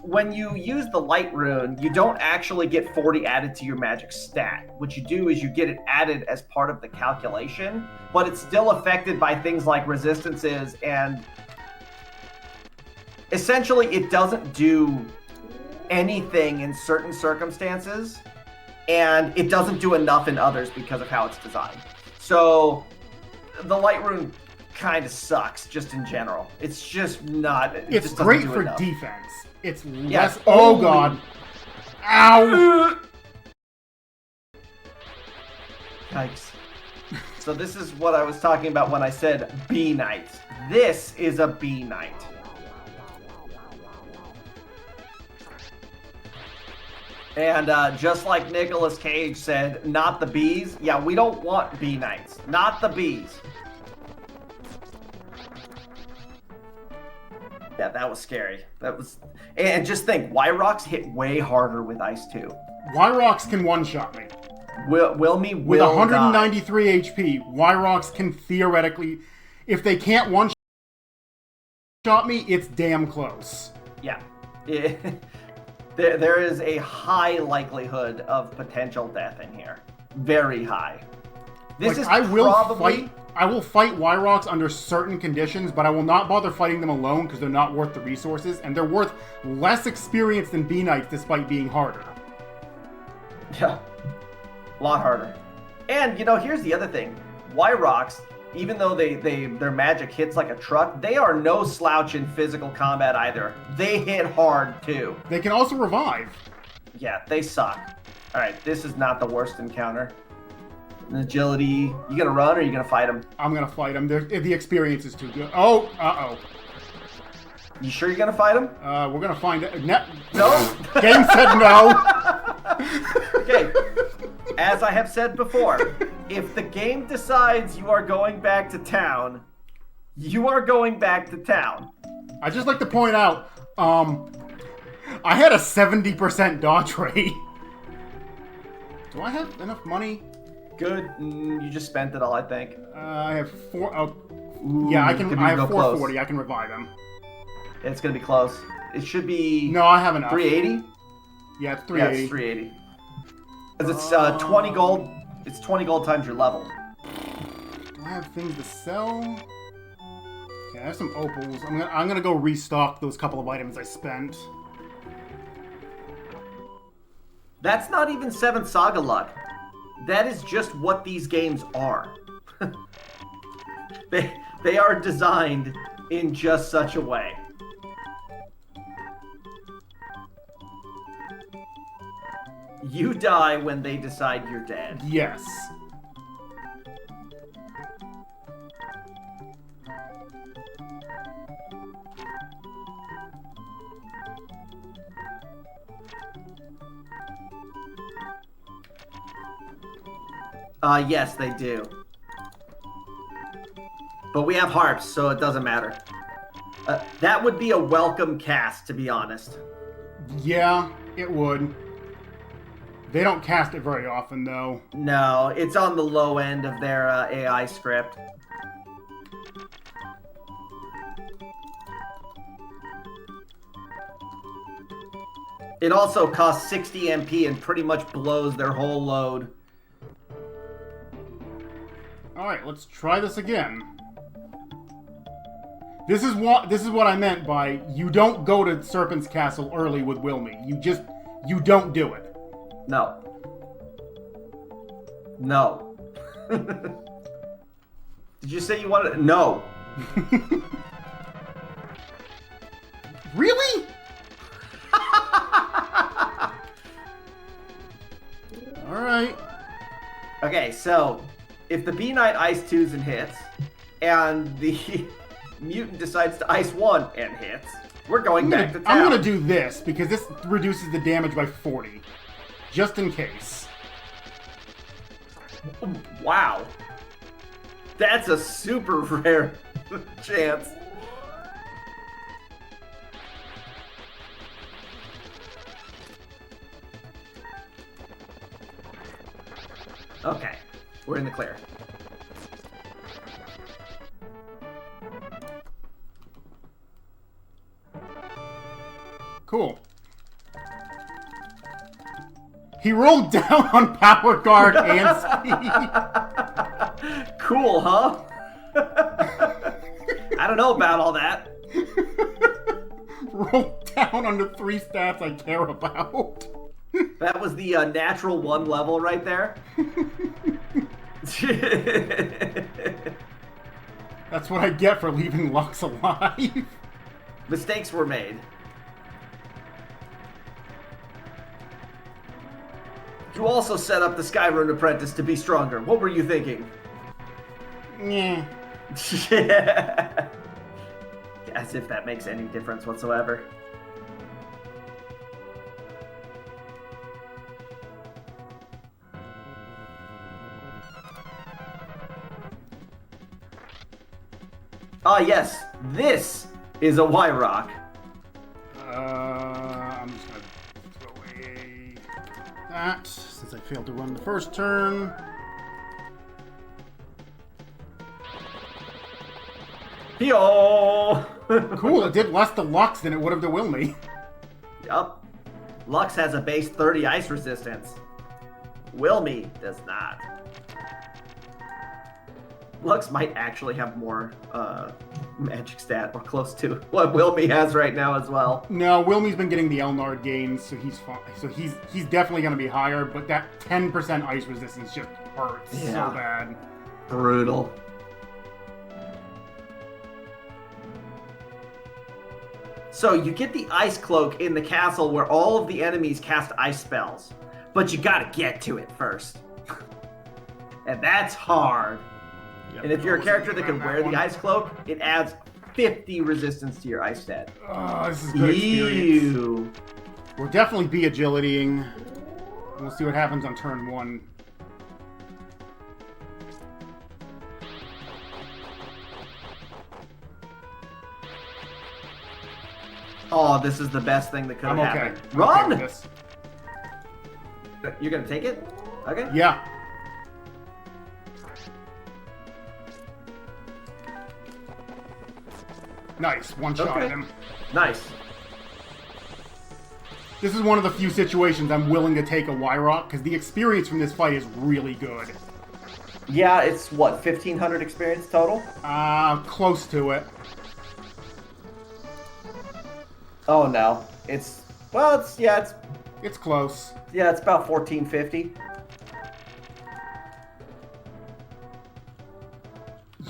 When you use the Light Rune, you don't actually get 40 added to your magic stat. What you do is you get it added as part of the calculation, but it's still affected by things like resistances, and essentially it doesn't do anything in certain circumstances, and it doesn't do enough in others because of how it's designed. So the Light Rune kind of sucks just in general. It's just not... It's great for defense. It's less... Yes. Oh, God. Ow! Yikes. So this is what I was talking about when I said B Knight. This is a B Knight. And just like Nicolas Cage said, not the bees. Yeah, we don't want B Knights. Not the bees. Yeah, that was scary. That was... And just think, Wyrox hit way harder with Ice too. Wyrox can one-shot me. Wilmy will with 193 HP, Wyrox can theoretically... If they can't one-shot me, it's damn close. Yeah. There is a high likelihood of potential death in here. Very high. This is I will probably... fight Wyrox under certain conditions, but I will not bother fighting them alone because they're not worth the resources, and they're worth less experience than B Knights despite being harder. Yeah, a lot harder. And, you know, here's the other thing. Y-Rocks, even though their magic hits like a truck, they are no slouch in physical combat either. They hit hard, too. They can also revive. Yeah, they suck. All right, this is not the worst encounter. Agility. You gonna run or you gonna fight him? I'm gonna fight him. The experience is too good. Oh, uh-oh. You sure you're gonna fight him? We're gonna find it. No. Game said no. Okay. As I have said before, if the game decides you are going back to town, you are going back to town. I just like to point out, I had a 70% dodge rate. Do I have enough money? Good. You just spent it all, I think. I have 4. Oh, Ooh, yeah, I can. I have 440. Close. I can revive him. It's gonna be close. It should be. No, I have enough. 380. Yeah, it's 380. Yeah, it's 380. Because it's 20 gold. It's 20 gold times your level. Do I have things to sell? Okay, I have some opals. I'm gonna go restock those couple of items I spent. That's not even 7th Saga luck. That is just what these games are. They are designed in just such a way. You die when they decide you're dead. Yes. Yes, they do. But we have harps, so it doesn't matter. That would be a welcome cast, to be honest. Yeah, it would. They don't cast it very often, though. No, it's on the low end of their AI script. It also costs 60 MP and pretty much blows their whole load. Alright, let's try this again. This is what I meant by you don't go to Serpent's Castle early with Wilmy. You don't do it. No. No. Did you say you wanted? No. Really? Alright. Okay, so if the B-Knight ice 2s and hits, and the mutant decides to ice 1 and hits, we're going back to town. I'm gonna do this, because this reduces the damage by 40. Just in case. Wow. That's a super rare chance. Okay, we're in the clear. Cool. He rolled down on power guard and speed. Cool, huh? I don't know about all that. Rolled down on the 3 stats I care about. That was the natural 1 level right there. That's what I get for leaving Lux alive. Mistakes were made. You also set up the Skyrune Apprentice to be stronger. What were you thinking? Yeah. As if that makes any difference whatsoever. Ah, yes. This is a Y-Rock. I'm just gonna throw away that, since I failed to run the first turn. Yo! Cool, it did less to Lux than it would have to Wilmy. Yup. Lux has a base 30 ice resistance. Wilmy does not. Lux might actually have more magic stat or close to what Wilmy has right now as well. No, Wilmy's been getting the Elnard gains, so he's fine. So he's definitely going to be higher, but that 10% ice resistance just hurts so bad. Brutal. So you get the ice cloak in the castle where all of the enemies cast ice spells, but you gotta get to it first. And that's hard. Yep, and if you're a character that can wear the ice cloak, it adds 50 resistance to your ice stat. Oh, this is good experience. We'll definitely be agilitying. We'll see what happens on turn 1. Oh, this is the best thing that could have happened. Okay. Run! Okay with this. You're gonna take it? Okay. Yeah. Nice. One shot at him. Nice. This is one of the few situations I'm willing to take a Y-Rock, because the experience from this fight is really good. Yeah, it's what, 1,500 experience total? Close to it. Oh no. It's close. Yeah, it's about 1,450.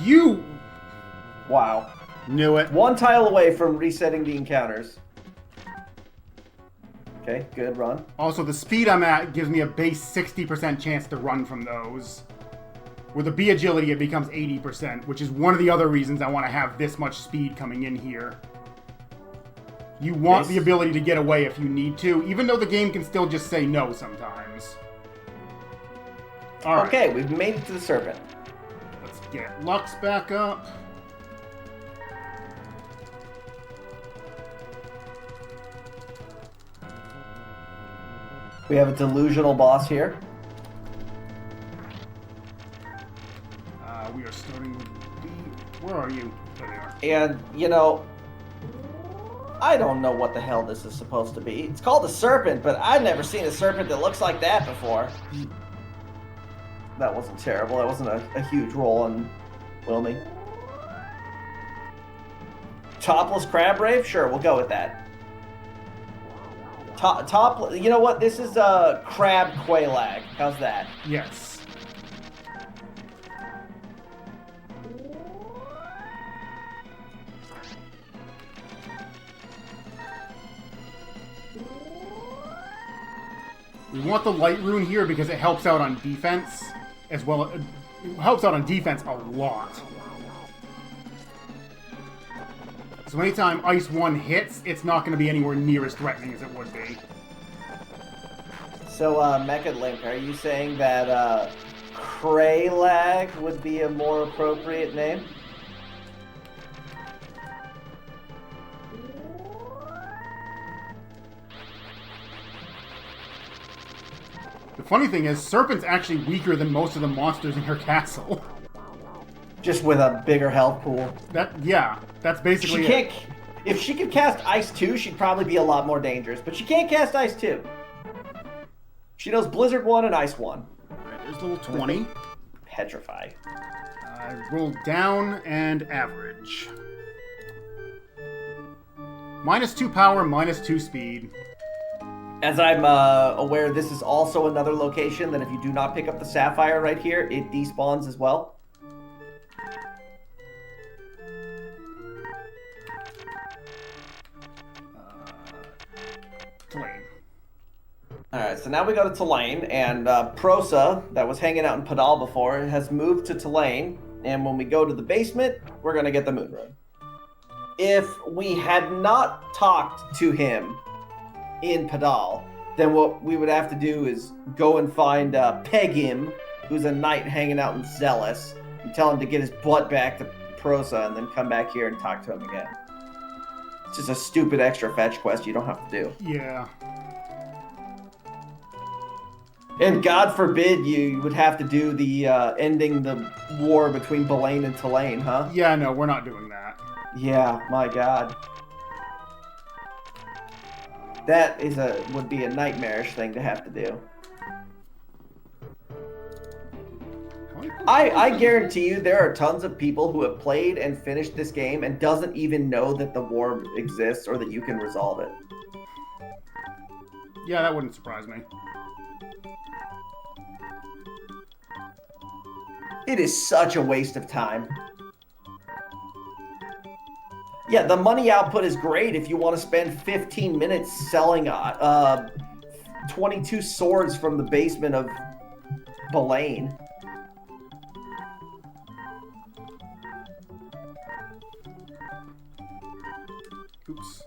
You... Wow. Knew it. One tile away from resetting the encounters. Okay, good run. Also, the speed I'm at gives me a base 60% chance to run from those. With the B agility, it becomes 80%, which is one of the other reasons I want to have this much speed coming in here. You want the ability to get away if you need to, even though the game can still just say no sometimes. All right. Okay, we've made it to the serpent. Let's get Lux back up. We have a delusional boss here. We are starting with B. Where are you? There they are. And, you know, I don't know what the hell this is supposed to be. It's called a serpent, but I've never seen a serpent that looks like that before. That wasn't terrible. That wasn't a huge roll on Wilmy. Topless crab rave? Sure, we'll go with that. You know what? This is crab quailag. How's that? Yes. We want the light rune here because it helps out on defense as well. It helps out on defense a lot. So anytime Ice 1 hits, it's not going to be anywhere near as threatening as it would be. So, Mecha Link, are you saying that Craylag would be a more appropriate name? The funny thing is, Serpent's actually weaker than most of the monsters in her castle. Just with a bigger health pool. That's basically it. If she could cast Ice 2, she'd probably be a lot more dangerous, but she can't cast Ice 2. She knows Blizzard 1 and Ice 1. Alright, there's level 20. Petrify. I rolled down and average. -2 power, -2 speed. As I'm aware, this is also another location that if you do not pick up the Sapphire right here, it despawns as well. Tulane. Alright, so now we go to Tulane, and Prosa, that was hanging out in Padal before, has moved to Tulane, and when we go to the basement, we're going to get the Moon Rune. If we had not talked to him in Padal, then what we would have to do is go and find Pegim, who's a knight hanging out in Zealous, and tell him to get his butt back to Prosa, and then come back here and talk to him again. It's just a stupid extra fetch quest you don't have to do. Yeah. And God forbid you would have to do the ending the war between Belaine and Tulane, huh? Yeah, no, we're not doing that. Yeah, my God. That is would be a nightmarish thing to have to do. How many I guarantee you there are tons of people who have played and finished this game and doesn't even know that the war exists or that you can resolve it. Yeah, that wouldn't surprise me. It is such a waste of time. Yeah, the money output is great if you want to spend 15 minutes selling 22 swords from the basement of Belaine. Oops.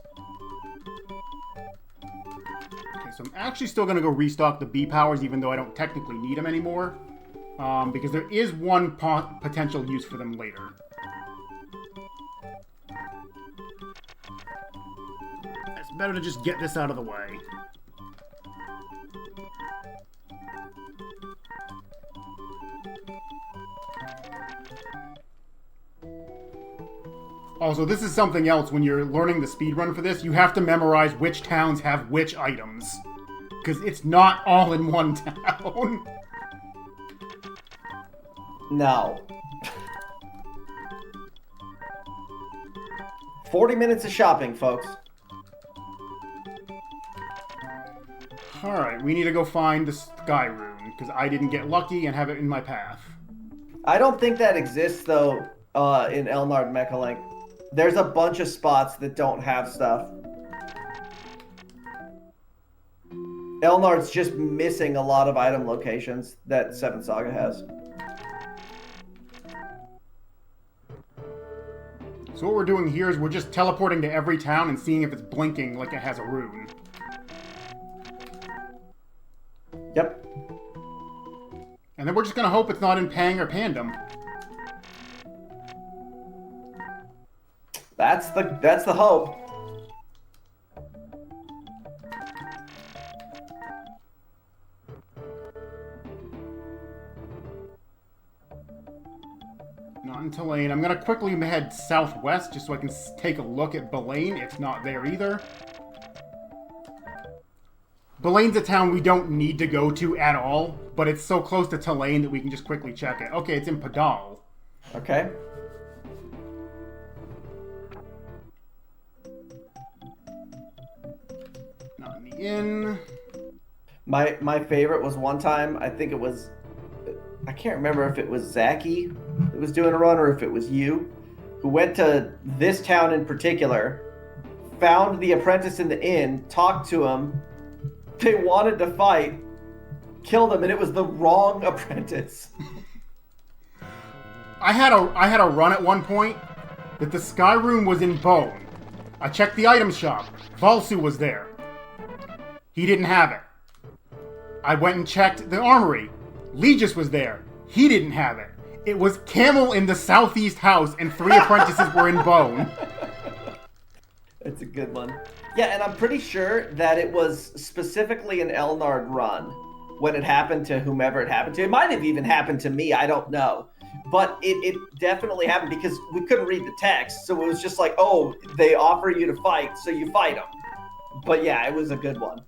Okay, so I'm actually still going to go restock the B powers, even though I don't technically need them anymore. Because there is one potential use for them later. It's better to just get this out of the way. Also, this is something else when you're learning the speedrun for this. You have to memorize which towns have which items. Because it's not all in one town. No. 40 minutes of shopping, folks. Alright, we need to go find the Sky Rune, because I didn't get lucky and have it in my path. I don't think that exists, though, in Elnard Mechalink. There's a bunch of spots that don't have stuff. Elnard's just missing a lot of item locations that 7th Saga has. So what we're doing here is we're just teleporting to every town and seeing if it's blinking like it has a rune. Yep. And then we're just going to hope it's not in Pang or Pandem. That's the hope. Not in Tulane. I'm going to quickly head southwest just so I can take a look at Belaine. It's not there either. Belaine's a town we don't need to go to at all, but it's so close to Tulane that we can just quickly check it. Okay, it's in Padal. Okay. Not in the inn. My favorite was one time, I think it was, I can't remember if it was Zachy that was doing a run or if it was you, who went to this town in particular, found the apprentice in the inn, talked to him, they wanted to fight, killed him, and it was the wrong apprentice. I had a run at one point that the Sky Rune was in Bone. I checked the item shop. Valsu was there. He didn't have it. I went and checked the armory. Legis was there. He didn't have it. It was Camel in the southeast house, and 3 apprentices were in Bone. It's a good one. Yeah, and I'm pretty sure that it was specifically an Elnard run when it happened to whomever it happened to. It might have even happened to me, I don't know. But it definitely happened because we couldn't read the text, so it was just like, oh, they offer you to fight, so you fight them. But yeah, it was a good one.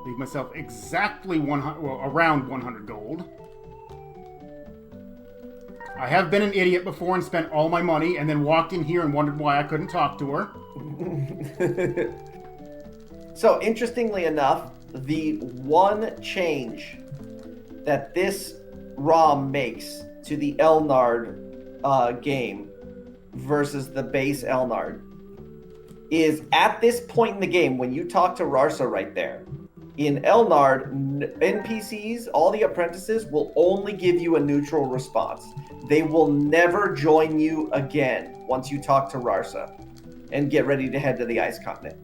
Leave myself exactly 100, well, around 100 gold. I have been an idiot before and spent all my money and then walked in here and wondered why I couldn't talk to her. So, interestingly enough, the one change that this ROM makes to the Elnard game versus the base Elnard is at this point in the game, when you talk to Rarsa right there, in Elnard, NPCs, all the apprentices, will only give you a neutral response. They will never join you again once you talk to Rarsa and get ready to head to the Ice Continent.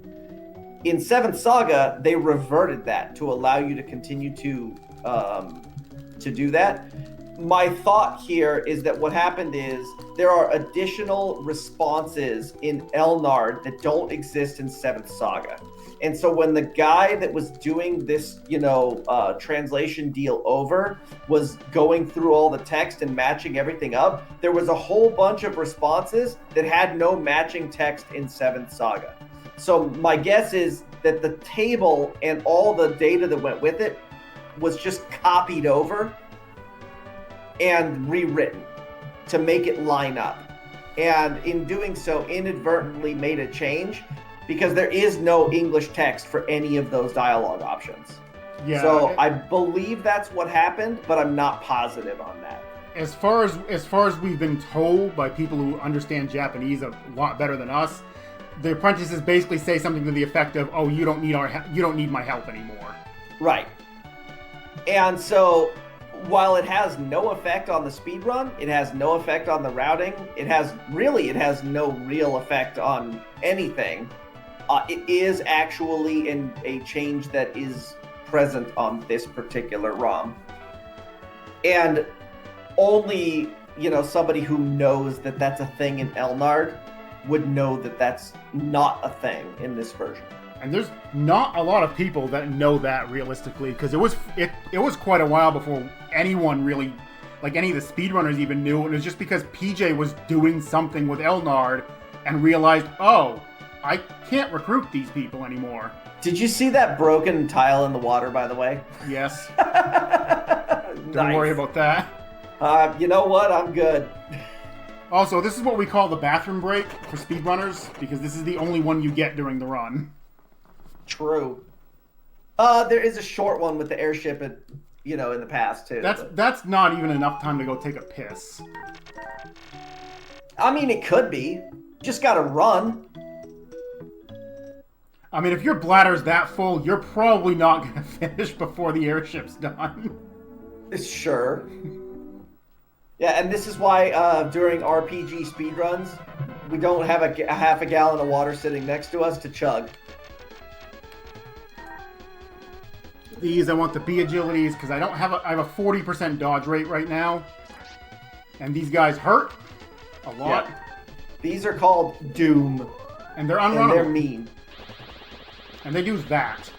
In 7th Saga, they reverted that to allow you to continue to do that. My thought here is that what happened is there are additional responses in Elnard that don't exist in 7th Saga. And so when the guy that was doing this, translation deal over was going through all the text and matching everything up, there was a whole bunch of responses that had no matching text in 7th Saga. So my guess is that the table and all the data that went with it was just copied over and rewritten to make it line up. And in doing so, inadvertently made a change because there is no English text for any of those dialogue options. Yeah. So I believe that's what happened, but I'm not positive on that. As far as we've been told by people who understand Japanese a lot better than us, the apprentices basically say something to the effect of, "Oh, you don't need my help anymore." Right. And so while it has no effect on the speedrun, it has no effect on the routing, it has no real effect on anything. It is actually a change that is present on this particular ROM. And only, somebody who knows that that's a thing in Elnard would know that that's not a thing in this version. And there's not a lot of people that know that realistically, because it was quite a while before anyone really, like any of the speedrunners even knew, and it was just because PJ was doing something with Elnard and realized, oh, I can't recruit these people anymore. Did you see that broken tile in the water, by the way? Yes. Don't Nice. worry about that. You know what? I'm good. Also, this is what we call the bathroom break for speedrunners, because this is the only one you get during the run. True. There is a short one with the airship in the past too. That's not even enough time to go take a piss. I mean, it could be. Just gotta run. I mean, if your bladder's that full, you're probably not gonna finish before the airship's done. Sure. Yeah, and this is why during RPG speedruns, we don't have a half a gallon of water sitting next to us to chug. These, I want the B agilities, because I have a 40% dodge rate right now. And these guys hurt a lot. Yeah. These are called Doom. And they're And unrunnable. they're mean. And they do that.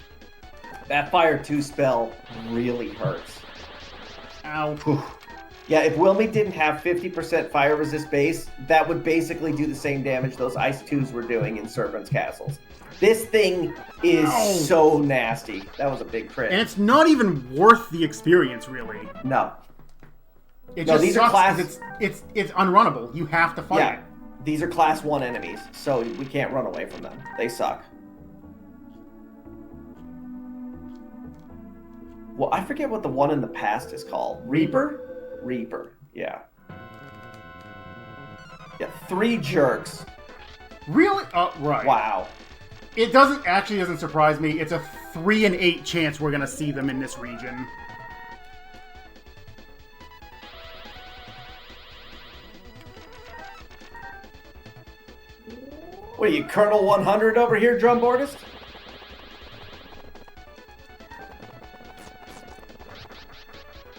That Fire 2 spell really hurts. Ow. Yeah, if Wilmy didn't have 50% fire resist base, that would basically do the same damage those Ice 2s were doing in Servant's Castles. This thing is so nasty. That was a big crit. And it's not even worth the experience, really. No. It No, just these are sucks class- 'cause it's unrunnable. You have to fight Yeah, it. these are class 1 enemies, so we can't run away from them. They suck. Well, I forget what the one in the past is called. Reaper? Reaper, yeah. Yeah, 3 jerks. Really? Oh, right. Wow. It doesn't surprise me. It's a 3 in 8 chance we're gonna see them in this region. What are you, Colonel 100 over here, drumboardist?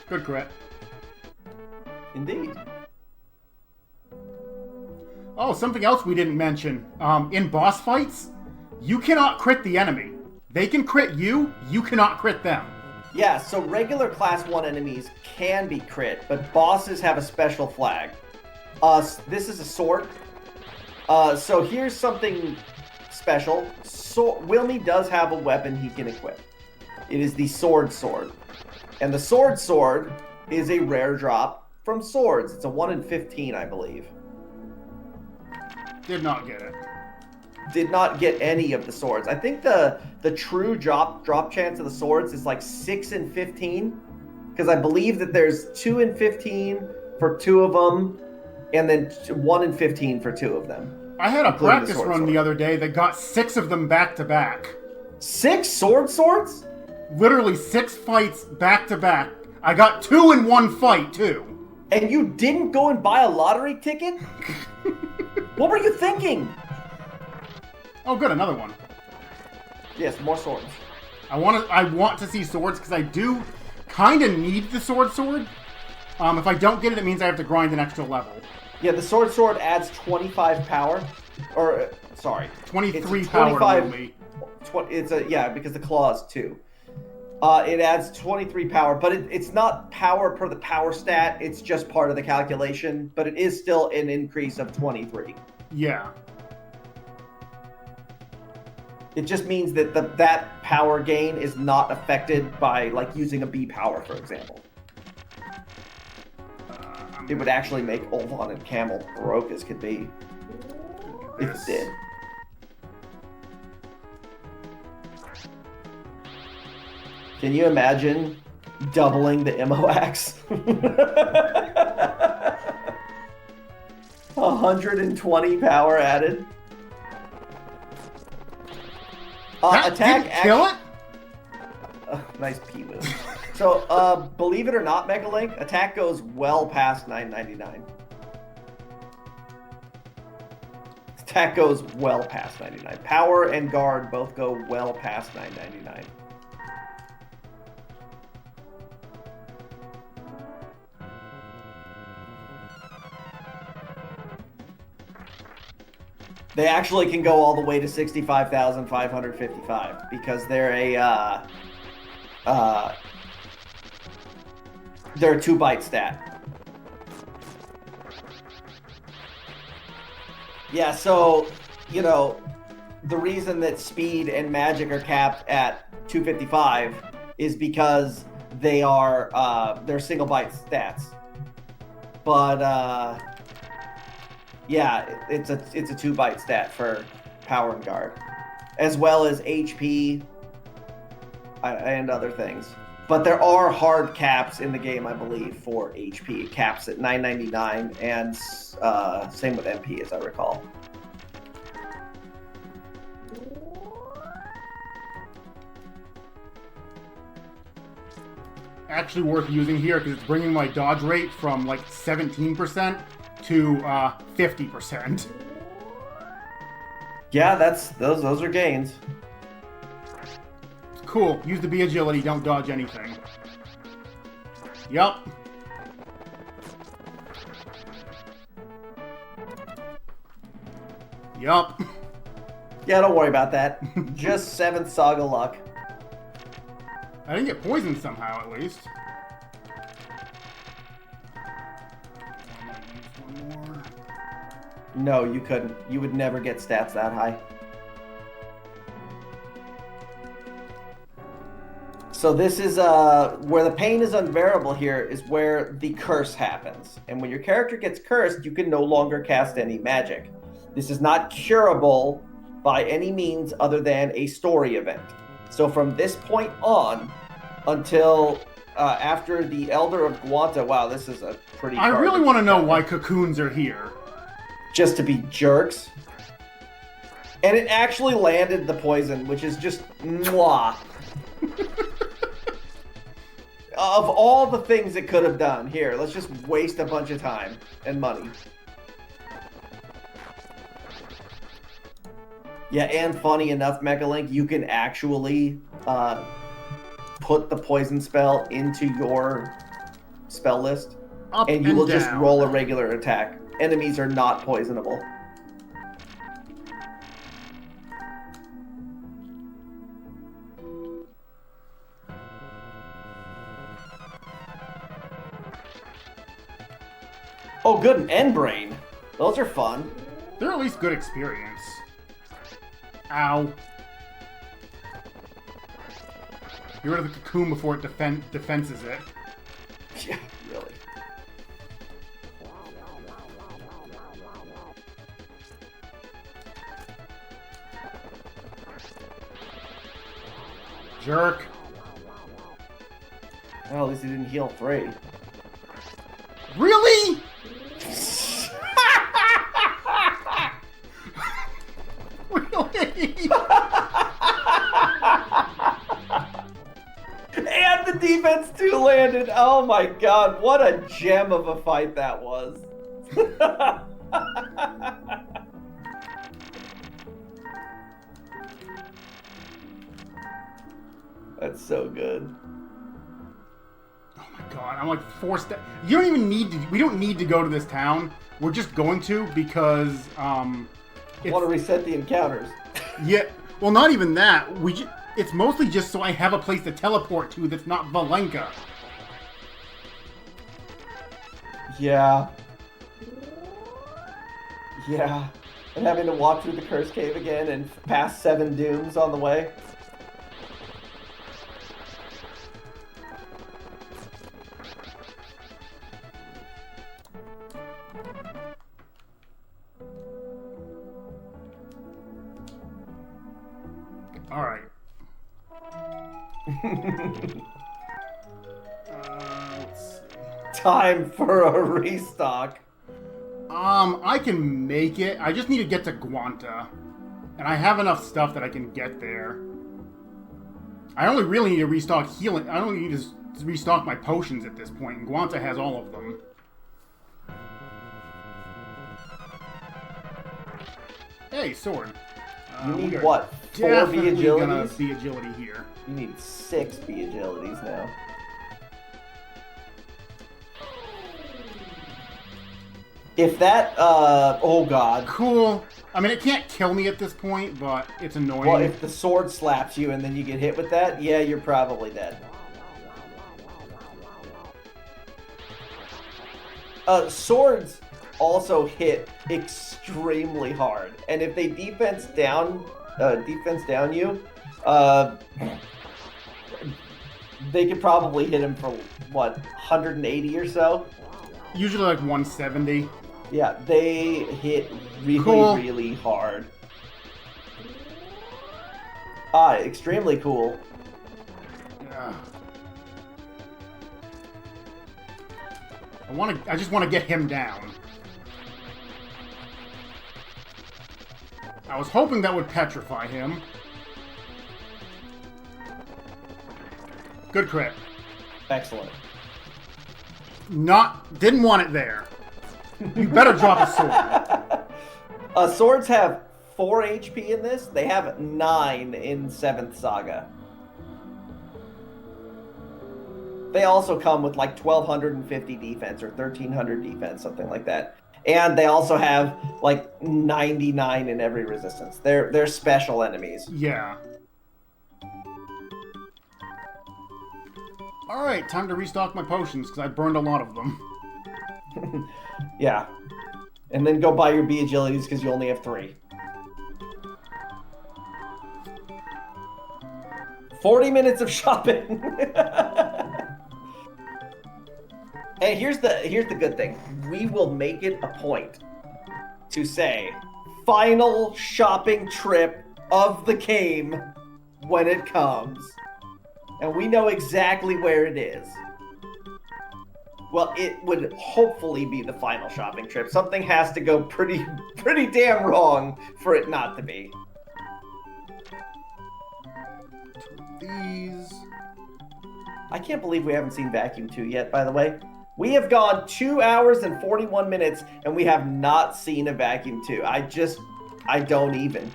Good crit. Indeed. Oh, something else we didn't mention. In boss fights, you cannot crit the enemy. They can crit you, you cannot crit them. Yeah, so regular class 1 enemies can be crit, but bosses have a special flag. This is a sword. So here's something special. Wilmy does have a weapon he can equip. It is the sword. And the sword is a rare drop from swords. It's a 1 in 15, I believe. Did not get it. Did not get any of the swords. I think the true drop chance of the swords is like 6 in 15. Because I believe that there's 2 in 15 for 2 of them, and then 1 in 15 for 2 of them. I had a including practice sword. run the other day that got 6 of them back to back. 6 swords? Literally 6 fights back to back. I got 2 in 1 fight, too. And you didn't go and buy a lottery ticket? What were you thinking? Oh, good, another one. Yes, more swords. I want to see swords because I do kind of need the sword. If I don't get it, it means I have to grind an extra level. Yeah, the sword adds 25 power. Or, sorry. 23 it's power 25, to me. Because the claws too. It adds 23 power, but it's not power per the power stat. It's just part of the calculation, but it is still an increase of 23. Yeah. It just means that that power gain is not affected by like using a B power, for example. It would actually make Olvon and Camel broke as could be. If it did. Can you imagine doubling the MOAX? 120 power added. Attack didn't kill it? Nice P move. So, believe it or not, Megalink, attack goes well past 999. Attack goes well past 99. Power and guard both go well past 999. They actually can go all the way to 65,555 because they're a 2-byte stat. Yeah, so, you know, the reason that speed and magic are capped at 255 is because they are they're single byte stats. But yeah, it's a 2-byte stat for power and guard, as well as HP and other things. But there are hard caps in the game, I believe, for HP. Caps at 999 and same with MP, as I recall. Actually worth using here because it's bringing my dodge rate from like 17% to 50%. Yeah, those are gains. Cool. Use the B agility, don't dodge anything. Yup. Yup. Yeah, don't worry about that. Just 7th Saga luck. I didn't get poisoned somehow, at least. One more. No, you couldn't. You would never get stats that high. So this is where the pain is unbearable here is where the curse happens. And when your character gets cursed, you can no longer cast any magic. This is not curable by any means other than a story event. So from this point on until after the Elder of Guanta, wow, this is a pretty... I really want to know why cocoons are here. Just to be jerks. And it actually landed the poison, which is just mwah. Of all the things it could have done, here, let's just waste a bunch of time and money. Yeah, and funny enough, Mechalink, you can actually put the poison spell into your spell list, Up and you will down. just roll a regular attack. Enemies are not poisonable. Oh, good, an end brain. Those are fun. They're at least good experience. Ow. Get rid of the cocoon before it defenses it. Yeah, really. Jerk. Well, at least he didn't heal 3. Really? Really? And the defense 2 landed. Oh my god, what a gem of a fight that was. That's so good. Oh my god, I'm like forced to... You don't even need to... We don't need to go to this town. We're just going to because, I want to reset the encounters. Yeah, well, not even that. It's mostly just so I have a place to teleport to that's not Valenka. Yeah. Yeah. And having to walk through the curse cave again and pass 7 dooms on the way. All right. Let's see. Time for a restock. I can make it. I just need to get to Guanta. And I have enough stuff that I can get there. I only really need to restock healing. I only need to restock my potions at this point, and Guanta has all of them. Hey, sword. You need what? 4 B agilities? Gonna be agility here. You need 6 B agilities now. If that, oh god. Cool. I mean, it can't kill me at this point, but it's annoying. Well, if the sword slaps you and then you get hit with that, yeah, you're probably dead. Swords also hit extremely hard, and if they defense down you, they could probably hit him for what, 180 or so. Usually like 170. Yeah, they hit really, cool. really hard. Extremely cool. Yeah. I just want to get him down. I was hoping that would petrify him. Good crit. Excellent. Didn't want it there. You better drop a sword. Swords have 4 HP in this. They have 9 in 7th Saga. They also come with like 1250 defense or 1300 defense, something like that. And they also have like 99 in every resistance. They're special enemies. Yeah. Alright, time to restock my potions, because I burned a lot of them. Yeah. And then go buy your B agilities, because you only have 3. 40 minutes of shopping! Hey, here's the good thing. We will make it a point to say, final shopping trip of the game when it comes. And we know exactly where it is. Well, it would hopefully be the final shopping trip. Something has to go pretty damn wrong for it not to be. These. I can't believe we haven't seen Vacuum 2 yet, by the way. We have gone 2 hours and 41 minutes, and we have not seen a Vacuum 2. I don't even.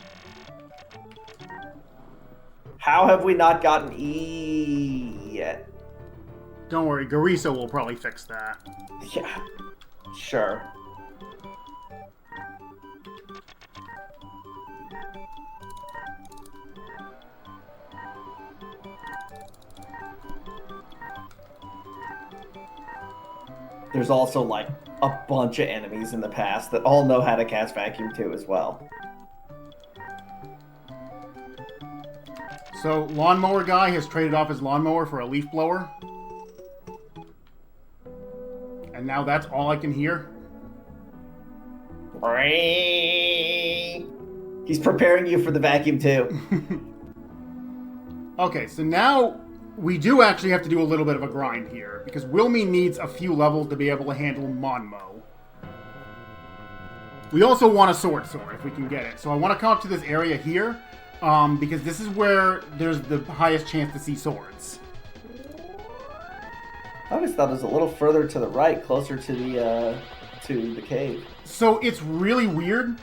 How have we not gotten E yet? Don't worry, Gariso will probably fix that. Yeah, sure. There's also like a bunch of enemies in the past that all know how to cast Vacuum 2 as well. So, lawnmower guy has traded off his lawnmower for a leaf blower. And now that's all I can hear. He's preparing you for the Vacuum 2. Okay, so now we do actually have to do a little bit of a grind here, because Wilmy needs a few levels to be able to handle Monmo. We also want a sword if we can get it. So I want to come up to this area here, because this is where there's the highest chance to see swords. I always thought it was a little further to the right, closer to the cave. So it's really weird.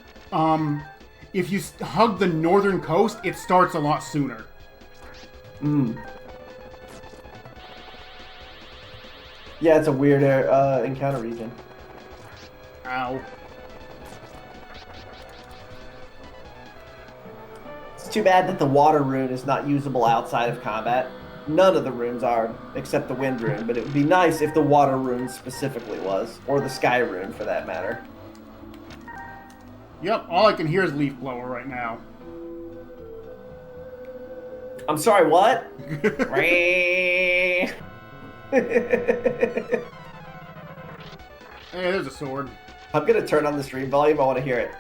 If you hug the northern coast, it starts a lot sooner. Yeah, it's a weird encounter region. Ow. It's too bad that the water rune is not usable outside of combat. None of the runes are, except the wind rune, but it would be nice if the water rune specifically was, or the sky rune for that matter. Yep, all I can hear is leaf blower right now. I'm sorry, what? Hey, Hey, there's a sword. I'm gonna turn on the stream volume. I want to hear it.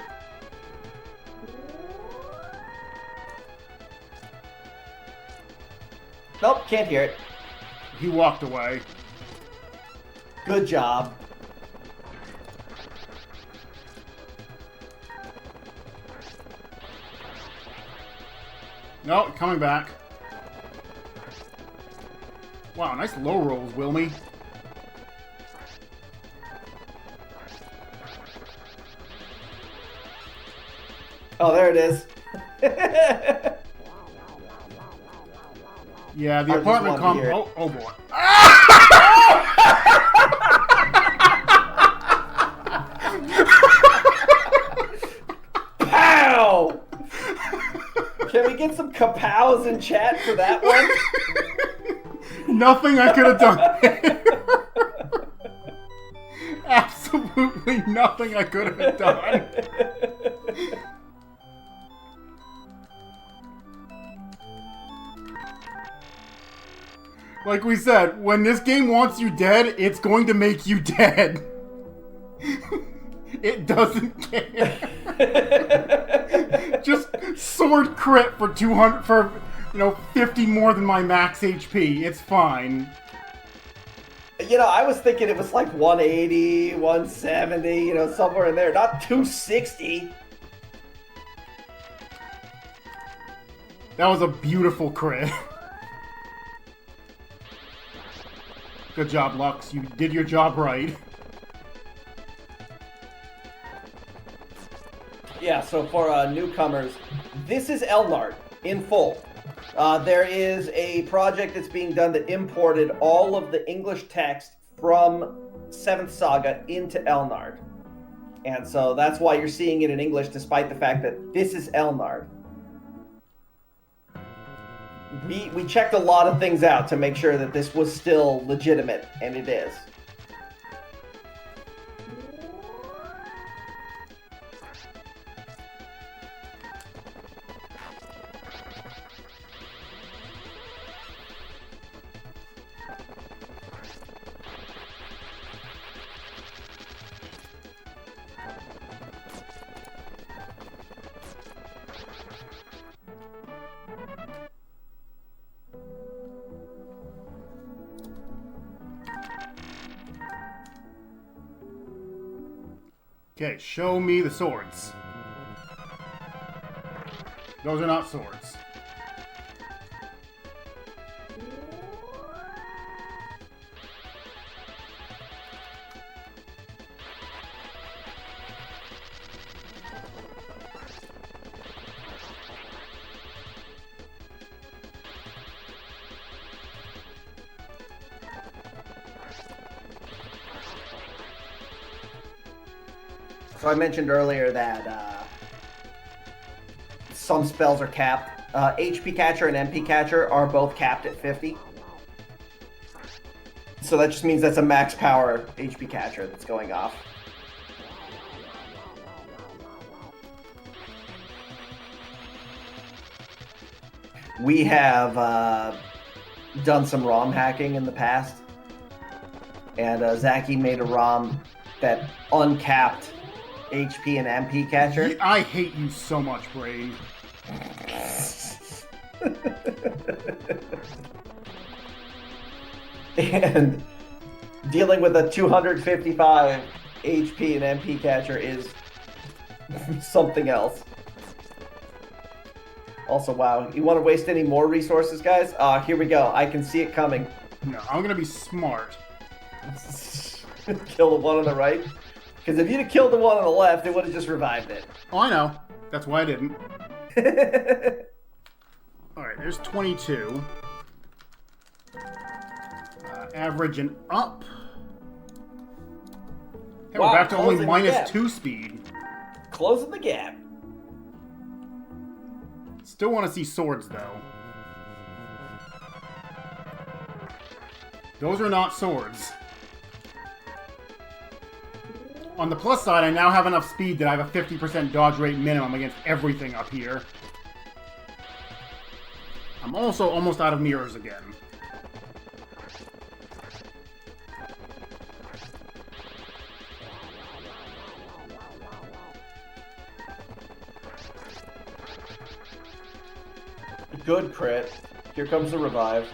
Nope, can't hear it. He walked away. Good job. No, coming back. Wow, nice low rolls, Wilmy. Oh, there it is. Yeah, the I apartment just wanted to hear it. oh boy. Pow! Can we get some kapows in chat for that one? Nothing I could have done. Absolutely nothing I could have done. Like we said, when this game wants you dead, it's going to make you dead. It doesn't care. Just sword crit for 200 for 50 more than my max HP. It's fine. I was thinking it was like 180, 170, somewhere in there. Not 260. That was a beautiful crit. Good job, Lux. You did your job right. Yeah, so for newcomers, this is Elnard in full. There is a project that's being done that imported all of the English text from 7th Saga into Elnard. And so that's why you're seeing it in English, despite the fact that this is Elnard. We checked a lot of things out to make sure that this was still legitimate, and it is. Okay, show me the swords. Those are not swords. So I mentioned earlier that some spells are capped. HP Catcher and MP Catcher are both capped at 50. So that just means that's a max power HP Catcher that's going off. We have done some ROM hacking in the past. And Zaki made a ROM that uncapped HP and MP Catcher. I hate you so much, Brain. And dealing with a 255 HP and MP Catcher is something else. Also, wow, you want to waste any more resources, guys? Here we go. I can see it coming. No, I'm gonna be smart. Kill the one on the right. Because if you'd have killed the one on the left, it would have just revived it. Oh, I know. That's why I didn't. Alright, there's 22. Average and up. Hey, Wow, we're back to only closing the gap. -2 speed. Closing the gap. Still want to see swords, though. Those are not swords. On the plus side, I now have enough speed that I have a 50% dodge rate minimum against everything up here. I'm also almost out of mirrors again. Good crit. Here comes the revive.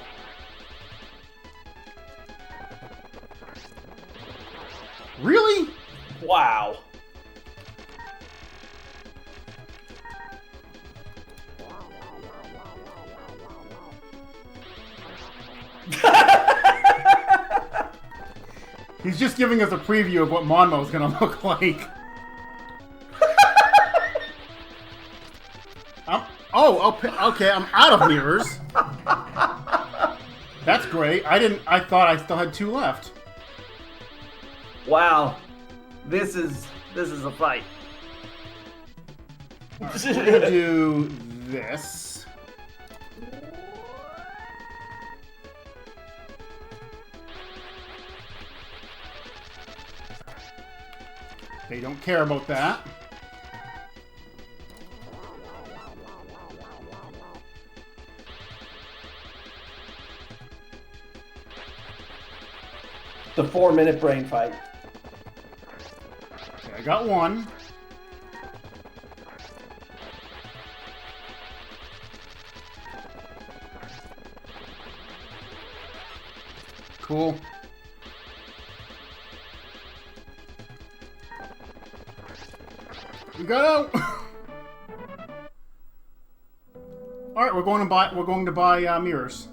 Really? Wow. He's just giving us a preview of what Monmo's gonna look like. Okay, I'm out of mirrors. That's great. I thought I still had 2 left. Wow. This is a fight. Right, we're gonna do this. They don't care about that. The 4-minute brain fight. Okay, I got 1. Cool. We got out. All right, we're going to buy mirrors.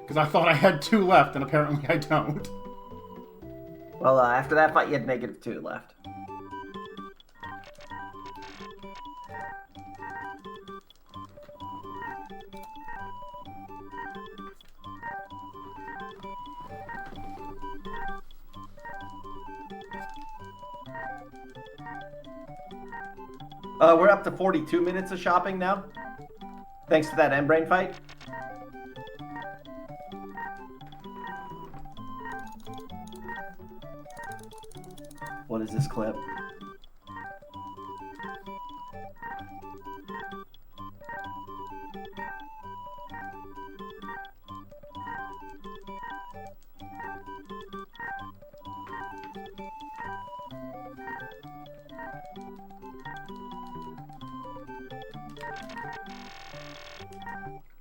Because I thought I had 2 left, and apparently I don't. Well, after that fight, you had -2 left. We're up to 42 minutes of shopping now, thanks to that end-brain fight. What is this clip?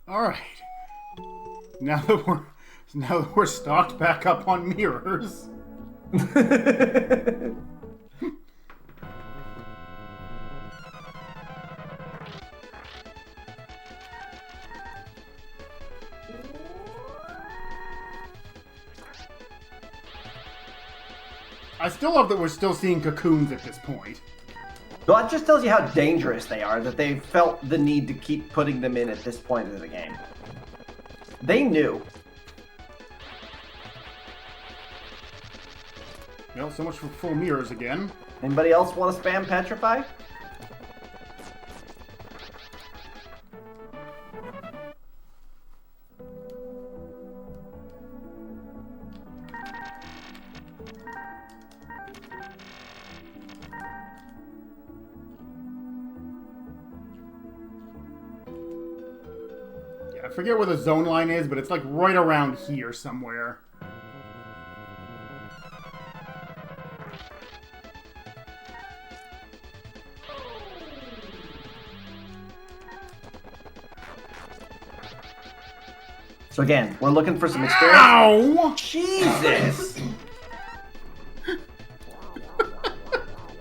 All right. Now that we're stocked back up on mirrors. I still love that we're still seeing cocoons at this point. Well, it just tells you how dangerous they are, that they felt the need to keep putting them in at this point of the game. They knew. Well, so much for full mirrors again. Anybody else want to spam Petrify? I forget where the zone line is, but it's like right around here somewhere. So again, we're looking for some experience. Ow! Jesus!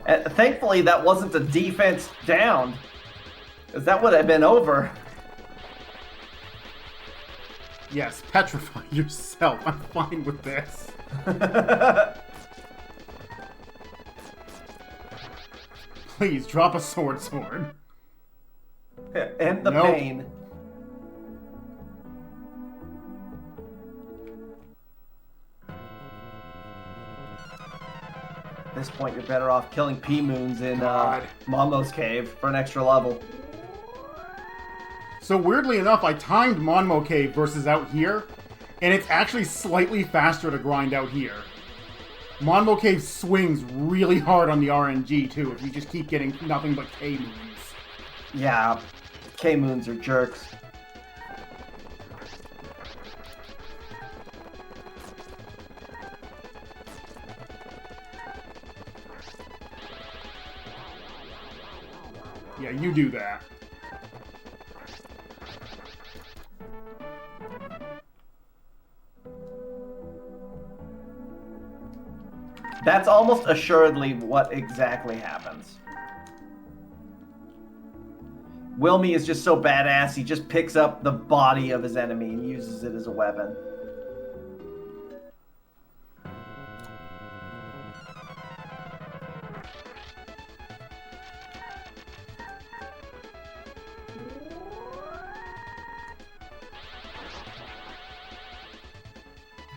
Thankfully, that wasn't a defense down, because that would have been over. Yes, petrify yourself. I'm fine with this. Please, drop a sword. End the Nope. pain. At this point, you're better off killing P-Moons in Monmo's cave for an extra level. So weirdly enough, I timed Monmo Cave versus out here, and it's actually slightly faster to grind out here. Monbo Cave swings really hard on the RNG, too, if you just keep getting nothing but K-moons. Yeah, K-moons are jerks. Yeah, you do that. That's almost assuredly what exactly happens. Wilmy is just so badass, he just picks up the body of his enemy and uses it as a weapon.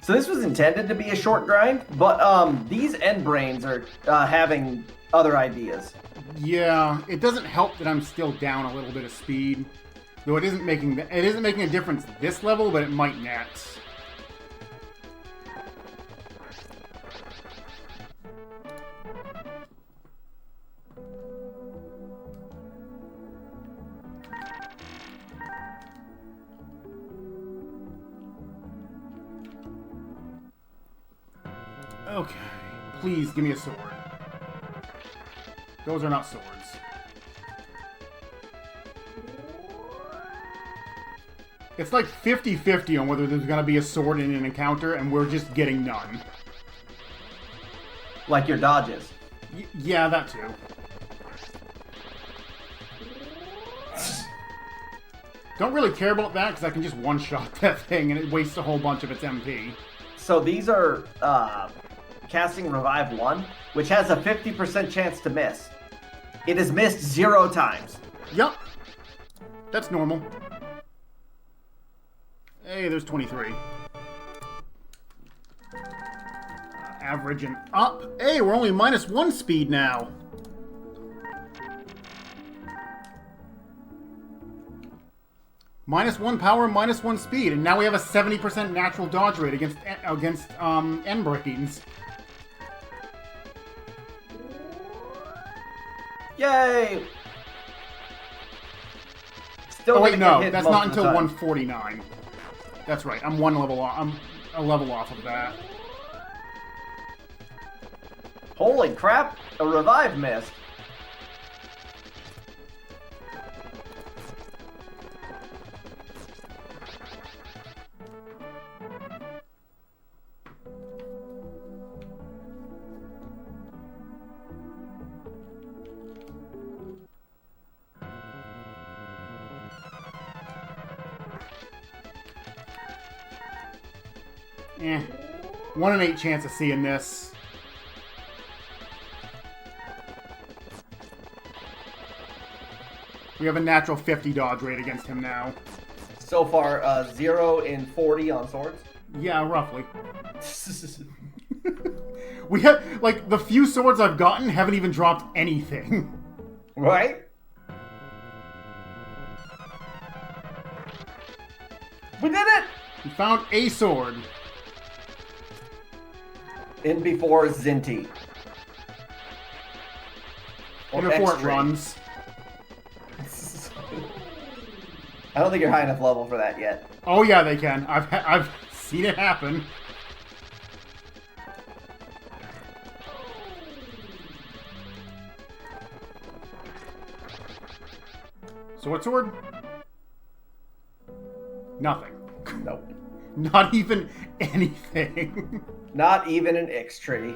So this was intended to be a short grind, but these end brains are having other ideas. Yeah, it doesn't help that I'm still down a little bit of speed. Though it isn't making a difference this level, but it might next. Okay, please give me a sword. Those are not swords. It's like 50-50 on whether there's going to be a sword in an encounter, and we're just getting none. Like your dodges. Yeah, that too. Don't really care about that, because I can just one-shot that thing, and it wastes a whole bunch of its MP. So these are casting Revive 1, which has a 50% chance to miss. It has missed 0 times. Yup. That's normal. Hey, there's 23. Average and up. Hey, we're only -1 speed now. -1 power, -1 speed, and now we have a 70% natural dodge rate against end brains. Yay! Still oh wait, no, that's not of until the time. 149. That's right. I'm one level off. I'm a level off of that. Holy crap! A revive missed. Eh. 1 in 8 chance of seeing this. We have a natural 50 dodge rate against him now. So far, 0 in 40 on swords. Yeah, roughly. We have, like, the few swords I've gotten haven't even dropped anything. Right? We did it! We found a sword. In before Zinti. Or And before it X-Tree. runs. I don't think you're high enough level for that yet. Oh yeah, they can. I've seen it happen. So what sword? Nothing. Nope. Not even anything. Not even an X-Tree.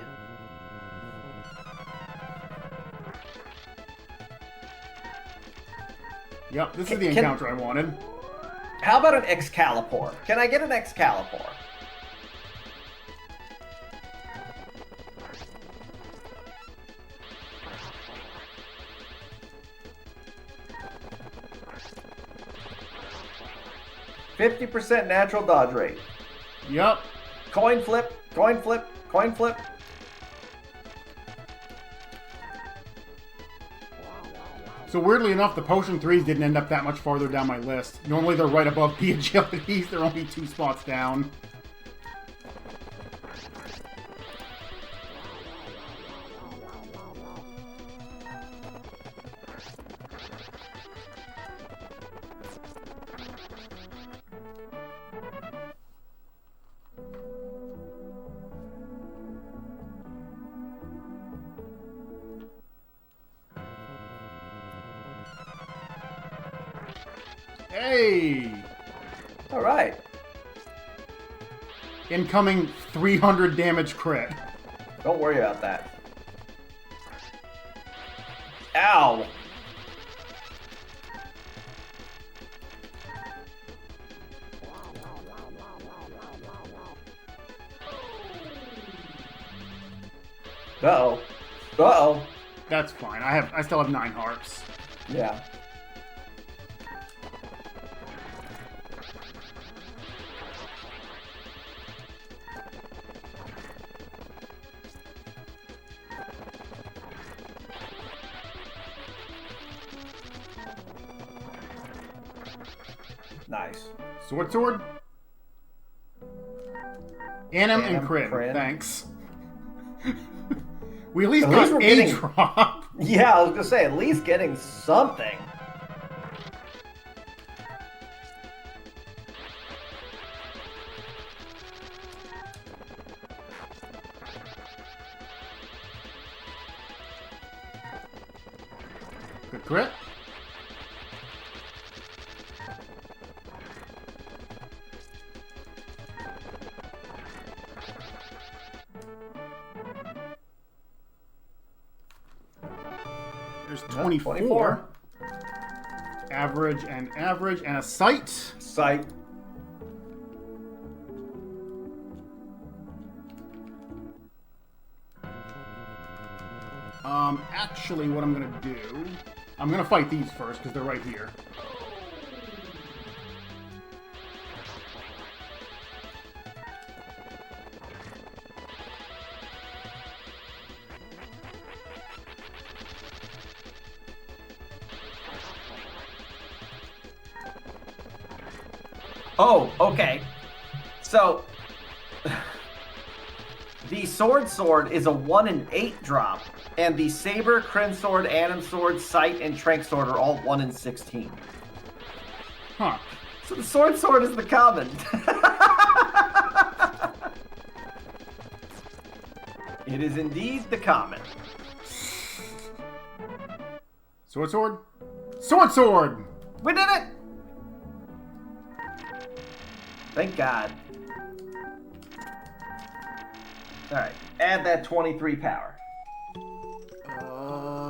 Yep, this is the encounter I wanted. How about an Excalibur? Can I get an Excalibur? %50 natural dodge rate. Yep. Coin flip, coin flip, coin flip. So weirdly enough, the potion 3s didn't end up that much farther down my list. Normally they're right above the agilities. They're only 2 spots down. Hey! All right. Incoming 300 damage crit. Don't worry about that. Ow! Uh-oh. Uh-oh. That's fine. I still have 9 hearts. Yeah. Nice. Sword. Anim and Anim, crit. crit. Thanks. We at least At got least we're a getting- drop. Yeah, I was gonna say, at least getting something. Good crit. There's 24. 24. Average, and a sight. Sight. Actually, what I'm gonna do, I'm gonna fight these first because they're right here. Oh, okay. So, the sword is a 1 in 8 drop, and the saber, crin sword, anim sword, sight, and trank sword are all 1 in 16. Huh. So the sword is the common. It is indeed the common. Sword. We did it! Thank God. Alright, add that 23 power.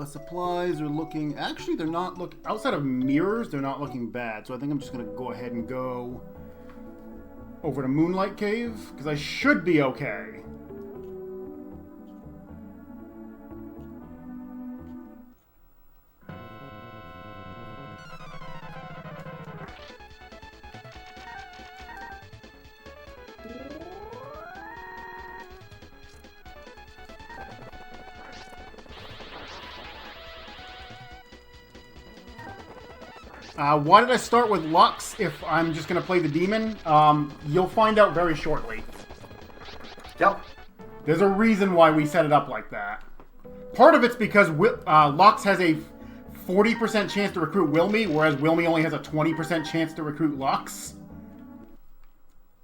Supplies are looking... Actually, they're not looking... Outside of mirrors, they're not looking bad. So I think I'm just going to go ahead and go over to Moonlight Cave, because I should be okay. Why did I start with Lux if I'm just going to play the demon? You'll find out very shortly. Yep. There's a reason why we set it up like that. Part of it's because Lux has a 40% chance to recruit Wilmy, whereas Wilmy only has a 20% chance to recruit Lux.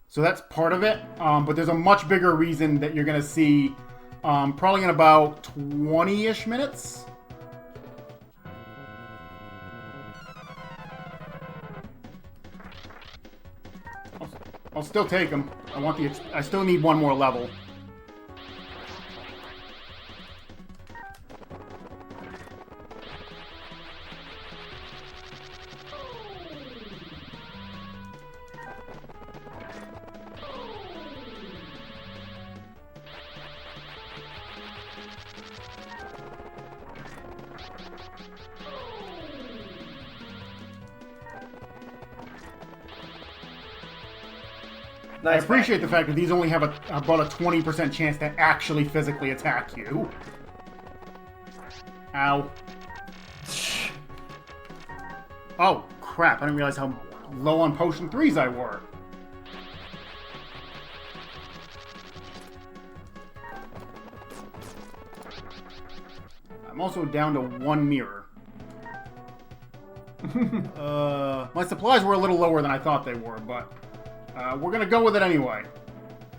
So that's part of it. But there's a much bigger reason that you're going to see probably in about 20-ish minutes. I'll still take him. I still need one more level. Nice. I appreciate the fact that these only have about a 20% chance to actually physically attack you. Ow. Oh, crap. I didn't realize how low on potion 3s I were. I'm also down to 1 mirror. My supplies were a little lower than I thought they were, but we're going to go with it anyway.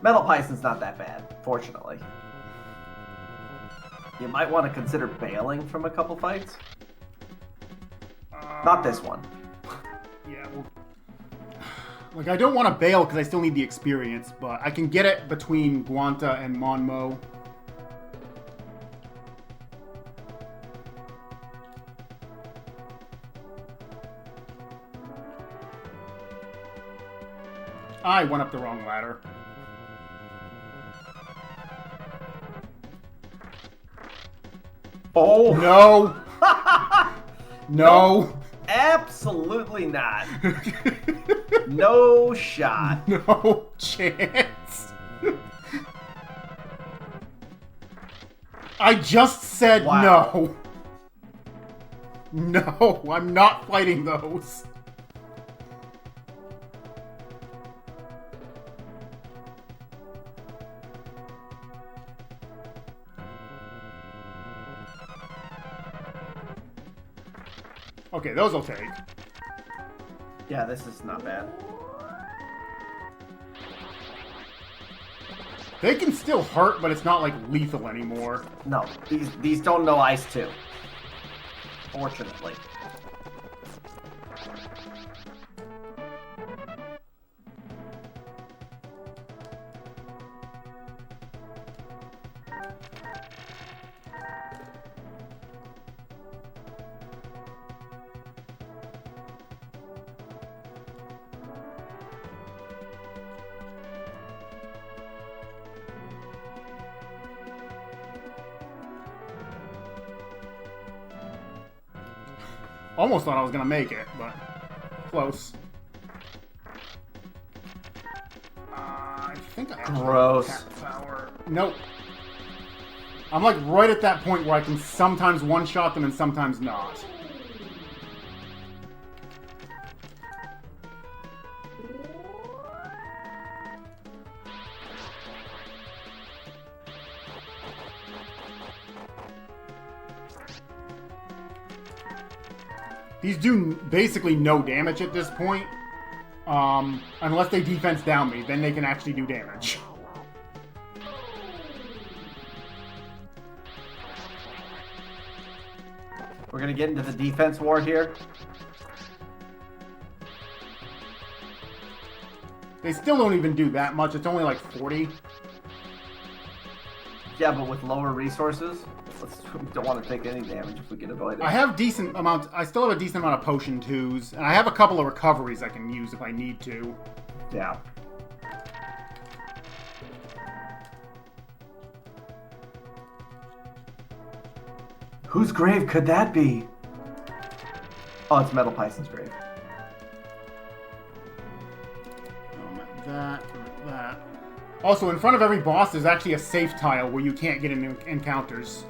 Metal Pison's not that bad, fortunately. You might want to consider bailing from a couple fights. Not this one. Yeah, Like, I don't want to bail because I still need the experience, but I can get it between Guanta and Monmo. I went up the wrong ladder. Oh! No! No! Absolutely not. No shot. No chance. I just said no. No, I'm not fighting those. Okay, those will take. Yeah, this is not bad. They can still hurt, but it's not like lethal anymore. No, these don't know ice too. Fortunately. Almost thought I was gonna make it, but close. I think I actually Gross. have cat power. Nope. I'm like right at that point where I can sometimes one-shot them and sometimes not. These do basically no damage at this point. Unless they defense down me, then they can actually do damage. We're gonna get into the defense war here. They still don't even do that much. It's only like 40. Yeah, but with lower resources, we don't want to take any damage if we can avoid it. I have decent amount. I still have a decent amount of potion twos, and I have a couple of recoveries I can use if I need to. Yeah. Whose grave could that be? Oh, it's Metal Pison's grave. That. Also, in front of every boss, there's actually a safe tile where you can't get into encounters.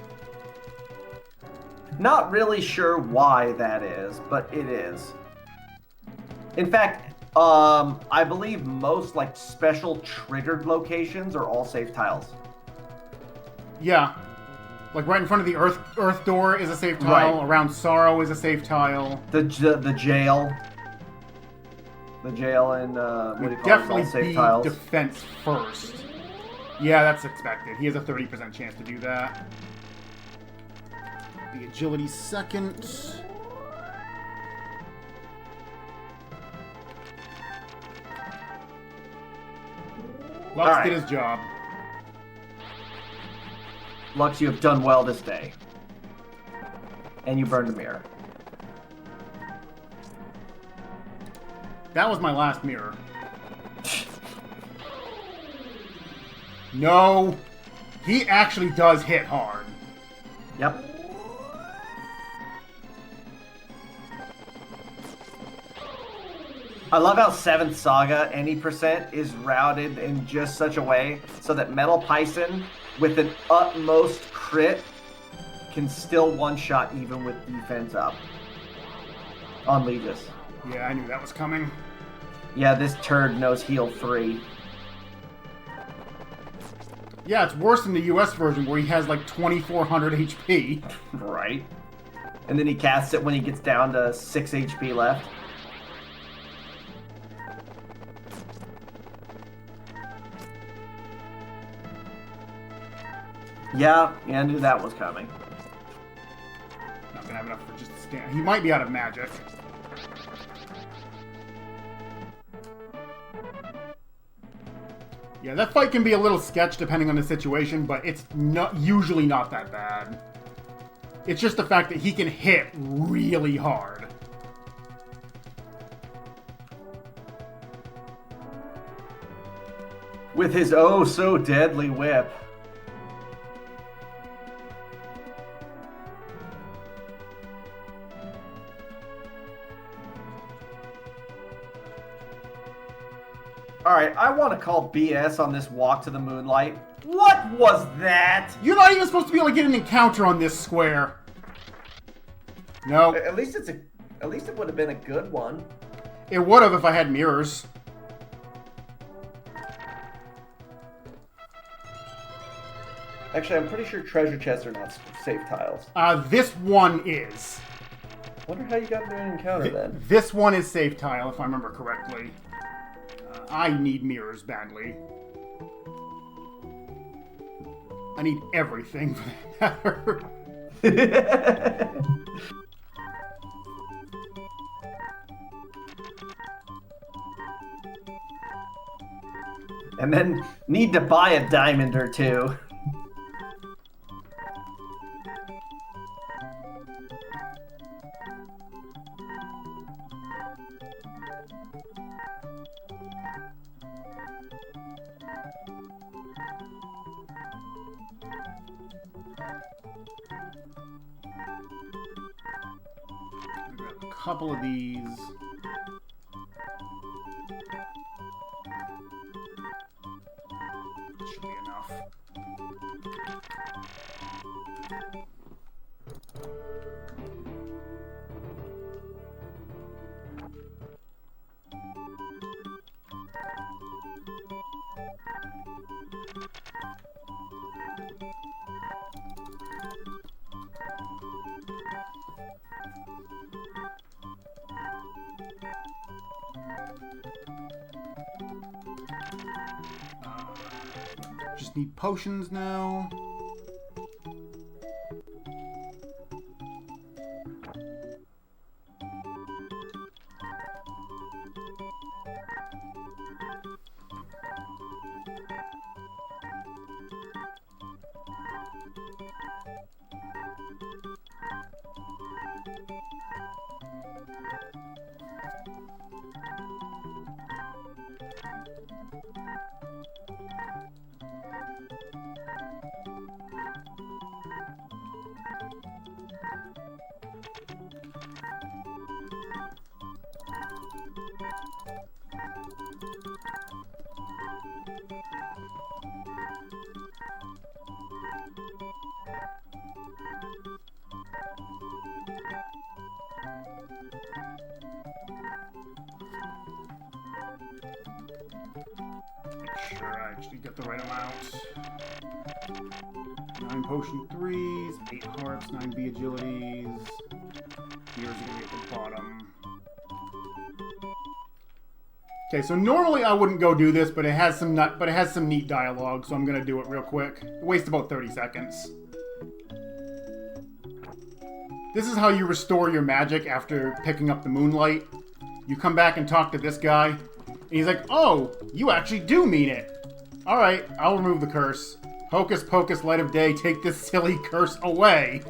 Not really sure why that is, but it is. In fact, I believe most like special triggered locations are all safe tiles. Yeah. Like right in front of the earth door is a safe tile. Right. Around Sorrow is a safe tile. The jail. The jail and what do you call it? Definitely All safe be tiles. Defense first. Yeah, that's expected. He has a 30% chance to do that. The agility second. Lux did his job. Lux, you have done well this day. And you burned a mirror. That was my last mirror. No. He actually does hit hard. Yep. I love how 7th Saga, any percent, is routed in just such a way so that Metal Python, with an utmost crit, can still one-shot even with defense up on Legis. Yeah, I knew that was coming. Yeah, this turd knows heal 3. Yeah, it's worse than the US version where he has like 2,400 HP. Right. And then he casts it when he gets down to 6 HP left. Yeah, I knew that was coming. Not gonna have enough for just a stand. He might be out of magic. Yeah, that fight can be a little sketch depending on the situation, but it's usually not that bad. It's just the fact that he can hit really hard. With his oh so deadly whip. Alright, I want to call BS on this walk to the moonlight. What was that? You're not even supposed to be able to get an encounter on this square. No. At least it would have been a good one. It would have if I had mirrors. Actually, I'm pretty sure treasure chests are not safe tiles. This one is. Wonder how you got into an encounter then. This one is safe tile, if I remember correctly. I need mirrors badly. I need everything for that matter. And then need to buy a diamond or two. Couple of these. Should be enough. Just need potions now. Sure, I actually got the right amount. 9 potion 3s, 8 hearts, 9 B agilities. Here's gonna be at the bottom. Okay, so normally I wouldn't go do this, but it has some neat dialogue, so I'm gonna do it real quick. It wastes about 30 seconds. This is how you restore your magic after picking up the moonlight. You come back and talk to this guy, and he's like, "Oh, you actually do mean it. Alright, I'll remove the curse. Hocus pocus, light of day, take this silly curse away."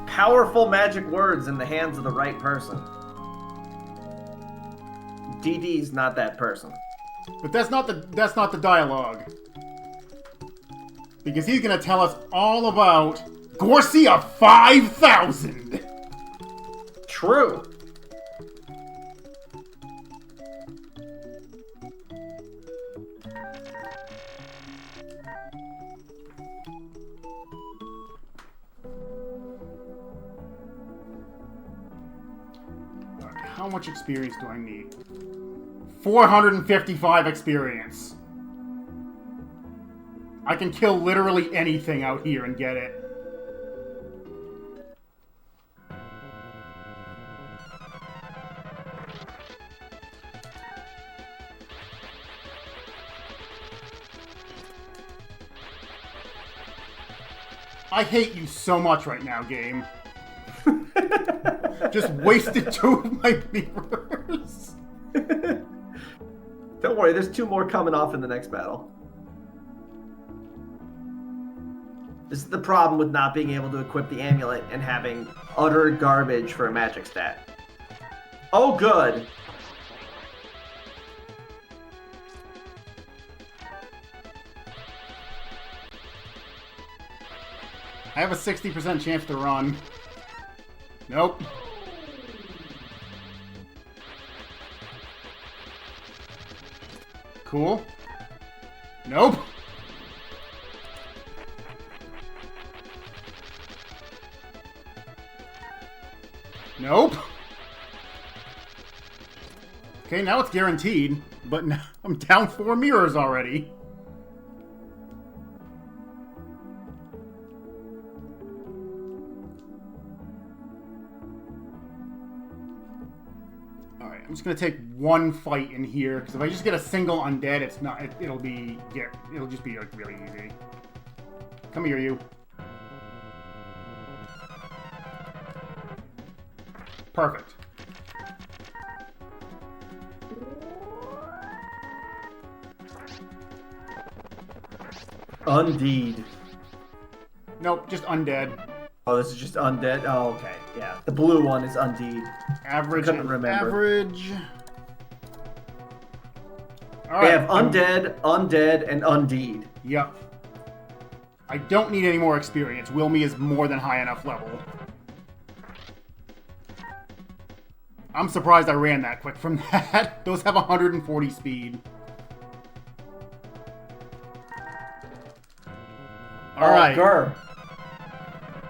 Powerful magic words in the hands of the right person. DD's not that person. But that's not the dialogue. Because he's gonna tell us all about Gorcia 5000! True. How much experience do I need? 455 experience. I can kill literally anything out here and get it. I hate you so much right now, game. Just wasted 2 of my mirrors. Don't worry, there's 2 more coming off in the next battle. This is the problem with not being able to equip the amulet and having utter garbage for a magic stat. Oh, good. I have a 60% chance to run. Nope. Cool. Nope. Nope. Okay, now it's guaranteed, but now I'm down 4 mirrors already. Alright, I'm just gonna take one fight in here, because if I just get a single undead, it's not. It'll just be like really easy. Come here, you. Perfect. Undeed. Nope, just undead. Oh, this is just undead? Oh, okay. Yeah. The blue one is undeed. Average. Couldn't remember. Average. All They right. have undead, undead, and undeed. Yep. I don't need any more experience. Wilmy is more than high enough level. I'm surprised I ran that quick from that. Those have 140 speed. Alright. Grr.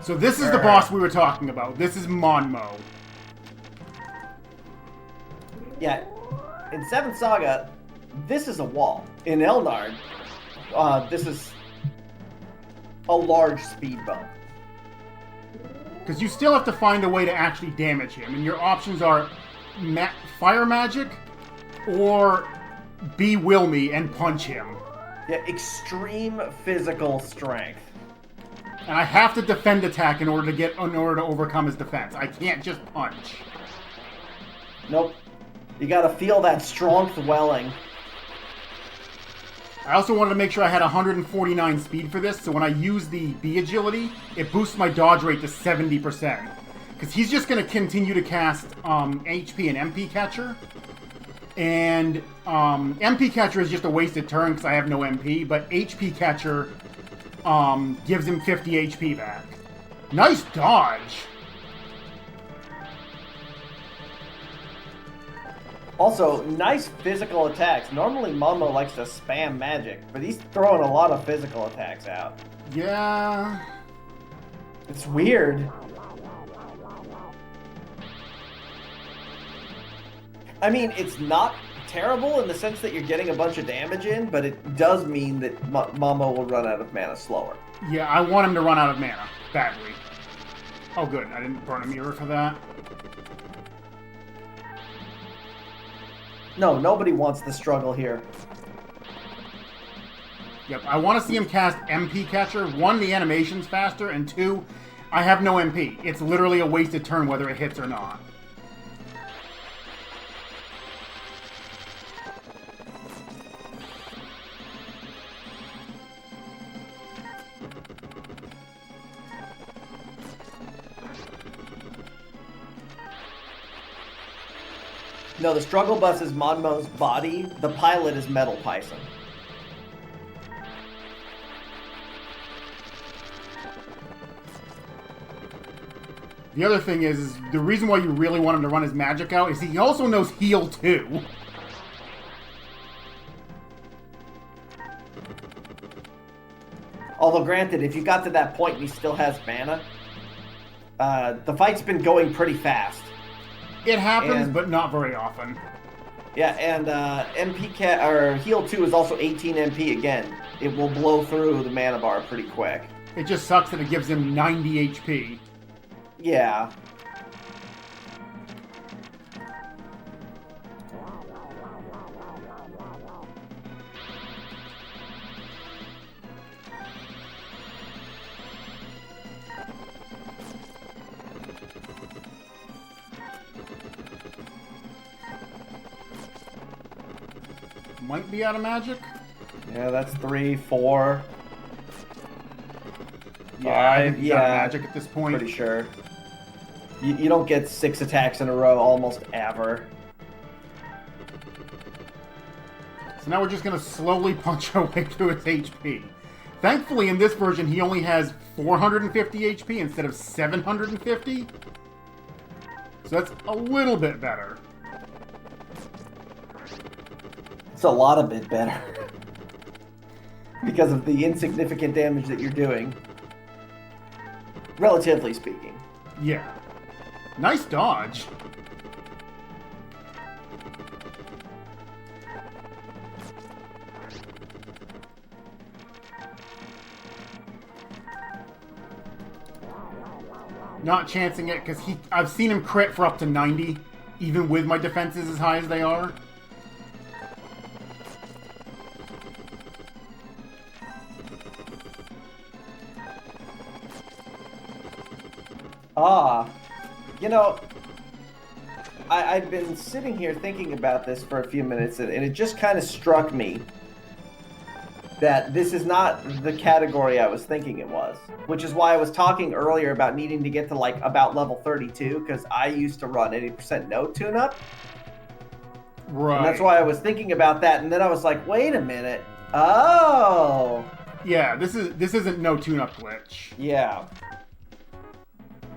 So this is the boss we were talking about. This is Monmo. Yeah. In 7th Saga, this is a wall. In Elnard, this is a large speed bump. Because you still have to find a way to actually damage him. And your options are fire magic or be Wilmy and punch him. Yeah, extreme physical strength. And I have to defend attack in order to overcome his defense. I can't just punch. Nope. You gotta feel that strength welling. I also wanted to make sure I had 149 speed for this, so when I use the B agility, it boosts my dodge rate to 70%. Because he's just going to continue to cast HP and MP Catcher. And MP Catcher is just a wasted turn because I have no MP, but HP Catcher gives him 50 HP back. Nice dodge! Also, nice physical attacks. Normally Momo likes to spam magic, but he's throwing a lot of physical attacks out. Yeah... It's weird. I mean, it's not terrible in the sense that you're getting a bunch of damage in, but it does mean that Momo will run out of mana slower. Yeah, I want him to run out of mana. Badly. Oh good, I didn't burn a mirror for that. No, nobody wants the struggle here. Yep, I want to see him cast MP Catcher. 1, the animation's faster, and 2, I have no MP. It's literally a wasted turn whether it hits or not. No, the struggle bus is Monmo's body. The pilot is Metal Python. The other thing is the reason why you really want him to run his magic out is he also knows heal too. Although granted, if you got to that point and he still has mana, the fight's been going pretty fast. It happens, but not very often. Yeah, and Heal 2 is also 18 MP again. It will blow through the mana bar pretty quick. It just sucks that it gives him 90 HP. Yeah. might be out of magic. Yeah, that's 3, 4. Yeah, I think he's out of magic at this point. Pretty sure. You don't get 6 attacks in a row almost ever. So now we're just going to slowly punch our way through his HP. Thankfully, in this version, he only has 450 HP instead of 750. So that's a little bit better. It's a lot of bit better. Because of the insignificant damage that you're doing. Relatively speaking. Yeah. Nice dodge. Not chancing it, because I've seen him crit for up to 90, even with my defenses as high as they are. You know, I've been sitting here thinking about this for a few minutes, and it just kind of struck me that this is not the category I was thinking it was, which is why I was talking earlier about needing to get to like about level 32, because I used to run 80% no tune-up. Right. And that's why I was thinking about that, and then I was like, wait a minute. Oh. Yeah, this isn't no tune-up glitch. Yeah.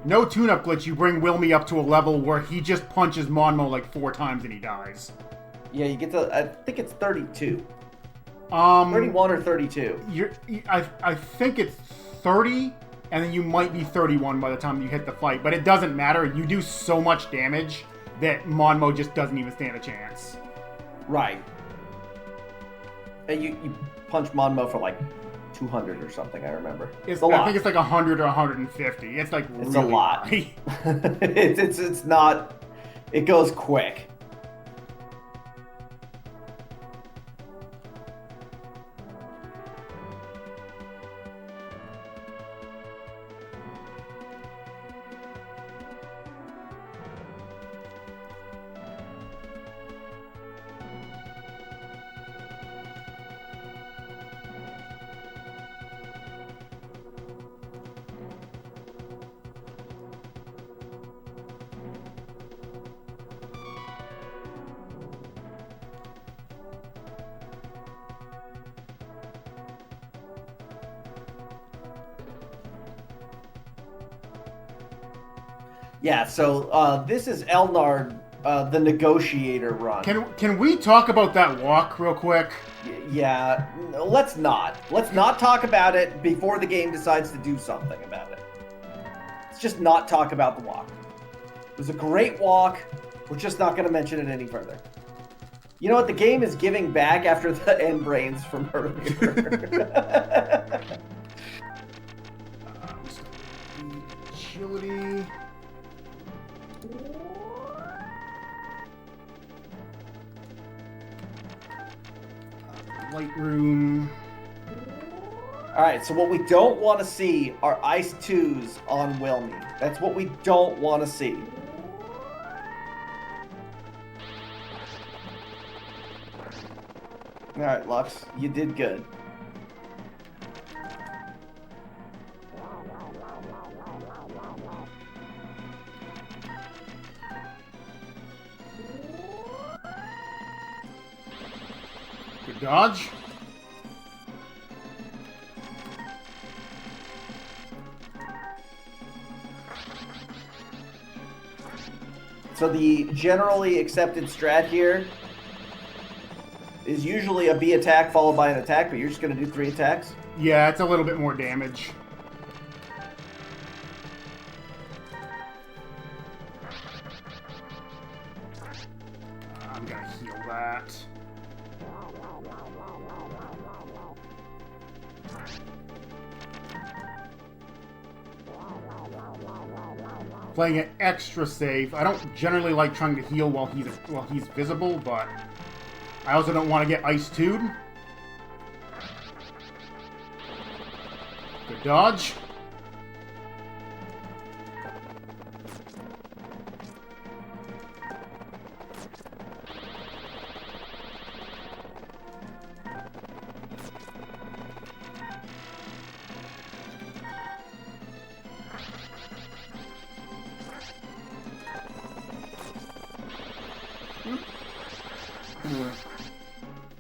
No tune-up glitch, you bring Wilmy up to a level where he just punches Monmo like 4 times and he dies. Yeah, you get to, I think it's 32. 31 or 32. I think it's 30, and then you might be 31 by the time you hit the fight. But it doesn't matter. You do so much damage that Monmo just doesn't even stand a chance. Right. And you punch Monmo for like 200 or something, I remember. It's a lot. I think it's like 100 or 150. It's like it's really a lot. It's not. It goes quick. Yeah, so this is Elnard, the Negotiator run. Can we talk about that walk real quick? Yeah, let's not. Let's not talk about it before the game decides to do something about it. Let's just not talk about the walk. It was a great walk. We're just not going to mention it any further. You know what? The game is giving back after the end brains from earlier. Agility. Lightroom. Alright, so what we don't want to see are Ice 2s on Wilmy. That's what we don't want to see. Alright, Lux, you did good. Good dodge. So the generally accepted strat here is usually a B attack followed by an attack, but you're just going to do 3 attacks? Yeah, it's a little bit more damage. I'm going to heal that. Playing it extra safe. I don't generally like trying to heal while he's visible, but I also don't want to get Ice 2'd. Good dodge.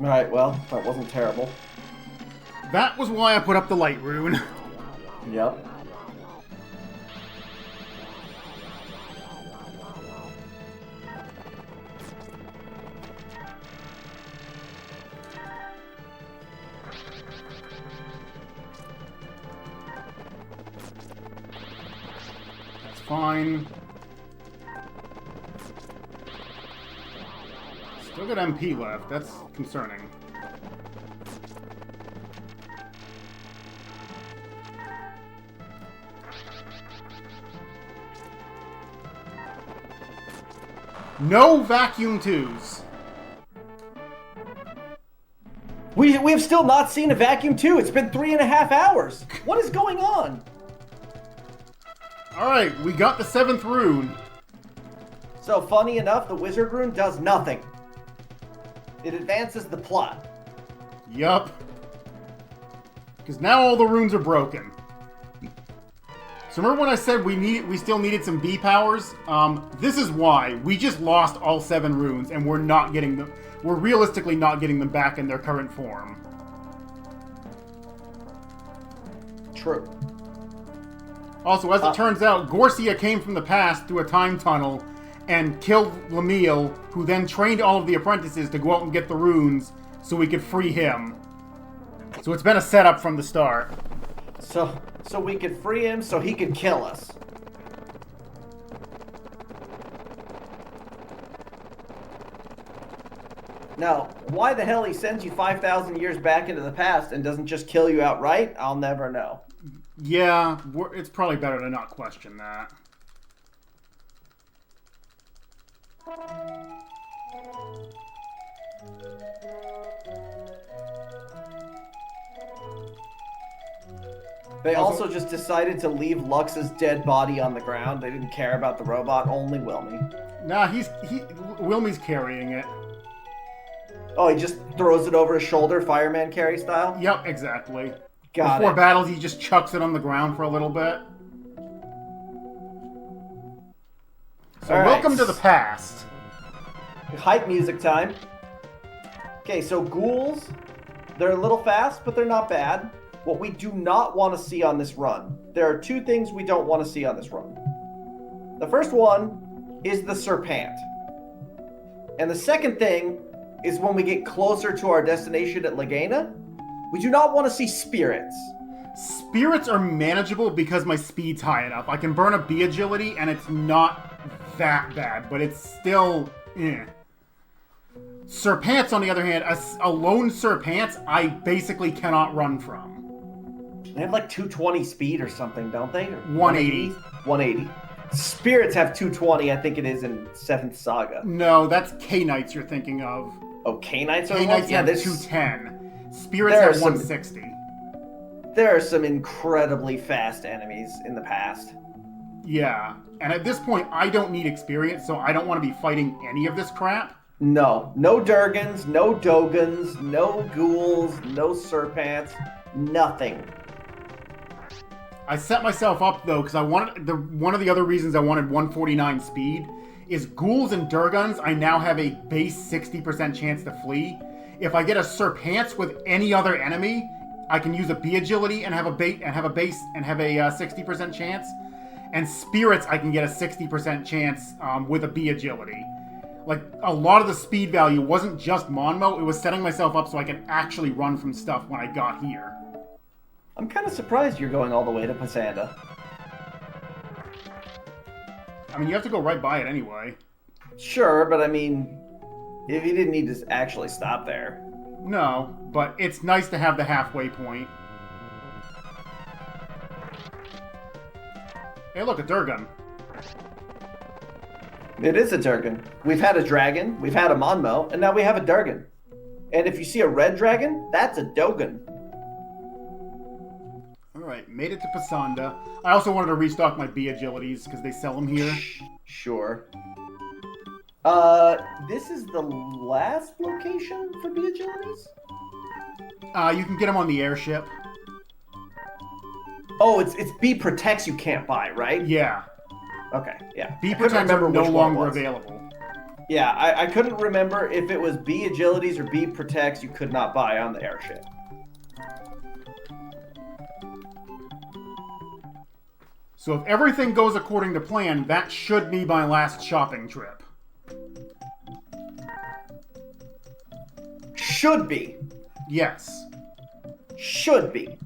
Alright, well, that wasn't terrible. That was why I put up the light rune. Yep. That's fine. Still got MP left. That's concerning. No vacuum 2s. We have still not seen a vacuum 2. It's been 3.5 hours. What is going on? Alright, we got the 7th rune. So, funny enough, the wizard rune does nothing. It advances the plot. Yup. Because now all the runes are broken. So remember when I said we still needed some B powers? This is why. We just lost all 7 runes and we're not getting them. We're realistically not getting them back in their current form. True. Also, as it turns out, Gorcia came from the past through a time tunnel and killed Lemuel, who then trained all of the apprentices to go out and get the runes so we could free him. So it's been a setup from the start. So we could free him so he could kill us. Now, why the hell he sends you 5,000 years back into the past and doesn't just kill you outright, I'll never know. Yeah, it's probably better to not question that. They also just decided to leave Lux's dead body on the ground. They didn't care about the robot, only Wilmy. Nah, Wilmy's carrying it. Oh, he just throws it over his shoulder, fireman carry style? Yep, exactly. Before battles, he just chucks it on the ground for a little bit. So welcome to the past. Hype music time. Okay, so ghouls, they're a little fast, but they're not bad. What we do not want to see on this run, there are 2 things we don't want to see on this run. The first one is the Serpent. And the second thing is when we get closer to our destination at Laguna, we do not want to see spirits. Spirits are manageable because my speed's high enough. I can burn a B agility and it's not that bad, but it's still Serpents, on the other hand, a lone Serpents, I basically cannot run from. They have like 220 speed or something, don't they? 180. 180. Spirits have 220, I think it is in 7th Saga. No, that's K-Knights you're thinking of. Oh, K-Knights are K-Knights have 210. Spirits have 160. There are some incredibly fast enemies in the past. Yeah, and at this point, I don't need experience, so I don't want to be fighting any of this crap. No Durgans, no Dogans, no ghouls, no Serpents, nothing. I set myself up, though, because I wanted one of the other reasons I wanted 149 speed is ghouls and Durgans. I now have a base 60% chance to flee. If I get a Serpents with any other enemy, I can use a B agility and have a base 60% chance. And spirits, I can get a 60% chance with a B agility. Like, a lot of the speed value wasn't just Monmo, it was setting myself up so I can actually run from stuff when I got here. I'm kind of surprised you're going all the way to Pasanda. I mean, you have to go right by it anyway. Sure, but I mean, if you didn't need to actually stop there. No, but it's nice to have the halfway point. Hey, look, a Durgan. It is a Durgan. We've had a dragon, we've had a Monmo, and now we have a Durgan. And if you see a red dragon, that's a Dogan. Alright, made it to Pasanda. I also wanted to restock my B agilities because they sell them here. Sure. This is the last location for B agilities? You can get them on the airship. Oh, it's B protects you can't buy, right? Yeah. Okay, yeah. B protects are no longer available. Yeah, I couldn't remember if it was B agilities or B protects you could not buy on the airship. So if everything goes according to plan, that should be my last shopping trip. Should be. Yes. Should be.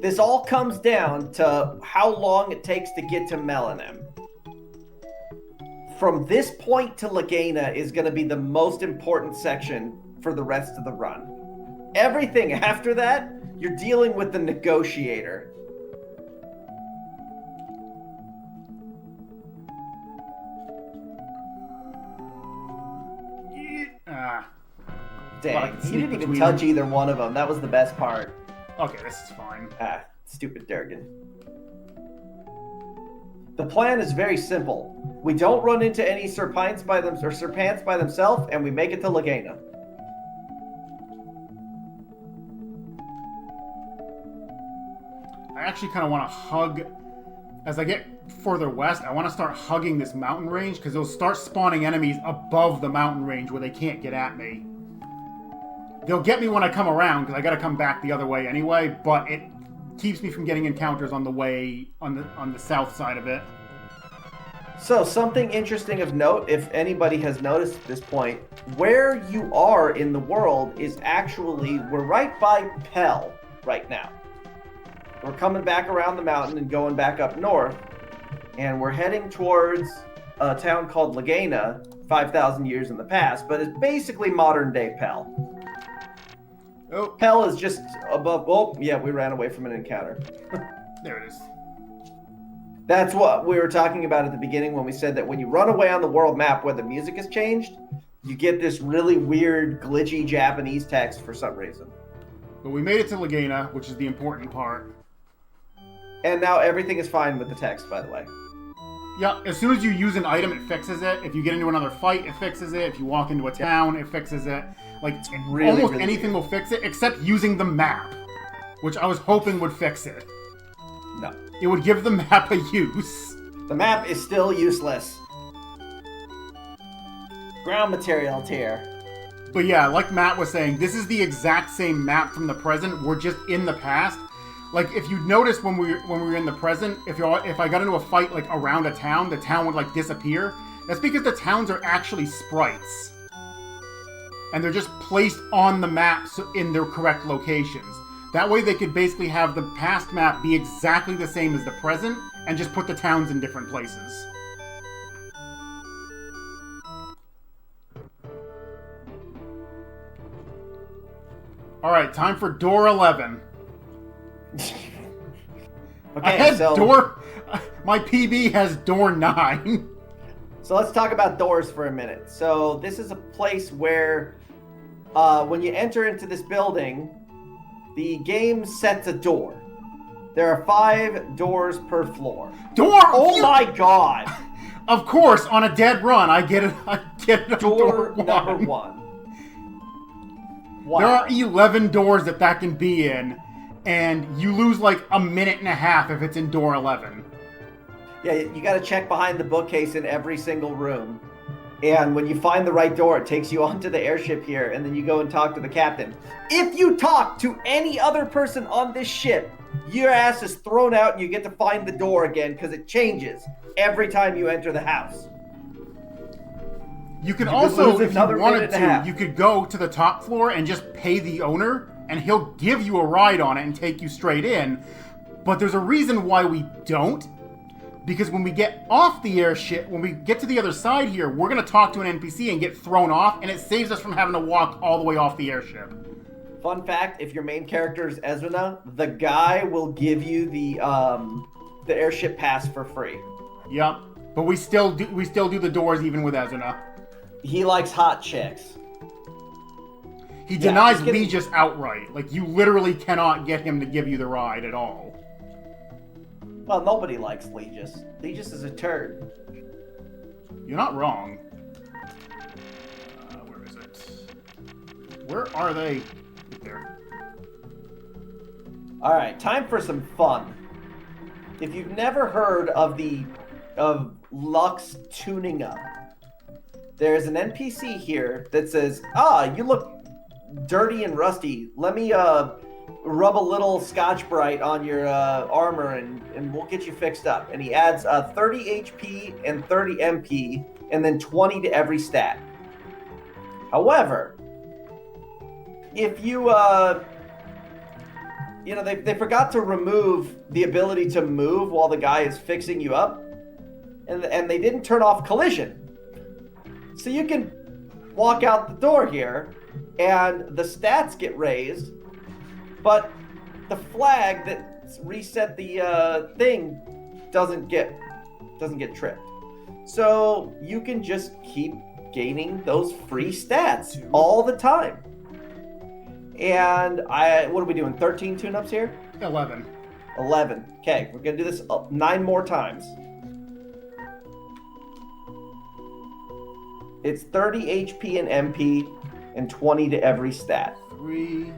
This all comes down to how long it takes to get to Melanim. From this point to Lagana is going to be the most important section for the rest of the run. Everything after that, you're dealing with the negotiator. Dang, you didn't even touch either one of them. That was the best part. Okay, this is fine. Stupid Durgan. The plan is very simple. We don't run into any Serpents by themselves, and we make it to Lagana. I actually kind of want to hug, as I get further west, I want to start hugging this mountain range, because they'll start spawning enemies above the mountain range where they can't get at me. They'll get me when I come around, because I got to come back the other way anyway, but it keeps me from getting encounters on the way, on the south side of it. So, something interesting of note, if anybody has noticed at this point, where you are in the world is actually, we're right by Pell right now. We're coming back around the mountain and going back up north, and we're heading towards a town called Lagana, 5,000 years in the past, but it's basically modern day Pell. Oh. Pell is just above. Oh, yeah, we ran away from an encounter. There it is. That's what we were talking about at the beginning when we said that when you run away on the world map where the music has changed, you get this really weird, glitchy Japanese text for some reason. But we made it to Lagana, which is the important part. And now everything is fine with the text, by the way. Yeah, as soon as you use an item, it fixes it. If you get into another fight, it fixes it. If you walk into a town, it fixes it. Like, almost anything will fix it, except using the map, which I was hoping would fix it. No. It would give the map a use. The map is still useless. Ground material tier. But yeah, like Matt was saying, this is the exact same map from the present. We're just in the past. Like, if you noticed when we were in the present, if I got into a fight like around a town, the town would like disappear. That's because the towns are actually sprites. And they're just placed on the map in their correct locations. That way they could basically have the past map be exactly the same as the present, and just put the towns in different places. Alright, time for door 11. Okay, my PB has door 9. So let's talk about doors for a minute. So this is a place where when you enter into this building, the game sets a door. There are 5 doors per floor. Oh my god! Of course, on a dead run, I get it. Door number 1. Wow. There are 11 doors that can be in, and you lose like a minute and a half if it's in door 11. Yeah, you got to check behind the bookcase in every single room. And when you find the right door, it takes you onto the airship here, and then you go and talk to the captain. If you talk to any other person on this ship, your ass is thrown out and you get to find the door again because it changes every time you enter the house. You could also, if you wanted to, you could go to the top floor and just pay the owner, and he'll give you a ride on it and take you straight in. But there's a reason why we don't. Because when we get off the airship, when we get to the other side here, we're going to talk to an NPC and get thrown off, and it saves us from having to walk all the way off the airship. Fun fact, if your main character is Ezrina, the guy will give you the airship pass for free. Yep. But we still do the doors even with Ezrina. He likes hot chicks. He denies Legis outright. Like, you literally cannot get him to give you the ride at all. Well, nobody likes Legis. Legis is a turd. You're not wrong. Where is it? Where are they? There. Alright, time for some fun. If you've never heard of Lux tuning up, there's an NPC here that says, you look dirty and rusty. Let me rub a little Scotch Brite on your armor and we'll get you fixed up. And he adds 30 HP and 30 MP and then 20 to every stat. However, if you, they forgot to remove the ability to move while the guy is fixing you up, and they didn't turn off collision. So you can walk out the door here, and the stats get raised, but the flag that reset the thing doesn't get tripped. So you can just keep gaining those free stats all the time. And what are we doing? 13 tune-ups here? 11. 11. Okay, we're gonna do this 9 more times. It's 30 HP and MP and 20 to every stat. 3.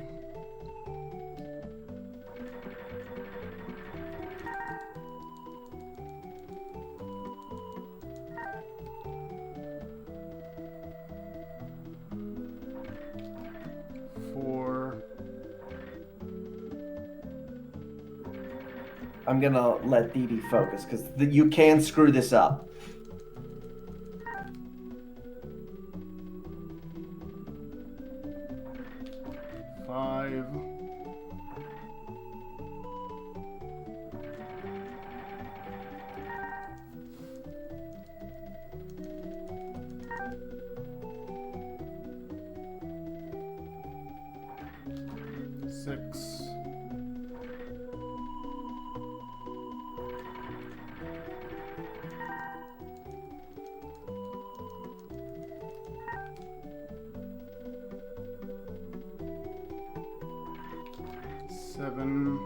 4. I'm gonna let Dee Dee focus because you can screw this up. 5. 6. 7.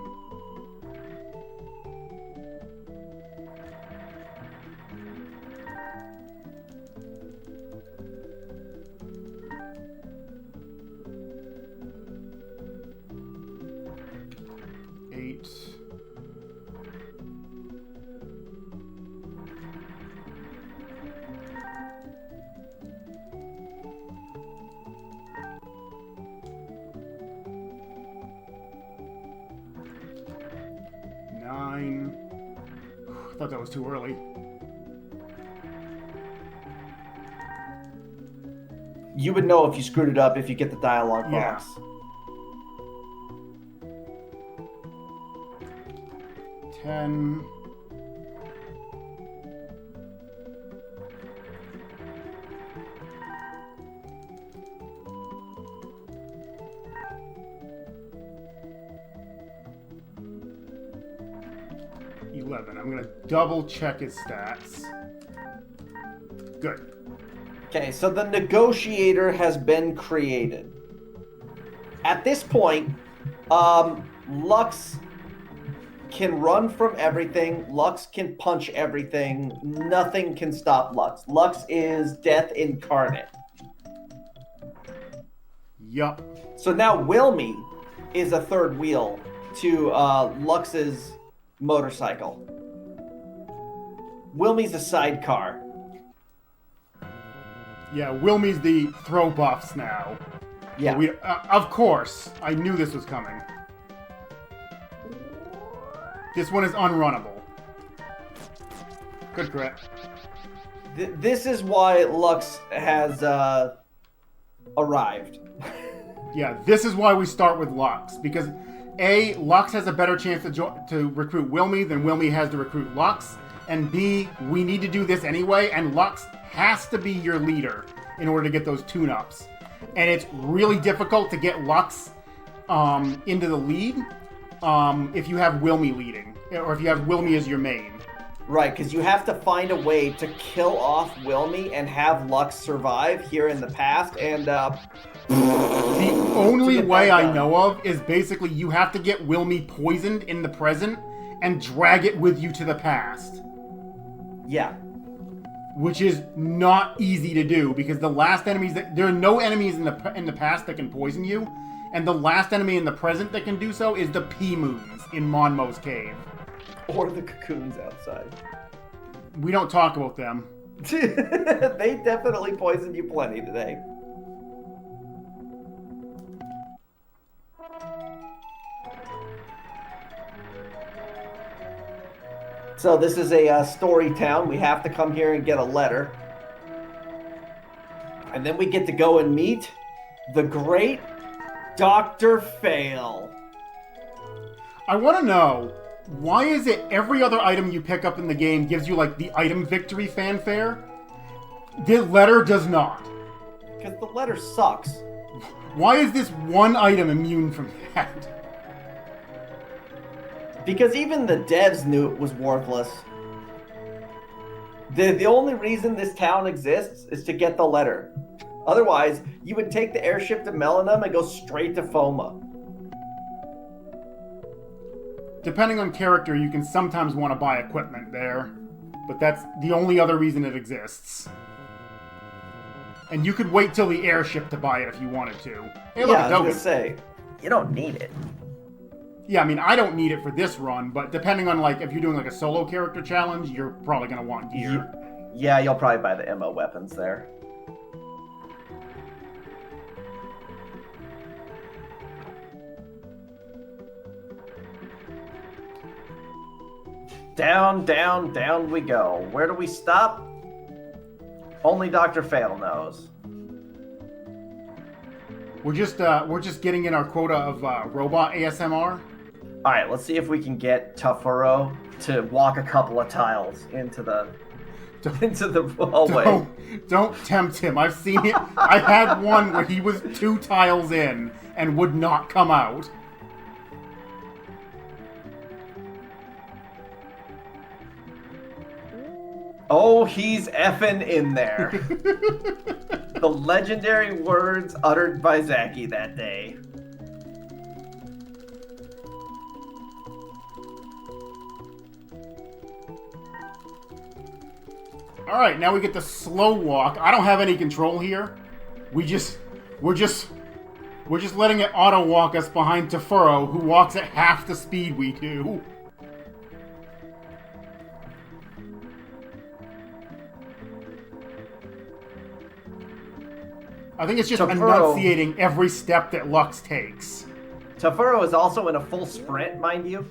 8. 9. I thought that was too early. You would know if you screwed it up if you get the dialogue Yeah. box. 10. 11. I'm gonna double check his stats. Good. Okay, so the negotiator has been created. At this point, Lux can run from everything. Lux can punch everything. Nothing can stop Lux. Lux is death incarnate. Yup. So now Wilmy is a third wheel to Lux's motorcycle. Wilmy's a sidecar. Yeah, Wilmy's the throw buffs now. Yeah. Of course. I knew this was coming. This one is unrunnable. Good crit. This is why Lux has arrived. Yeah, this is why we start with Lux. Because A, Lux has a better chance to recruit Wilmy than Wilmy has to recruit Lux. And B, we need to do this anyway, and Lux has to be your leader in order to get those tune-ups. And it's really difficult to get Lux into the lead if you have Wilmy leading, or if you have Wilmy as your main. Right, because you have to find a way to kill off Wilmy and have Lux survive here in the past, and the only way I know of is basically you have to get Wilmy poisoned in the present and drag it with you to the past. Yeah. Which is not easy to do because the last enemies there are no enemies in the past that can poison you, and the last enemy in the present that can do so is the P-Moons in Monmo's cave. Or the cocoons outside. We don't talk about them. They definitely poisoned you plenty today. So this is a story town. We have to come here and get a letter. And then we get to go and meet the great Dr. Fail. I want to know, why is it every other item you pick up in the game gives you, like, the item victory fanfare? The letter does not. Because the letter sucks. Why is this one item immune from that? Because even the devs knew it was worthless. The only reason this town exists is to get the letter. Otherwise, you would take the airship to Melanum and go straight to Foma. Depending on character, you can sometimes want to buy equipment there. But that's the only other reason it exists. And you could wait till the airship to buy it if you wanted to. Hey, look, yeah, I was going to say, you don't need it. Yeah, I mean, I don't need it for this run, but depending on, like, if you're doing, like, a solo character challenge, you're probably going to want gear. Yeah, you'll probably buy the MO weapons there. Down, down, down we go. Where do we stop? Only Dr. Fail knows. We're just getting in our quota of robot ASMR. All right, let's see if we can get Tafuro to walk a couple of tiles into the hallway. Don't tempt him. I've seen it. I had one where he was 2 tiles in and would not come out. Oh, he's effing in there. The legendary words uttered by Zaki that day. Alright, now we get the slow walk. I don't have any control here. We're just letting it auto walk us behind Tafuro, who walks at half the speed we do. I think it's just enunciating every step that Lux takes. Tafuro is also in a full sprint, mind you.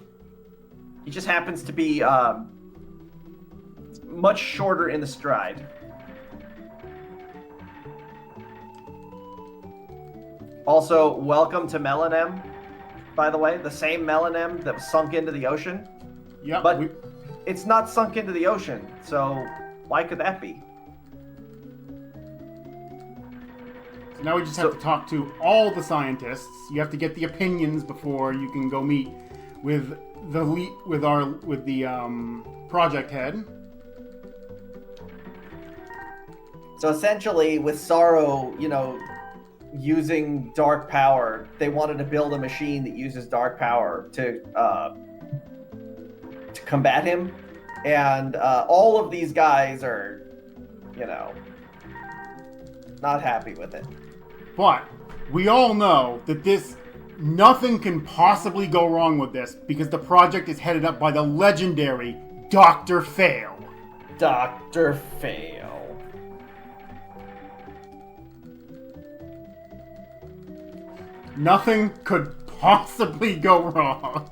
He just happens to be much shorter in the stride. Also, welcome to Melanem, by the way. The same Melanem that was sunk into the ocean. Yeah, but it's not sunk into the ocean, so why could that be? So now we just have to talk to all the scientists. You have to get the opinions before you can go meet with the project head. So essentially, with Sorrow, using dark power, they wanted to build a machine that uses dark power to combat him, and all of these guys are, not happy with it. But we all know that nothing can possibly go wrong with this because the project is headed up by the legendary Dr. Fail. Dr. Fail. Nothing could possibly go wrong.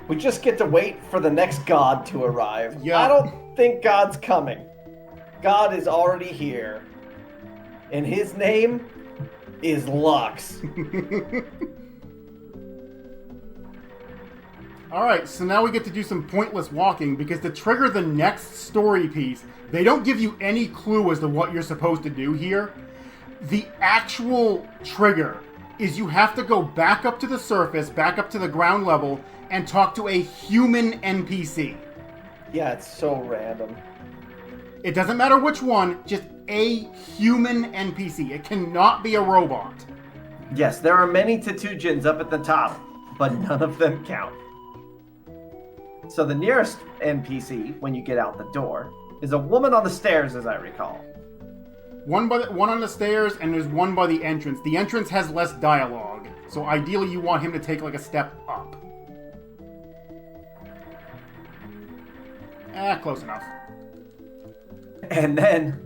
We just get to wait for the next god to arrive. Yeah. I don't think God's coming. God is already here. And his name is Lux. Alright, so now we get to do some pointless walking because to trigger the next story piece, they don't give you any clue as to what you're supposed to do here. The actual trigger is you have to go back up to the surface, back up to the ground level, and talk to a human NPC. Yeah, it's so random. It doesn't matter which one, just a human NPC. It cannot be a robot. Yes, there are many Tatujins up at the top, but none of them count. So the nearest NPC, when you get out the door, is a woman on the stairs, as I recall. One on the stairs, and there's one by the entrance. The entrance has less dialogue, so ideally you want him to take like a step up. Close enough. And then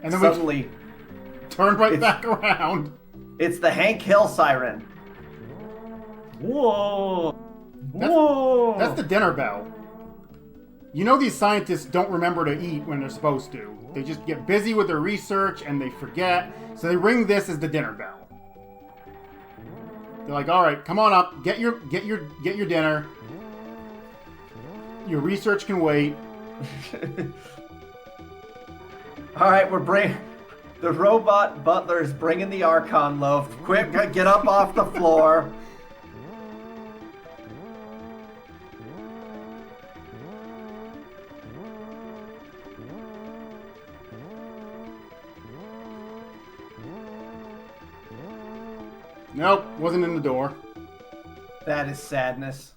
suddenly we turn right back around. It's the Hank Hill siren. Whoa! Whoa! That's the dinner bell. You know these scientists don't remember to eat when they're supposed to. They just get busy with their research and they forget. So they ring this as the dinner bell. They're like, "All right, come on up. Get your dinner. Your research can wait." All right, the robot butler is bringing the Archon loaf. Quick, get up off the floor. Nope, wasn't in the door. That is sadness.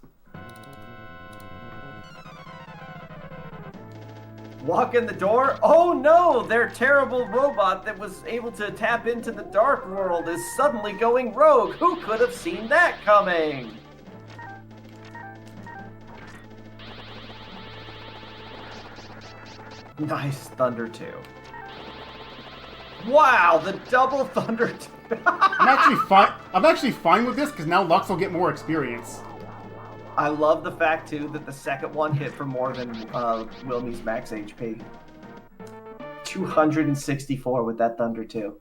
Walk in the door. Oh no! Their terrible robot that was able to tap into the dark world is suddenly going rogue. Who could have seen that coming? Nice Thunder 2. Wow, the double Thunder 2. I'm actually fine with this because now Lux will get more experience. I love the fact, too, that the second one hit for more than Wilmy's max HP. 264 with that Thunder 2.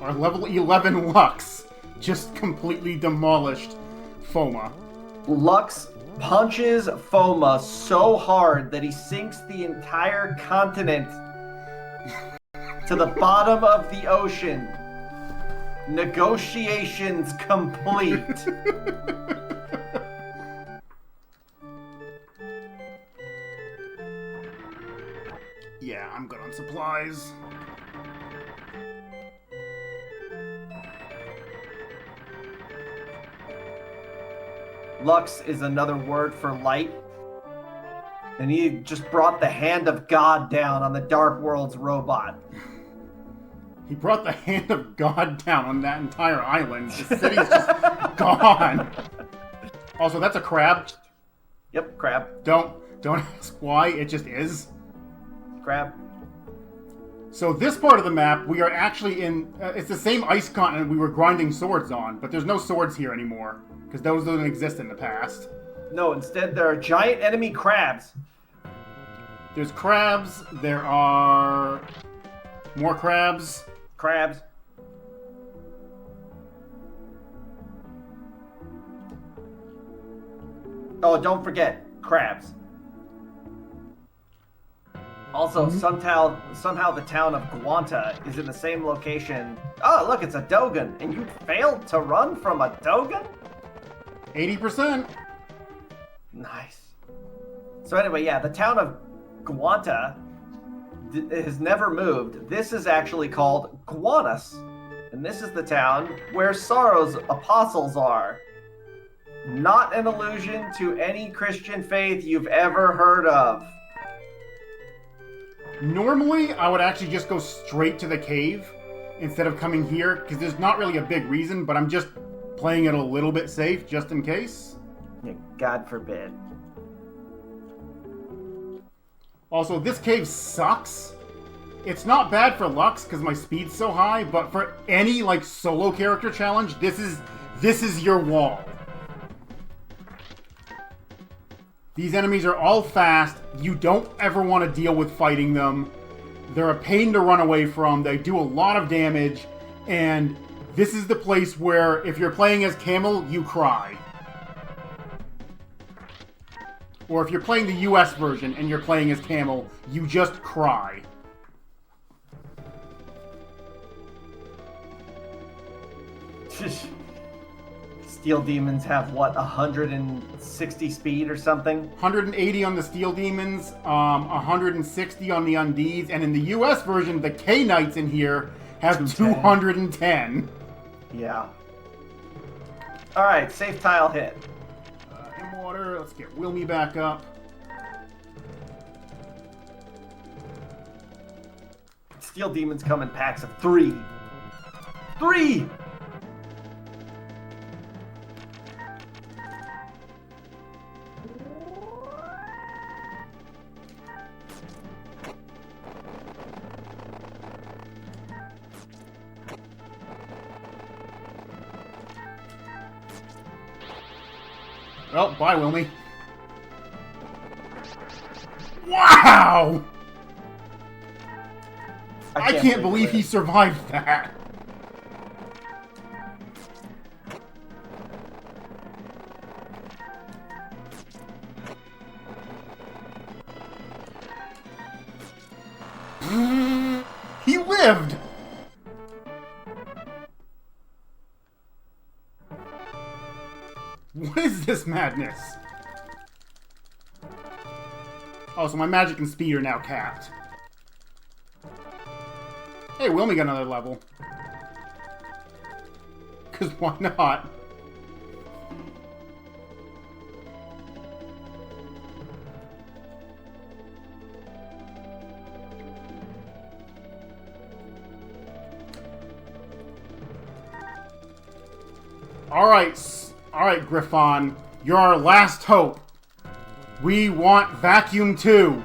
Our level 11 Lux just completely demolished Foma. Lux punches Foma so hard that he sinks the entire continent to the bottom of the ocean. Negotiations complete. Yeah, I'm good on supplies. Lux is another word for light. And he just brought the hand of God down on the Dark World's robot. He brought the hand of God down on that entire island. The city's just gone. Also, that's a crab. Yep, crab. Don't ask why, it just is. Crab. So this part of the map, we are actually in... it's the same ice continent we were grinding swords on, but there's no swords here anymore. Because those don't exist in the past. No, instead there are giant enemy crabs. There's crabs. There are more crabs. Crabs. Oh, don't forget, crabs. Also, somehow the town of Guanta is in the same location. Oh, look, it's a Dogan. And you failed to run from a Dogan? 80%. Nice. So anyway, yeah, the town of Guanta has never moved. This is actually called Guanus. And this is the town where Sorrow's apostles are. Not an allusion to any Christian faith you've ever heard of. Normally, I would actually just go straight to the cave instead of coming here, because there's not really a big reason, but I'm just playing it a little bit safe, just in case. Yeah, God forbid. Also, this cave sucks. It's not bad for Lux, because my speed's so high, but for any, like, solo character challenge, this is your wall. These enemies are all fast. You don't ever want to deal with fighting them. They're a pain to run away from. They do a lot of damage. And this is the place where, if you're playing as Camel, you cry. Or if you're playing the US version and you're playing as Camel, you just cry. Steel Demons have, what, 160 speed or something? 180 on the Steel Demons, 160 on the Undeeds, and in the US version, the K-Knights in here have 210. Yeah. Alright, safe tile hit. In water, let's get Wilmy back up. Steel Demons come in packs of 3. 3! Well, bye, Wilmy. Wow! I can't believe he survived that. He lived! What is this madness? Oh, so my magic and speed are now capped. Hey, Wilmy got another level. Because why not? Alright, Griffon. You're our last hope. We want Vacuum 2.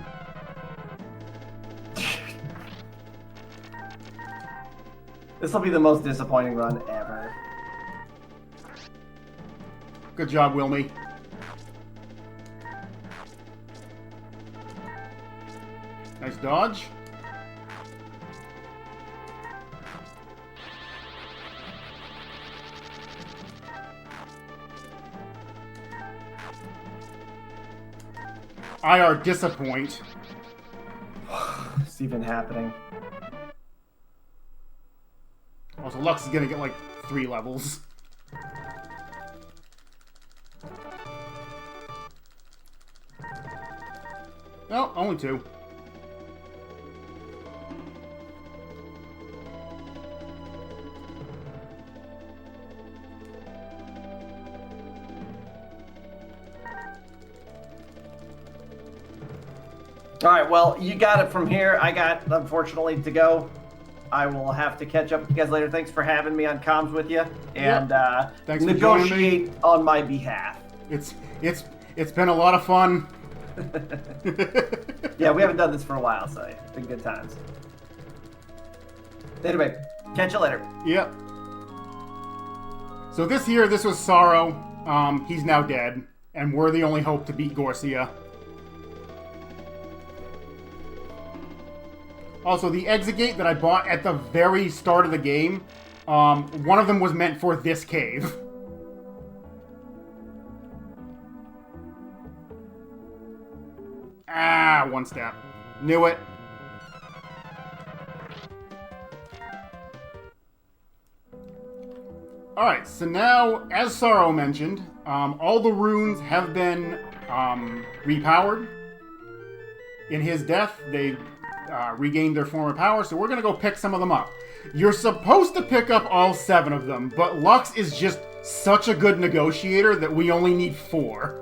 This will be the most disappointing run ever. Good job, Wilmy. Nice dodge. IR disappoint. It's even happening. Also, Lux is gonna get like 3 levels. No, only 2. Alright, well, you got it from here. I got, unfortunately, to go. I will have to catch up with you guys later. Thanks for having me on comms with you. And Thanks negotiate on my behalf. It's been a lot of fun. Yeah, we haven't done this for a while, so it's been good times. Anyway, catch you later. Yep. So this was Sorrow. He's now dead, and we're the only hope to beat Gorcia. Also, the Exegate that I bought at the very start of the game, one of them was meant for this cave. Ah, one step. Knew it. Alright, so now, as Sorrow mentioned, all the runes have been repowered. In his death, they regained their former power, so we're going to go pick some of them up. You're supposed to pick up all 7 of them, but Lux is just such a good negotiator that we only need 4.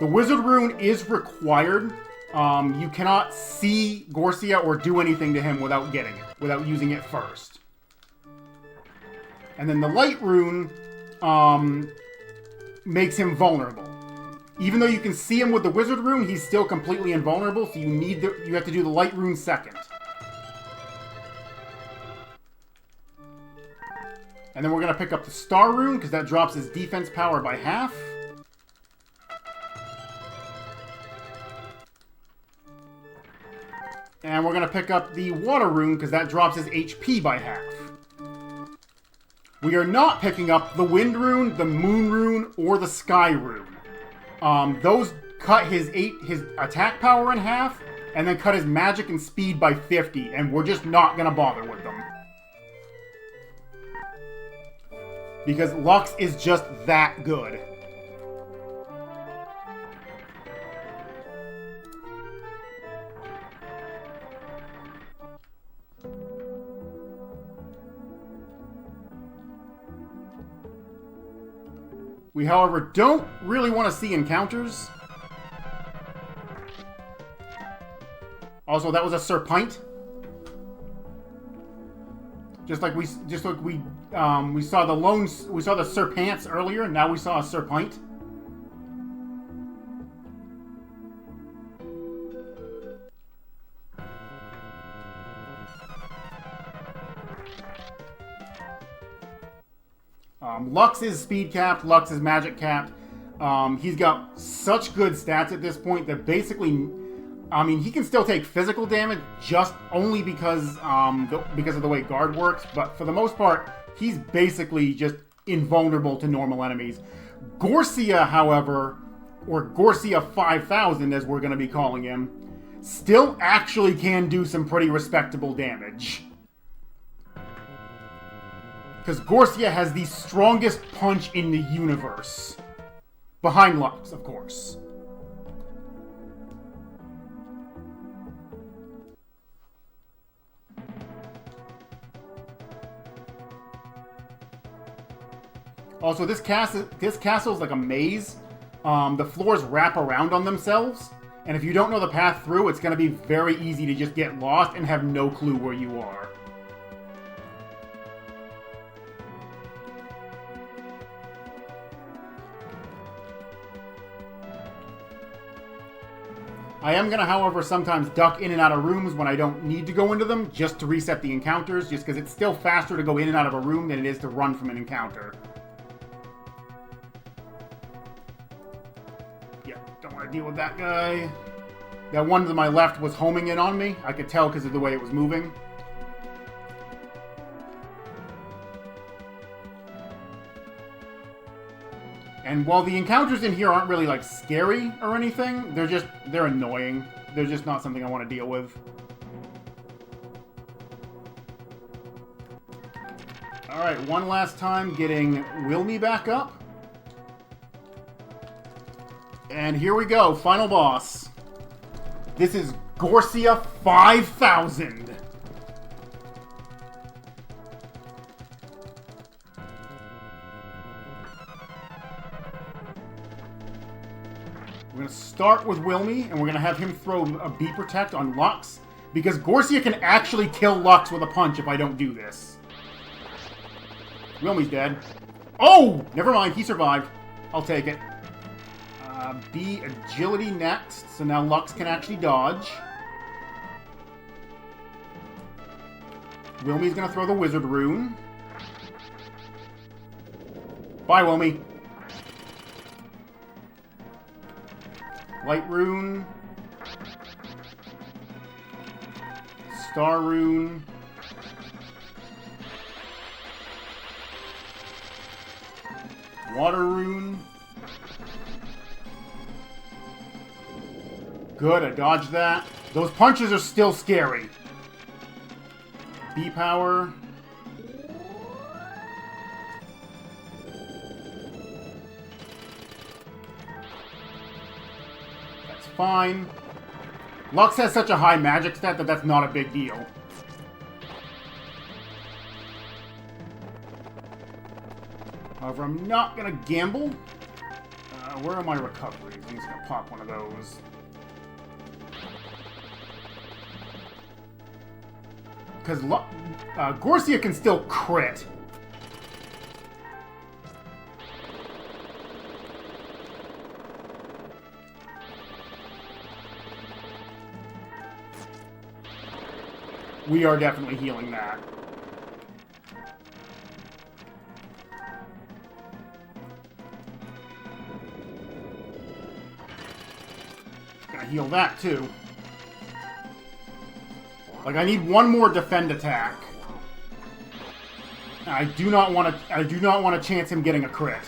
The Wizard Rune is required. You cannot see Gorcia or do anything to him without getting it, without using it first. And then the Light Rune makes him vulnerable. Even though you can see him with the Wizard Rune, he's still completely invulnerable, so you have to do the Light Rune second. And then we're going to pick up the Star Rune, because that drops his defense power by half. And we're going to pick up the Water Rune, because that drops his HP by half. We are not picking up the Wind Rune, the Moon Rune, or the Sky Rune. Those cut his attack power in half, and then cut his magic and speed by 50, and we're just not going to bother with them. Because Lux is just that good. We, however, don't really want to see encounters. Also, that was a Serpent. Just like we saw the Serpents earlier. Now we saw a Serpent. Lux is speed capped. Lux is magic capped. He's got such good stats at this point that basically, I mean, he can still take physical damage just only because of the way guard works. But for the most part, he's basically just invulnerable to normal enemies. Gorcia, however, or Gorcia 5000 as we're going to be calling him, still actually can do some pretty respectable damage. Because Gorcia has the strongest punch in the universe. Behind Lux, of course. Also, this castle is like a maze. The floors wrap around on themselves. And if you don't know the path through, it's going to be very easy to just get lost and have no clue where you are. I am going to, however, sometimes duck in and out of rooms when I don't need to go into them, just to reset the encounters, just because it's still faster to go in and out of a room than it is to run from an encounter. Yeah, don't want to deal with that guy. That one to my left was homing in on me. I could tell because of the way it was moving. And while the encounters in here aren't really, like, scary or anything, they're annoying. They're just not something I want to deal with. Alright, one last time getting Wilmy back up. And here we go, final boss. This is Gorcia 5000. We're going to start with Wilmy, and we're going to have him throw a Bee Protect on Lux, because Gorcia can actually kill Lux with a punch if I don't do this. Wilmy's dead. Oh! Never mind, he survived. I'll take it. Bee Agility next, so now Lux can actually dodge. Wilmy's going to throw the Wizard Rune. Bye, Wilmy. Light Rune. Star Rune. Water Rune. Good, I dodged that. Those punches are still scary. Bee Power. Fine. Lux has such a high magic stat that that's not a big deal. However, I'm not going to gamble. Where are my recoveries? I'm just going to pop one of those. Because Gorcia can still crit. We are definitely healing that. Gonna heal that too. Like, I need one more defend attack. I do not want to chance him getting a crit.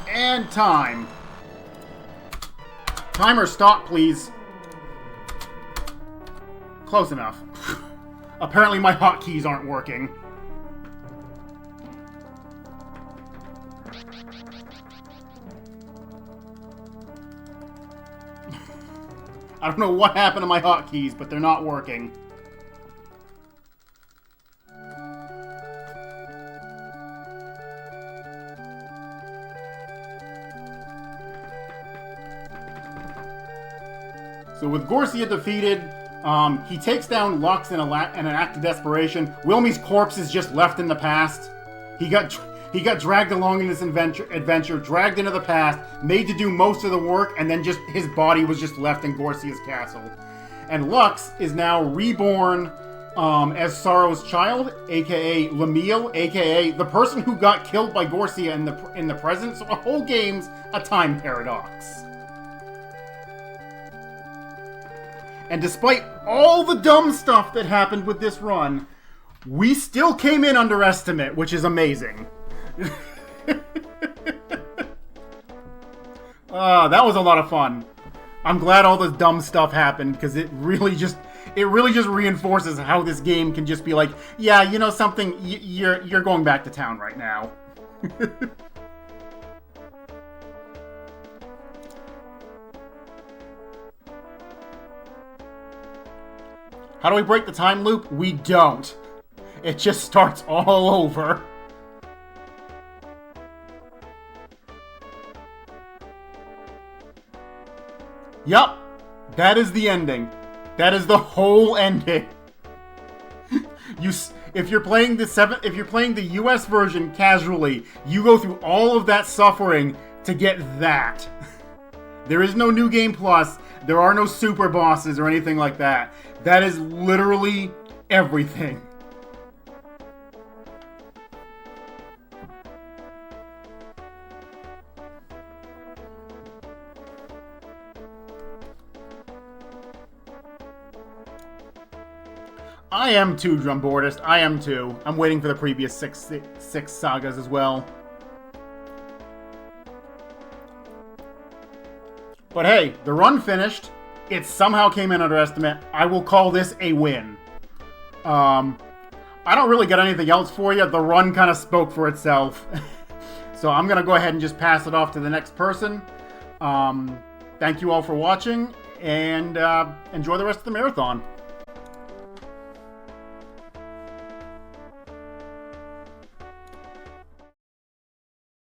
And time. Timer stop, please. Close enough. Apparently my hotkeys aren't working. I don't know what happened to my hotkeys, but they're not working. So with Gorcia defeated, he takes down Lux in an act of desperation. Wilmy's corpse is just left in the past. He got dragged along in this adventure, dragged into the past, made to do most of the work, and then just his body was just left in Gorcia's castle. And Lux is now reborn as Sorrow's child, aka Lemille, aka the person who got killed by Gorcia in the present. So the whole game's a time paradox. And despite all the dumb stuff that happened with this run, we still came in underestimate, which is amazing. That was a lot of fun. I'm glad all this dumb stuff happened, because it really just reinforces how this game can just be like, yeah, you know something, you're going back to town right now. How do we break the time loop? We don't. It just starts all over. Yup. That is the ending. That is the whole ending. If you're playing the US version casually, you go through all of that suffering to get that. There is no New Game Plus. There are no super bosses or anything like that. That is literally everything. I am too, Drumboardist. I am too. I'm waiting for the previous six sagas as well. But hey, the run finished. It somehow came in underestimate. I will call this a win. I don't really got anything else for you. The run kind of spoke for itself. So I'm going to go ahead and just pass it off to the next person. Thank you all for watching, and enjoy the rest of the marathon.